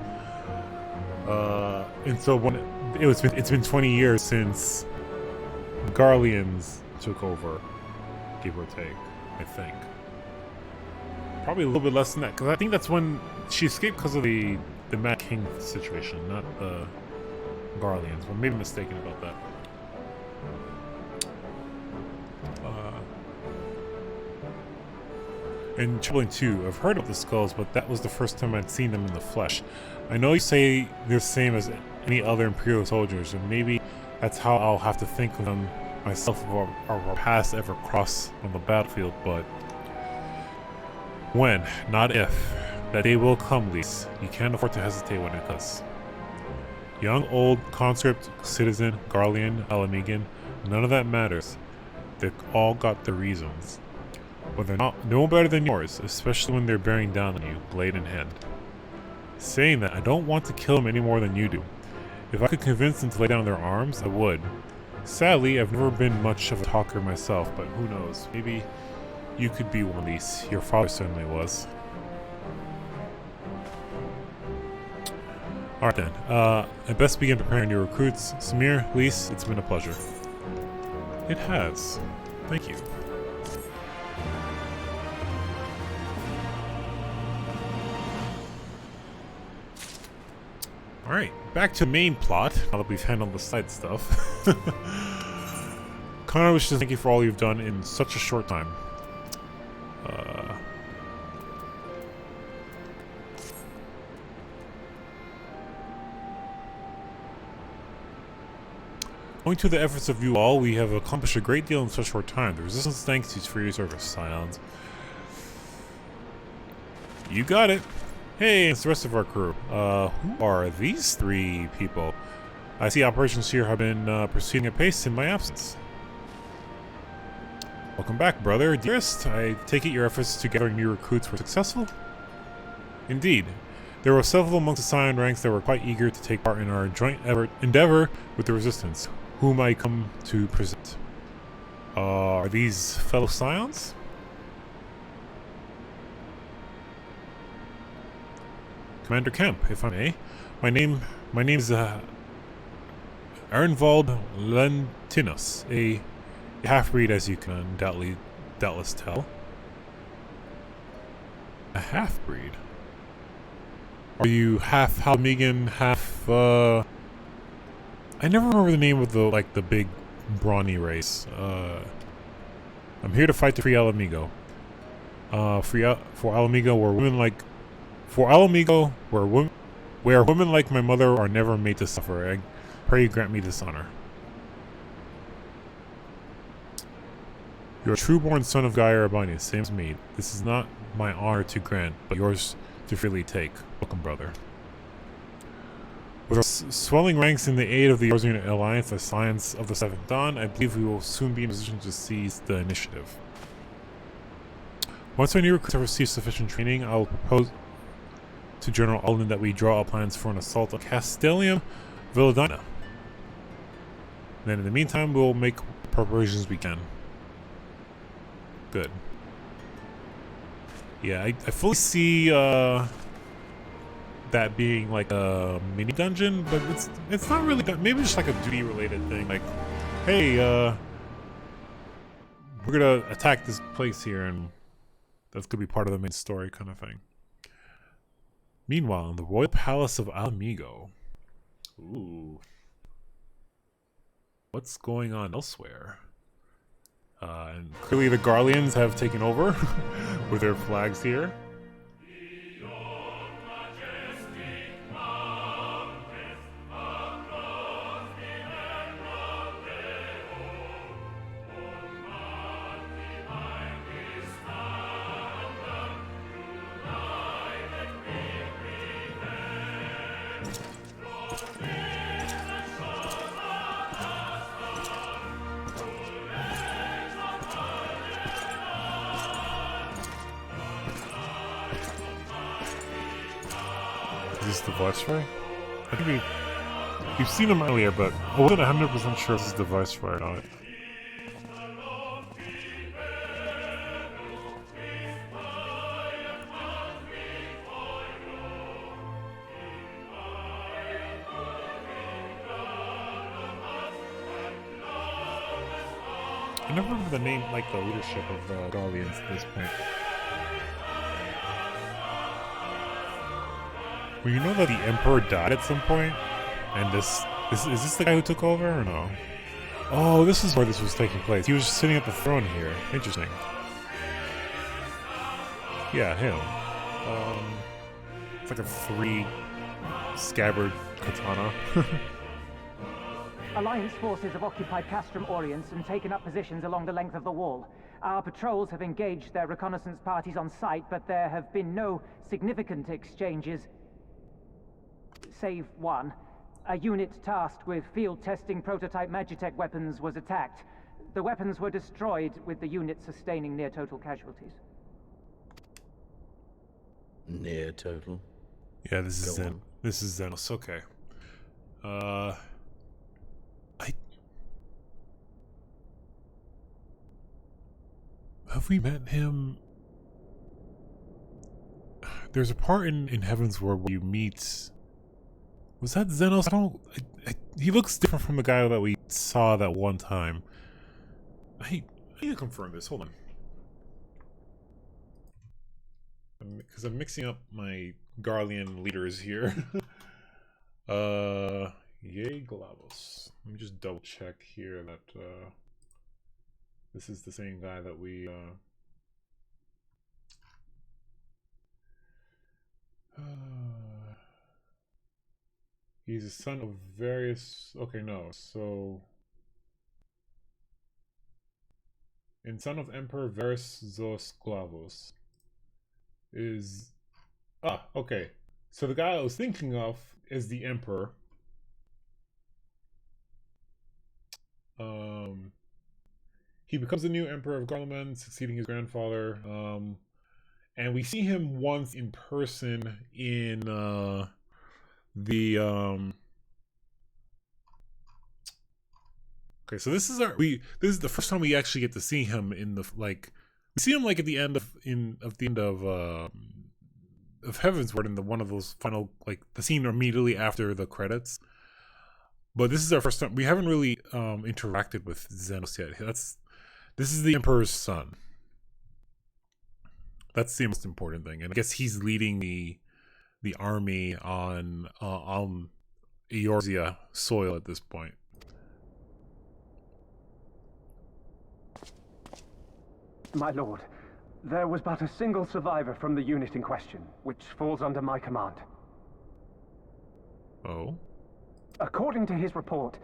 And so when it's been 20 years since Garleans took over, give or take, I think. Probably a little bit less than that, because I think that's when she escaped because of the Mad King situation, not the Garleans. But maybe I'm mistaken about that. And troubling too, I've heard of the skulls, but that was the first time I'd seen them in the flesh. I know you say they're the same as any other Imperial soldiers, and maybe that's how I'll have to think of them myself if our paths ever cross on the battlefield, but when, not if, that day will come, Lyse. You can't afford to hesitate when it does. Young, old, conscript, citizen, Garlean, Alamegan, none of that matters. They've all got their reasons. But they're not no better than yours, especially when they're bearing down on you, blade in hand. Saying that, I don't want to kill them any more than you do. If I could convince them to lay down their arms, I would. Sadly, I've never been much of a talker myself, but who knows, maybe you could be one of these. Your father certainly was. Alright then, I best begin preparing new recruits. Samir, Lyse, it's been a pleasure. It has. Thank you. Alright, back to main plot, now that we've handled the side stuff. Connor wishes to thank you for all you've done in such a short time. Owing to the efforts of you all, we have accomplished a great deal in such a short time. The Resistance thanks you for your service, Scions. You got it. Hey, it's the rest of our crew. Who are these 3 people? I see operations here have been proceeding at pace in my absence. Welcome back, brother. Dearest, I take it your efforts to gather new recruits were successful? Indeed. There were several amongst the Scion ranks that were quite eager to take part in our joint endeavor with the Resistance, whom I come to present. Are these fellow Scions? Commander Kemp, if I may. My name is Arnvald Lentinus, a half-breed, as you can doubtless tell. A half-breed? Are you half Halmegan, half I never remember the name of the big brawny race. I'm here to fight to free Alamigo. For Alamigo, where women like my mother are never made to suffer. I pray you grant me this honor. You're a true-born son of Gaia Urbani, same as me. This is not my honor to grant, but yours to freely take. Welcome, brother. With our swelling ranks in the aid of the Yorzian Alliance, the Science of the Seventh Dawn, I believe we will soon be in a position to seize the initiative. Once our new recruits have received sufficient training, I will propose to General Alden that we draw up plans for an assault on Castellium Villadina. Then in the meantime, we'll make preparations we can. Good. Yeah, I fully see that being like a mini dungeon, but it's not really maybe just like a duty related thing, like, hey, we're gonna attack this place here, and that's gonna be part of the main story kind of thing. Meanwhile, in the Royal Palace of Alamigo. Ooh. What's going on elsewhere? And clearly the Garleans have taken over with their flags here. is the Viceroy? I think we've seen him earlier, but I wasn't 100% sure if this is the Viceroy or not. I never remember the name, like the leadership of the Guardians at this point. Well, you know that the Emperor died at some point, and is this the guy who took over or no? Oh, this is where this was taking place. He was sitting at the throne here. Interesting. Yeah, him. It's like a 3 scabbard katana. Alliance forces have occupied Castrum Orients and taken up positions along the length of the wall. Our patrols have engaged their reconnaissance parties on site, but there have been no significant exchanges, save one. A unit tasked with field testing prototype Magitech weapons was attacked. The weapons were destroyed, with the unit sustaining near total casualties. Near total? Yeah, this is Zen. This is Zenos. Okay. Have we met him? There's a part in Heaven's Word where you meet... Was that Zenos? He looks different from the guy that we saw that one time. I need to confirm this. Hold on. Because I'm mixing up my Garlean leaders here. Yay, Glavos. Let me just double check here that this is the same guy that we he's a son of various... Okay, no. So and son of Emperor Varus Zos Glavos is... okay. So the guy I was thinking of is the Emperor. He becomes the new Emperor of Garlemald, succeeding his grandfather. And we see him once in person in Okay, so this is this is the first time we actually get to see him in the we see him like at the end of Heaven's Word, in one of those final, like the scene immediately after the credits. But this is our first time. We haven't really interacted with Zenos yet. This is the Emperor's son. That's the most important thing, and I guess he's leading the army on Eorzea soil at this point. My lord, there was but a single survivor from the unit in question, which falls under my command. Oh? According to his report,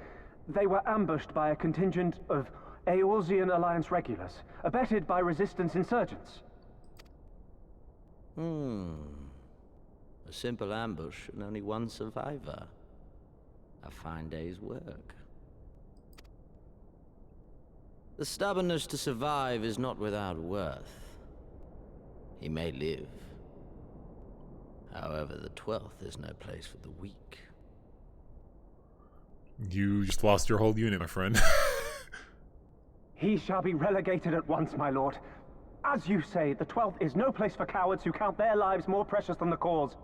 they were ambushed by a contingent of Eorzean Alliance regulars, abetted by resistance insurgents. A simple ambush and only one survivor. A fine day's work. The stubbornness to survive is not without worth. He may live. However, the 12th is no place for the weak. You just lost your whole unit, my friend. He shall be relegated at once, my lord. As you say, the 12th is no place for cowards who count their lives more precious than the cause.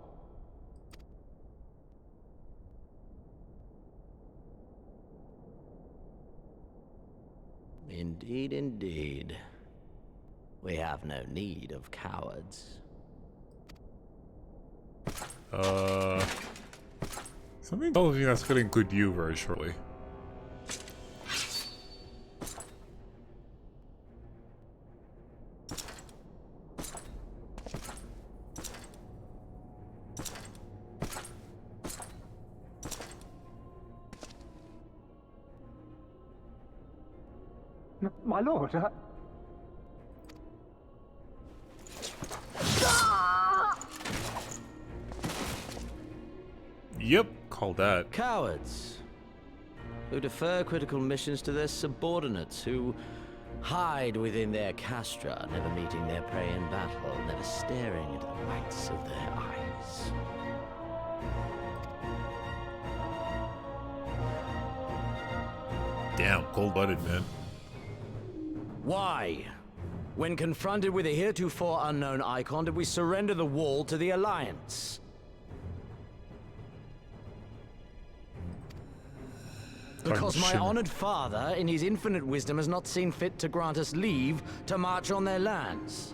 Indeed, indeed. We have no need of cowards. Something tells me that's going to include you very shortly. My lord, Yep, call that. Cowards. Who defer critical missions to their subordinates, who hide within their castra, never meeting their prey in battle, never staring into the whites of their eyes. Damn, cold-blooded, man. Why? When confronted with a heretofore unknown icon, did we surrender the wall to the Alliance? Because my honored father, in his infinite wisdom, has not seen fit to grant us leave to march on their lands.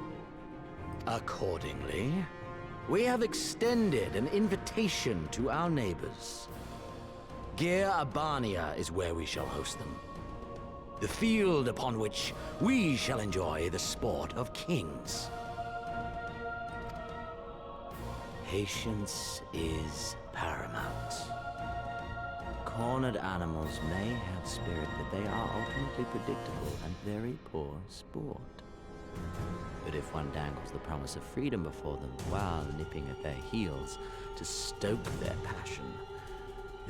Accordingly, we have extended an invitation to our neighbors. Gir Abania is where we shall host them. The field upon which we shall enjoy the sport of kings. Patience is paramount. Cornered animals may have spirit, but they are ultimately predictable and very poor sport. But if one dangles the promise of freedom before them while nipping at their heels to stoke their passion,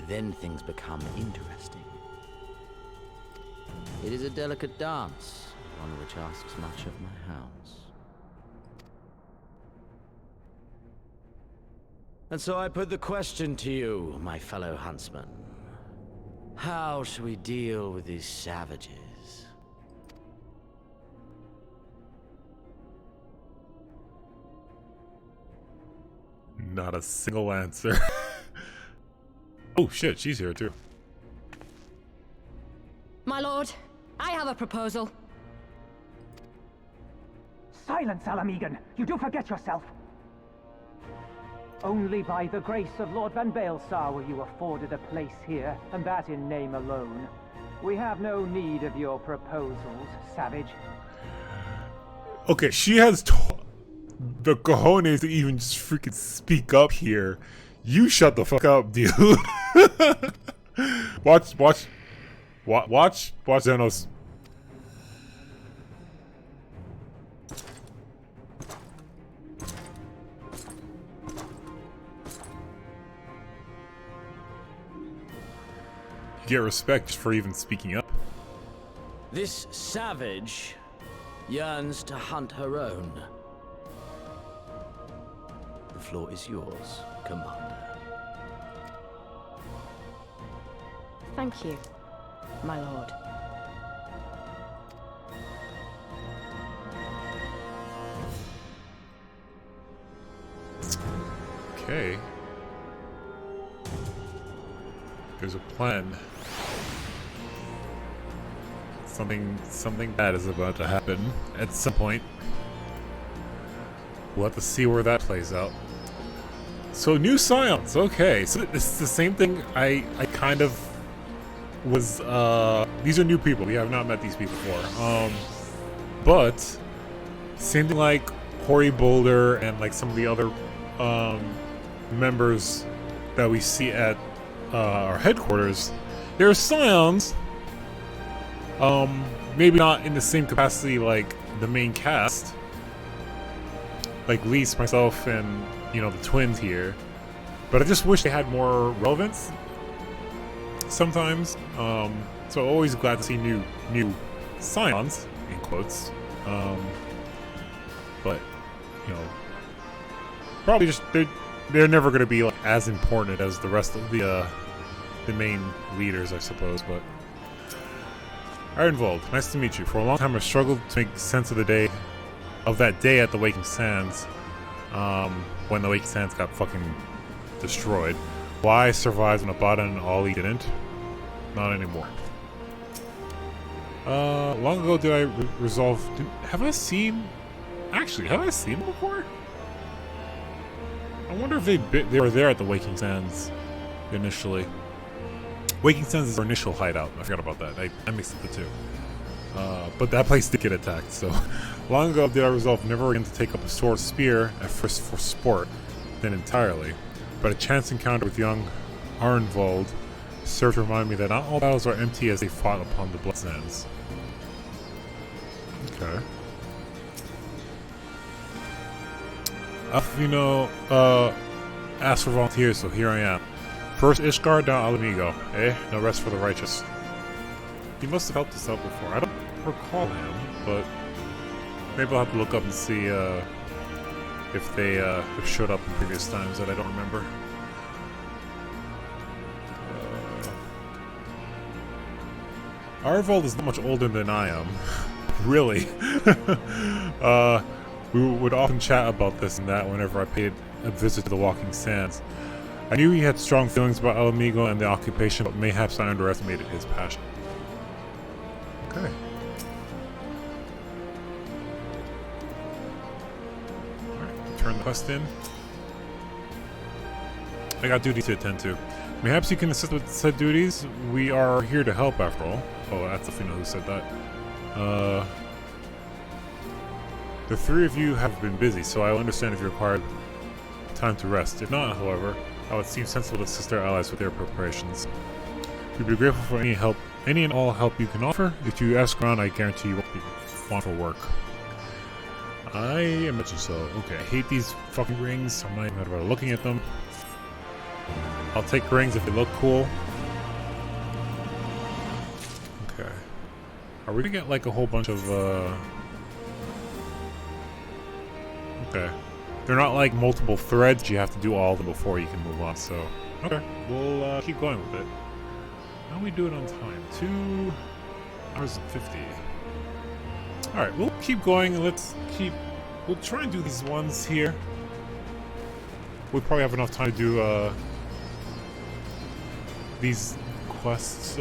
then things become interesting. It is a delicate dance, one which asks much of my hounds. And so I put the question to you, my fellow huntsman. How shall we deal with these savages? Not a single answer. Oh shit, she's here too. My lord, I have a proposal. Silence, Alamegan! You do forget yourself! Only by the grace of Lord Van Baelsar were you afforded a place here, and that in name alone. We have no need of your proposals, savage. Okay, she has the cojones to even just freaking speak up here. You shut the fuck up, dude. Watch Xenos. Get respect for even speaking up. This savage yearns to hunt her own. The floor is yours, Commander. Thank you, my lord. Okay. There's a plan. Something bad is about to happen at some point. We'll have to see where that plays out. So new scions, okay. So it's the same thing I kind of was these are new people. We have not met these people before. But same thing like Hoary Boulder and like some of the other members that we see at our headquarters. There are scions. Maybe not in the same capacity like the main cast. Like Lyse, myself, and you know the twins here. But I just wish they had more relevance sometimes. So always glad to see new scions in quotes. But you know, probably just they're never going to be like as important as the rest of the main leaders, I suppose. But Ironvold, nice to meet you. For a long time, I struggled to make sense of that day at the Waking Sands, when the Waking Sands got fucking destroyed. Why I survived when Abada and Ollie didn't? Not anymore. Long ago did I resolve... Have I seen them before? I wonder if they were there at the Waking Sands initially. Waking Sands is our initial hideout. I forgot about that. I mixed up the two. But that place did get attacked, so... Long ago did I resolve never again to take up a sword spear, at first for sport, then entirely. But a chance encounter with young Ironvold served to remind me that not all battles are empty as they fought upon the Blood Sands. Okay. Asked for volunteers, so here I am. First Ishgard, now Alamigo. No rest for the righteous. He must have helped us out before. I don't recall him, but maybe I'll have to look up and see if they have showed up in previous times that I don't remember. Arvold is not much older than I am. Really. We would often chat about this and that whenever I paid a visit to the Walking Sands. I knew he had strong feelings about Alamigo and the occupation, but mayhaps I underestimated his passion. Okay. Alright, turn the quest in. I got duties to attend to. Mayhaps you can assist with said duties. We are here to help after all. Oh, that's Athena who said that. The three of you have been busy, so I will understand if you require time to rest. If not, however, I would seem sensible to assist our allies with their preparations. We'd be grateful for any and all help you can offer. If you ask around, I guarantee you won't be want for work. I imagine so. Okay, I hate these fucking rings. I'm not even mad about looking at them. I'll take rings if they look cool. Okay. Are we gonna get like a whole bunch of okay. They're not like multiple threads. You have to do all of them before you can move on, so okay. We'll keep going with it. How do we do it on time? 2 hours and 50. Alright, we'll keep going. We'll try and do these ones here. We'll probably have enough time to do these quests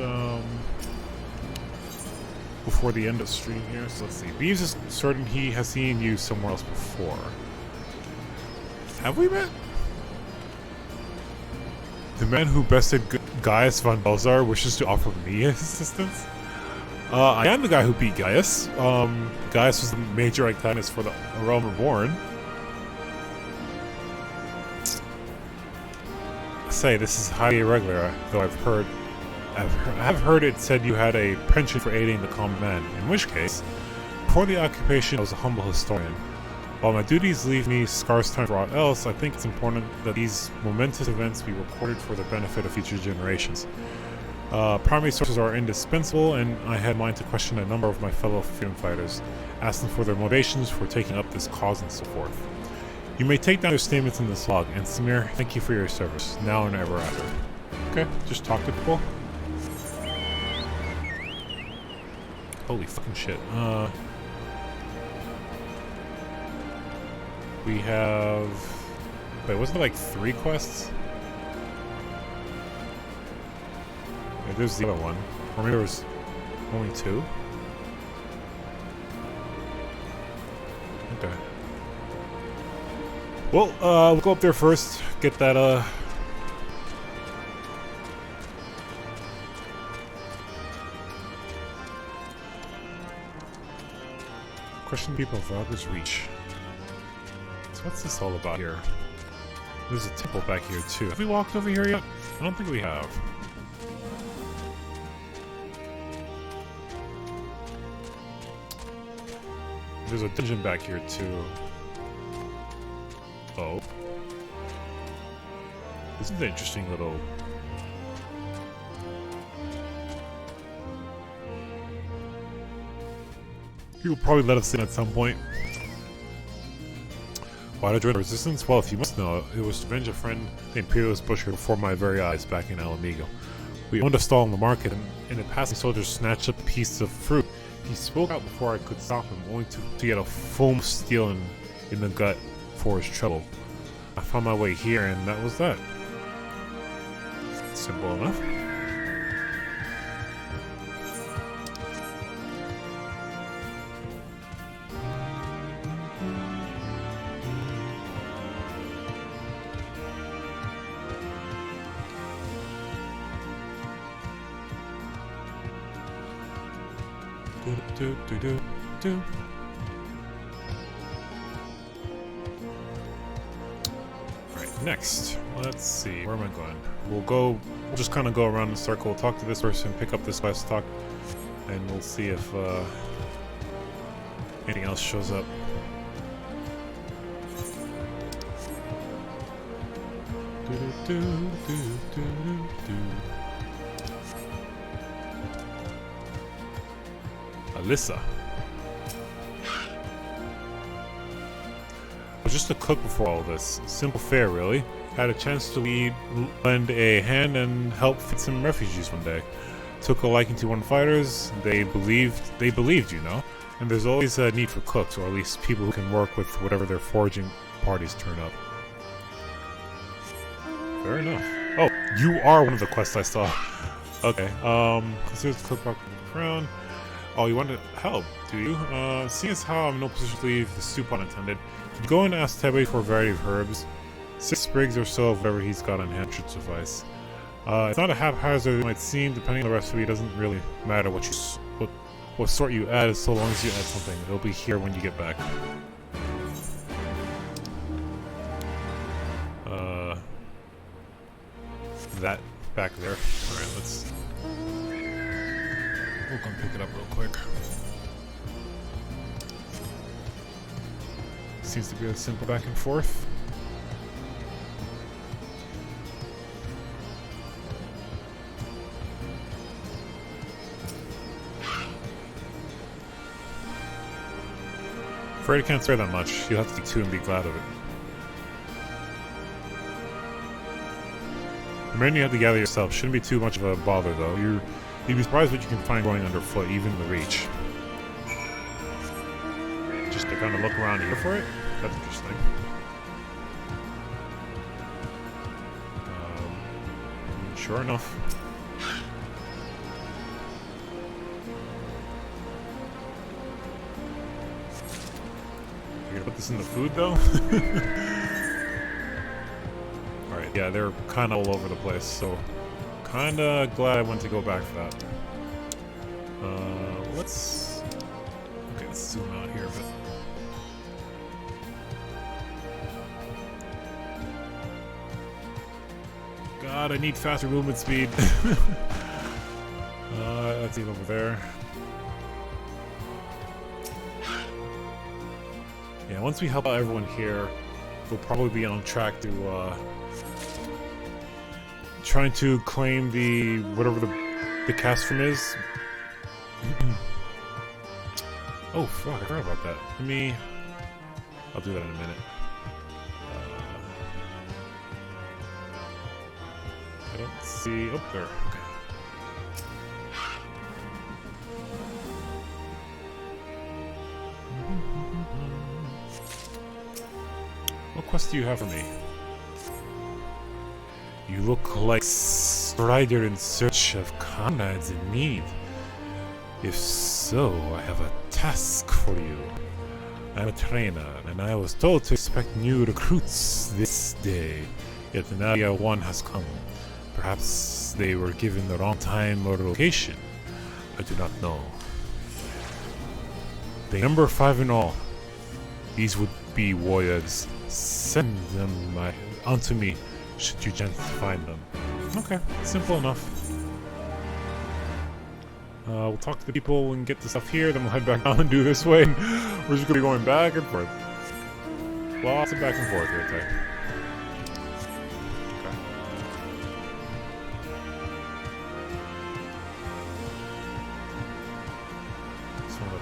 before the end of the stream here. So let's see. Beaves is certain he has seen you somewhere else before. Have we met? The man who bested Gaius von Belzar wishes to offer me assistance? I am the guy who beat Gaius. Gaius was the major antagonist for the Realm Reborn. Say this is highly irregular, though I've heard it said you had a penchant for aiding the common man, in which case, before the occupation I was a humble historian. While my duties leave me scarce time for aught else, I think it's important that these momentous events be recorded for the benefit of future generations. Primary sources are indispensable, and I had mind to question a number of my fellow freedom fighters, ask them for their motivations for taking up this cause and so forth. You may take down your statements in this log, and Samir, thank you for your service, now and ever after. Okay, just talk to people. Holy fucking shit. We have... Wait, wasn't there like 3 quests? Yeah, there's the other one. Or maybe there was only 2? Okay. Well, we'll go up there first, get that, question people of Roger's Reach. So what's this all about here? There's a temple back here, too. Have we walked over here yet? I don't think we have. There's a dungeon back here, too. Oh. This is an interesting little... He will probably let us in at some point. Why did I join the Resistance? Well, if you must know, it was to avenge a friend, the Imperialist Butcher, before my very eyes back in Alamigo. We owned a stall in the market, and in a passing soldier snatched up a piece of fruit. He spoke out before I could stop him, only to get a foam steel in the gut for his trouble. I found my way here, and that was that. Simple enough. Do. Right, next, let's see, where am I going? We'll just kind of go around in a circle, talk to this person, pick up this quest, talk, and we'll see if anything else shows up. Alisaie. I was just a cook before all this. Simple fare, really. Had a chance to lend a hand and help feed some refugees one day. took a liking to one of the fighters, they believed, you know? And there's always a need for cooks, or at least people who can work with whatever their foraging parties turn up. Fair enough. Oh, you are one of the quests I saw. Okay, consider the cookbook in the crown. Oh, you want to help, do you? Seeing as how I'm in no position to leave the soup unattended, could you go and ask Tebe for a variety of herbs? 6 sprigs or so of whatever he's got on hand should suffice. It's not a haphazard it might seem. Depending on the recipe, it doesn't really matter what sort you add, so long as you add something. It'll be here when you get back. That back there. Alright, let's... We'll come pick it up real quick. Seems to be a simple back and forth. Afraid I can't spare that much. You'll have to take 2 and be glad of it. The menu you have to gather yourself shouldn't be too much of a bother, though. You'd be surprised what you can find going underfoot, even in the reach. Just to kind of look around here for it. That's interesting. Sure enough. You're gonna put this in the food, though? Alright, yeah, they're kind of all over the place, so kind of glad I went to go back for that. Let's... Okay, let's zoom out here a bit. God, I need faster movement speed. Let's eat over there. Yeah, once we help out everyone here, we'll probably be on track to trying to claim the whatever the cast from is. Oh fuck, I forgot about that. I'll do that in a minute. I don't see... Oh, there. Okay. What quest do you have for me? You look like Strider in search of comrades in need. If so, I have a task for you. I'm a trainer, and I was told to expect new recruits this day. Yet now one has come. Perhaps they were given the wrong time or location. I do not know. They number 5 in all. These would be warriors. Send them onto me, should you chance to find them. Okay, simple enough. We'll talk to the people and get the stuff here, then we'll head back down and do this way. We're just gonna be going back and forth. Lots of back and forth right there.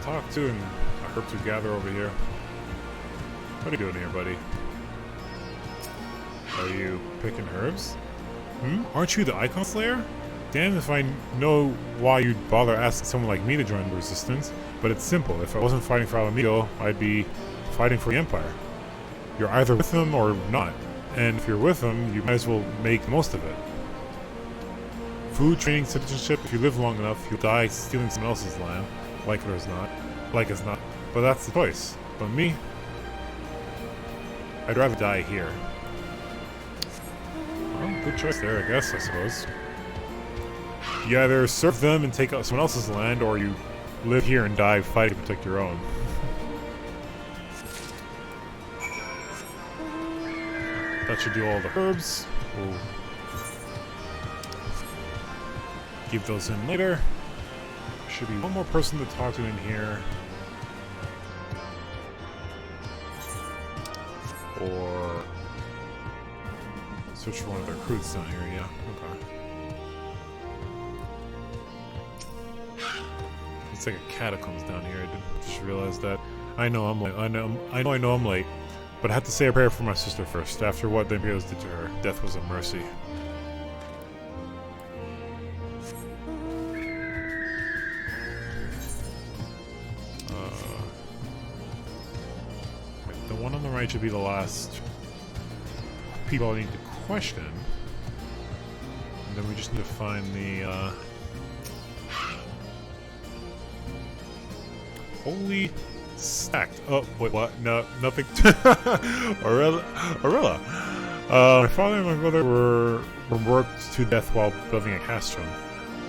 Talk to and I hope to gather over here. What are you doing here, buddy? Are you picking herbs? Aren't you the Icon Slayer? Damn if I know why you'd bother asking someone like me to join the Resistance, but it's simple. If I wasn't fighting for Alamigo, I'd be fighting for the Empire. You're either with them or not, and if you're with them, you might as well make the most of it. Food, training, citizenship, if you live long enough, you'll die stealing someone else's land. Like it or not. Like it's not. But that's the choice. But me, I'd rather die here. Well, good choice there, I guess, I suppose. You either serve them and take out someone else's land, or you live here and die fighting to protect your own. That should do all the herbs. We'll keep those in later. Should be one more person to talk to in here. Or search for one of their recruits down here, yeah. Okay. It's like a catacombs down here. I just realized that. I know I'm late. I know I'm late. But I have to say a prayer for my sister first. After what the Imperials did to her, death was a mercy. Alright, should be the last people I need to question. And then we just need to find the, holy stacked. Oh, wait, what? No, nothing. Arella. My father and my brother were worked to death while building a castrum.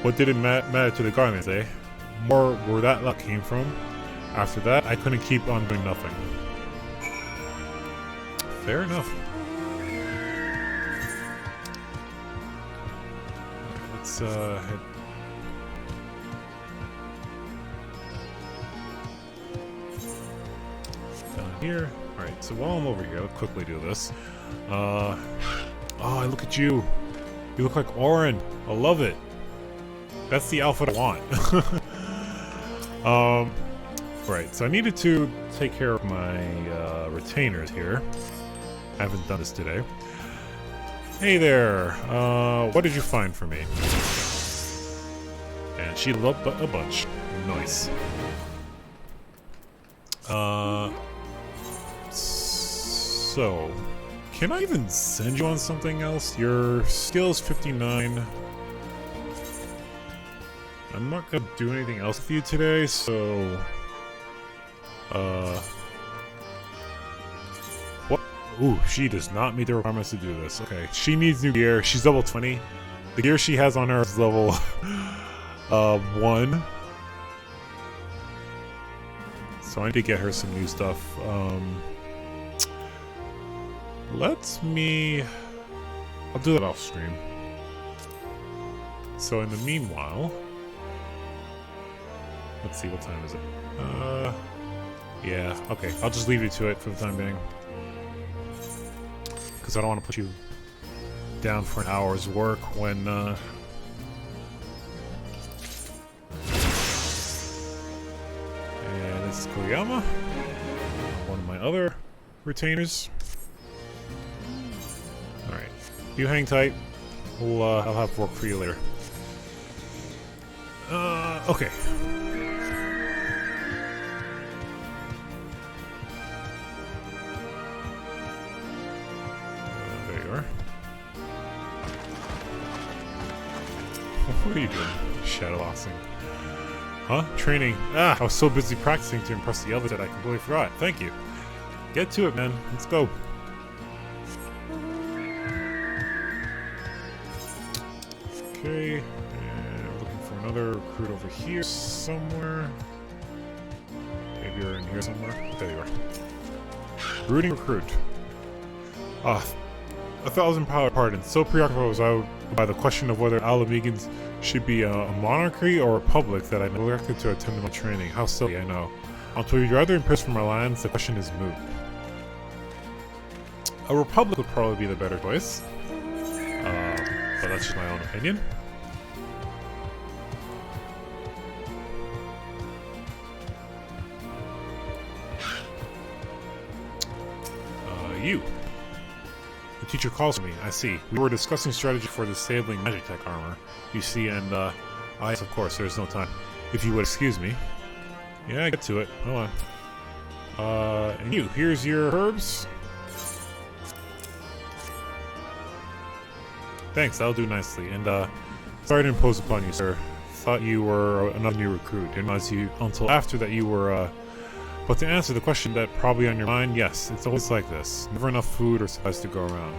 What did it matter to the Guardians, eh? More where that luck came from. After that, I couldn't keep on doing nothing. Fair enough. Let's head. Down here. Alright, so while I'm over here, I'll quickly do this. Oh, look at you. You look like Orin. I love it. That's the outfit I want. Right, so I needed to take care of my retainers here. I haven't done this today. Hey there, what did you find for me? And she loved a bunch. Nice. So, can I even send you on something else? Your skill's 59. I'm not gonna do anything else with you today, so... What? Ooh, she does not meet the requirements to do this. Okay, she needs new gear. She's level 20. The gear she has on her is level 1. So I need to get her some new stuff. I'll do that off stream. So in the meanwhile, let's see, what time is it? Yeah, okay, I'll just leave you to it for the time being. Because I don't want to put you down for an hour's work when, And this is Koyama, one of my other retainers. Alright, you hang tight. I'll have work for you later. Okay. There you are. What are you doing? Shadowboxing. Huh? Training. Ah, I was so busy practicing to impress the others that I completely forgot. Thank you. Get to it, man. Let's go. Okay. And we're looking for another recruit over here somewhere. Maybe you're in here somewhere. There you are. Brooding recruit. Ah, 1,000 pardons. So preoccupied was I by the question of whether Alamegans should be a monarchy or a republic that I neglected to attend my training. How silly, I know. Until you'd rather imprisoned from our lands, the question is moot. A republic would probably be the better choice. But that's just my own opinion. You. The teacher calls me. I see. We were discussing strategy for disabling magic tech armor. You see, and, yes, of course, there's no time. If you would excuse me. Yeah, I get to it. Hold on. And you, here's your herbs. Thanks, that'll do nicely. And, sorry to impose upon you, sir. Thought you were another new recruit. Didn't realize you until after that you were, But to answer the question that probably on your mind, yes, it's always like this. Never enough food or supplies to go around.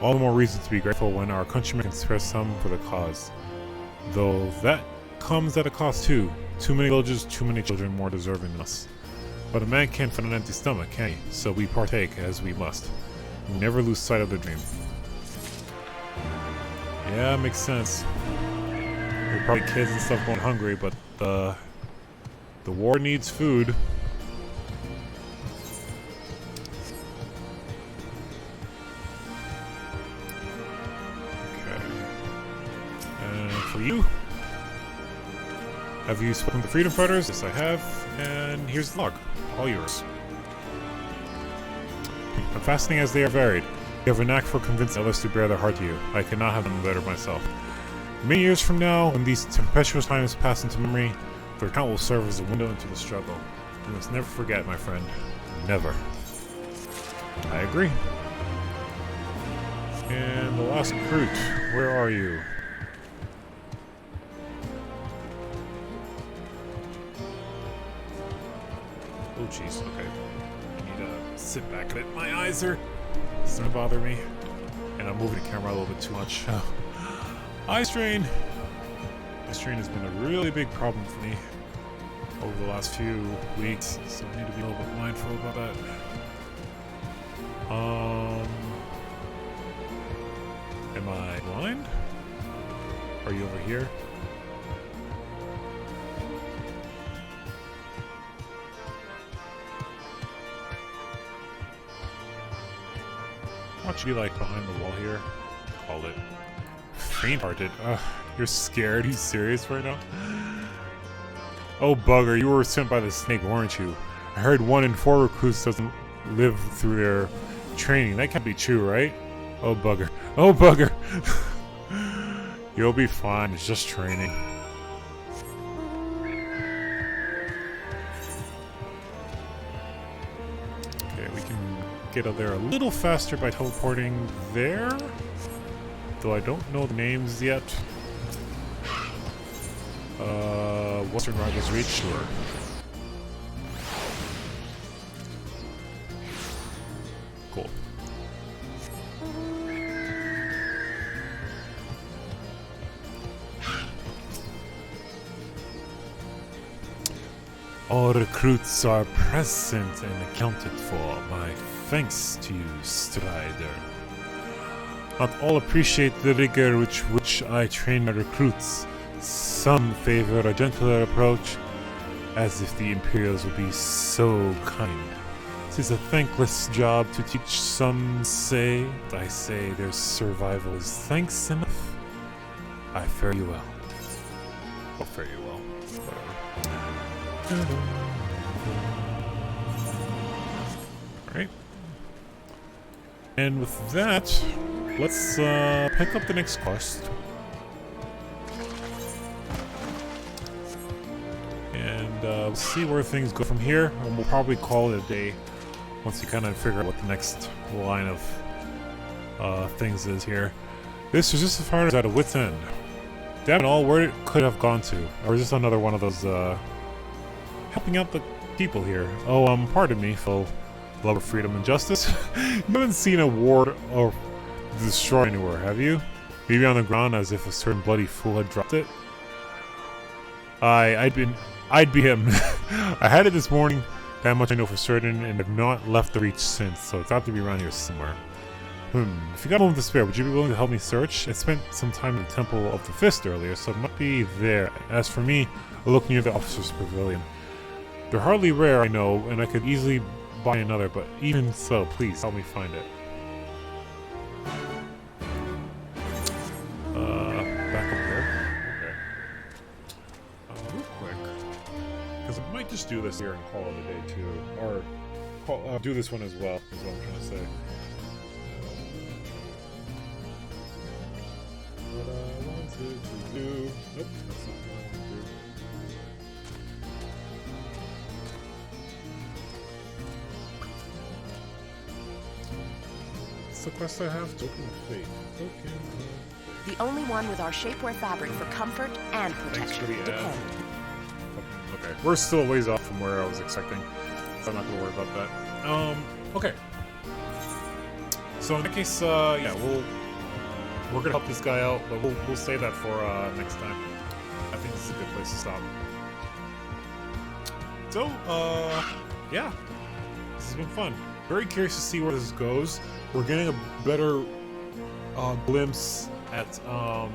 All the more reason to be grateful when our countrymen can spare some for the cause. Though that comes at a cost too. Too many villages, too many children more deserving than us. But a man can't feed an empty stomach, can he? So we partake as we must. We never lose sight of the dream. Yeah, makes sense. There are probably kids and stuff going hungry, but the war needs food. For you. Have you spoken to freedom fighters? Yes, I have. And here's the log. All yours. I'm fascinating as they are varied. You have a knack for convincing others to bear their heart to you. I cannot have done better myself. Many years from now, when these tempestuous times pass into memory, their account will serve as a window into the struggle. You must never forget, my friend. Never. I agree. And the last recruit, where are you? Oh jeez, okay. I need to sit back a bit. My eyes are starting to bother me. And I'm moving the camera a little bit too much. Eye strain! Eye strain has been a really big problem for me over the last few weeks, so I need to be a little bit mindful about that. Am I blind? Are you over here? Why don't you be like behind the wall here? Called it. Faint-hearted. You're scared? Are you serious right now? Oh bugger, you were sent by the snake, weren't you? I heard 1 in 4 recruits doesn't live through their training. That can't be true, right? Oh bugger. Oh bugger! You'll be fine, it's just training. Okay, we can get out there a little faster by teleporting there. Though I don't know the names yet. Western Rivals Reach, sure. Cool. All recruits are present and accounted for. My thanks to you, Strider. Not all appreciate the rigor with which I train my recruits. Some favor a gentler approach, as if the Imperials would be so kind. It is a thankless job to teach, some say. I say their survival is thanks enough. I fare you well. I'll fare you well. Whatever. Alright. And with that, let's pick up the next quest. And we'll see where things go from here, and we'll probably call it a day once you kind of figure out what the next line of things is here. This was just as far as at a wit's end. Damn it all, where it could have gone to. Or is this another one of those helping out the people here? Oh, pardon me, full love of freedom and justice. You haven't seen a ward or destroy anywhere, have you? Maybe on the ground as if a certain bloody fool had dropped it? I'd be him. I had it this morning, that much I know for certain, and have not left the reach since, so it's got to be around here somewhere. If you got a moment to spare, would you be willing to help me search? I spent some time in the Temple of the Fist earlier, so it might be there. As for me, I'll look near the officer's pavilion. They're hardly rare, I know, and I could easily buy another, but even so, please help me find it. Back up there. Okay. Real quick, because I might just do this here and call it a day too, or do this one as well, is what I'm trying to say. What I wanted to do. Nope, that's not what I want to do. What's the quest I have? Token of Fate. Token of Fate. The only one with our shapewear fabric for comfort and protection. Depend. Okay, we're still a ways off from where I was expecting, so I'm not gonna worry about that. Okay. So in that case, yeah, we're gonna help this guy out, but we'll save that for next time. I think this is a good place to stop. So, yeah, this has been fun. Very curious to see where this goes. We're getting a better glimpse at let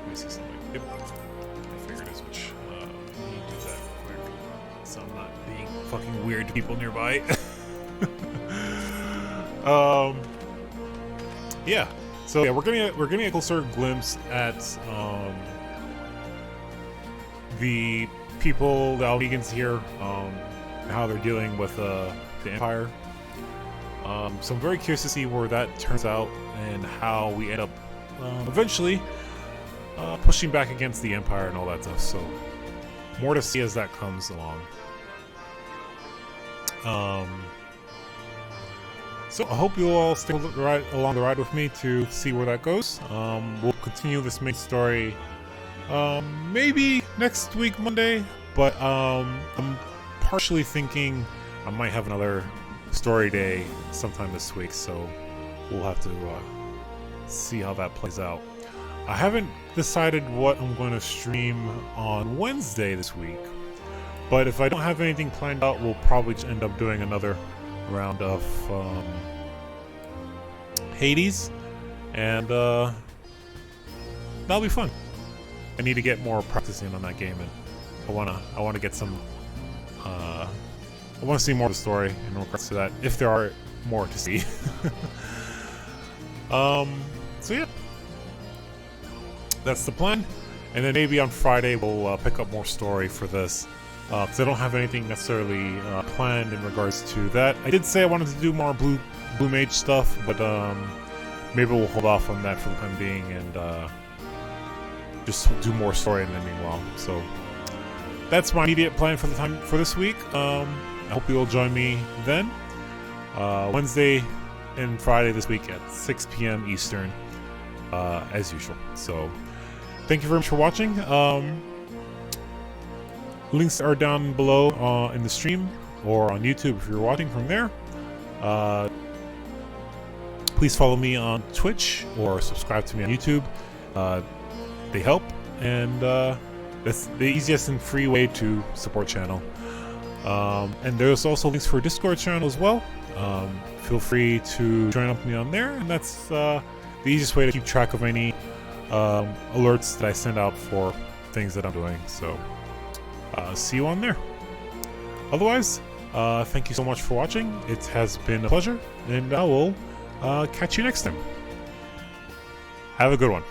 me see something. Yep, I figured as much. Let me do that real quick, so I'm not being fucking weird to people nearby. Yeah. So yeah, we're getting a closer glimpse at the people, the Alvegans here, how they're dealing with the Empire. So I'm very curious to see where that turns out and how we end up eventually pushing back against the Empire and all that stuff. So more to see as that comes along. So I hope you'll all stick along the ride with me to see where that goes. We'll continue this main story maybe next week Monday, but I'm partially thinking I might have another story day sometime this week, so we'll have to see how that plays out. I haven't decided what I'm going to stream on Wednesday this week, but if I don't have anything planned out, we'll probably just end up doing another round of Hades, and that'll be fun. I need to get more practicing on that game, and I wanna get some. I want to see more of the story in regards to that, if there are more to see. So yeah, that's the plan, and then maybe on Friday we'll pick up more story for this. Because I don't have anything necessarily planned in regards to that. I did say I wanted to do more Blue Mage stuff, but maybe we'll hold off on that for the time being and just do more story in the meanwhile. So that's my immediate plan for this week. I hope you will join me then. Wednesday and Friday this week at 6 p.m. Eastern, as usual. So thank you very much for watching. Links are down below in the stream or on YouTube if you're watching from there. Please follow me on Twitch or subscribe to me on YouTube. They help, and that's the easiest and free way to support channel. And there's also links for Discord channel as well. Feel free to join up with me on there, and that's the easiest way to keep track of any alerts that I send out for things that I'm doing. So see you on there. Otherwise, thank you so much for watching. It has been a pleasure, and I will catch you next time. Have a good one.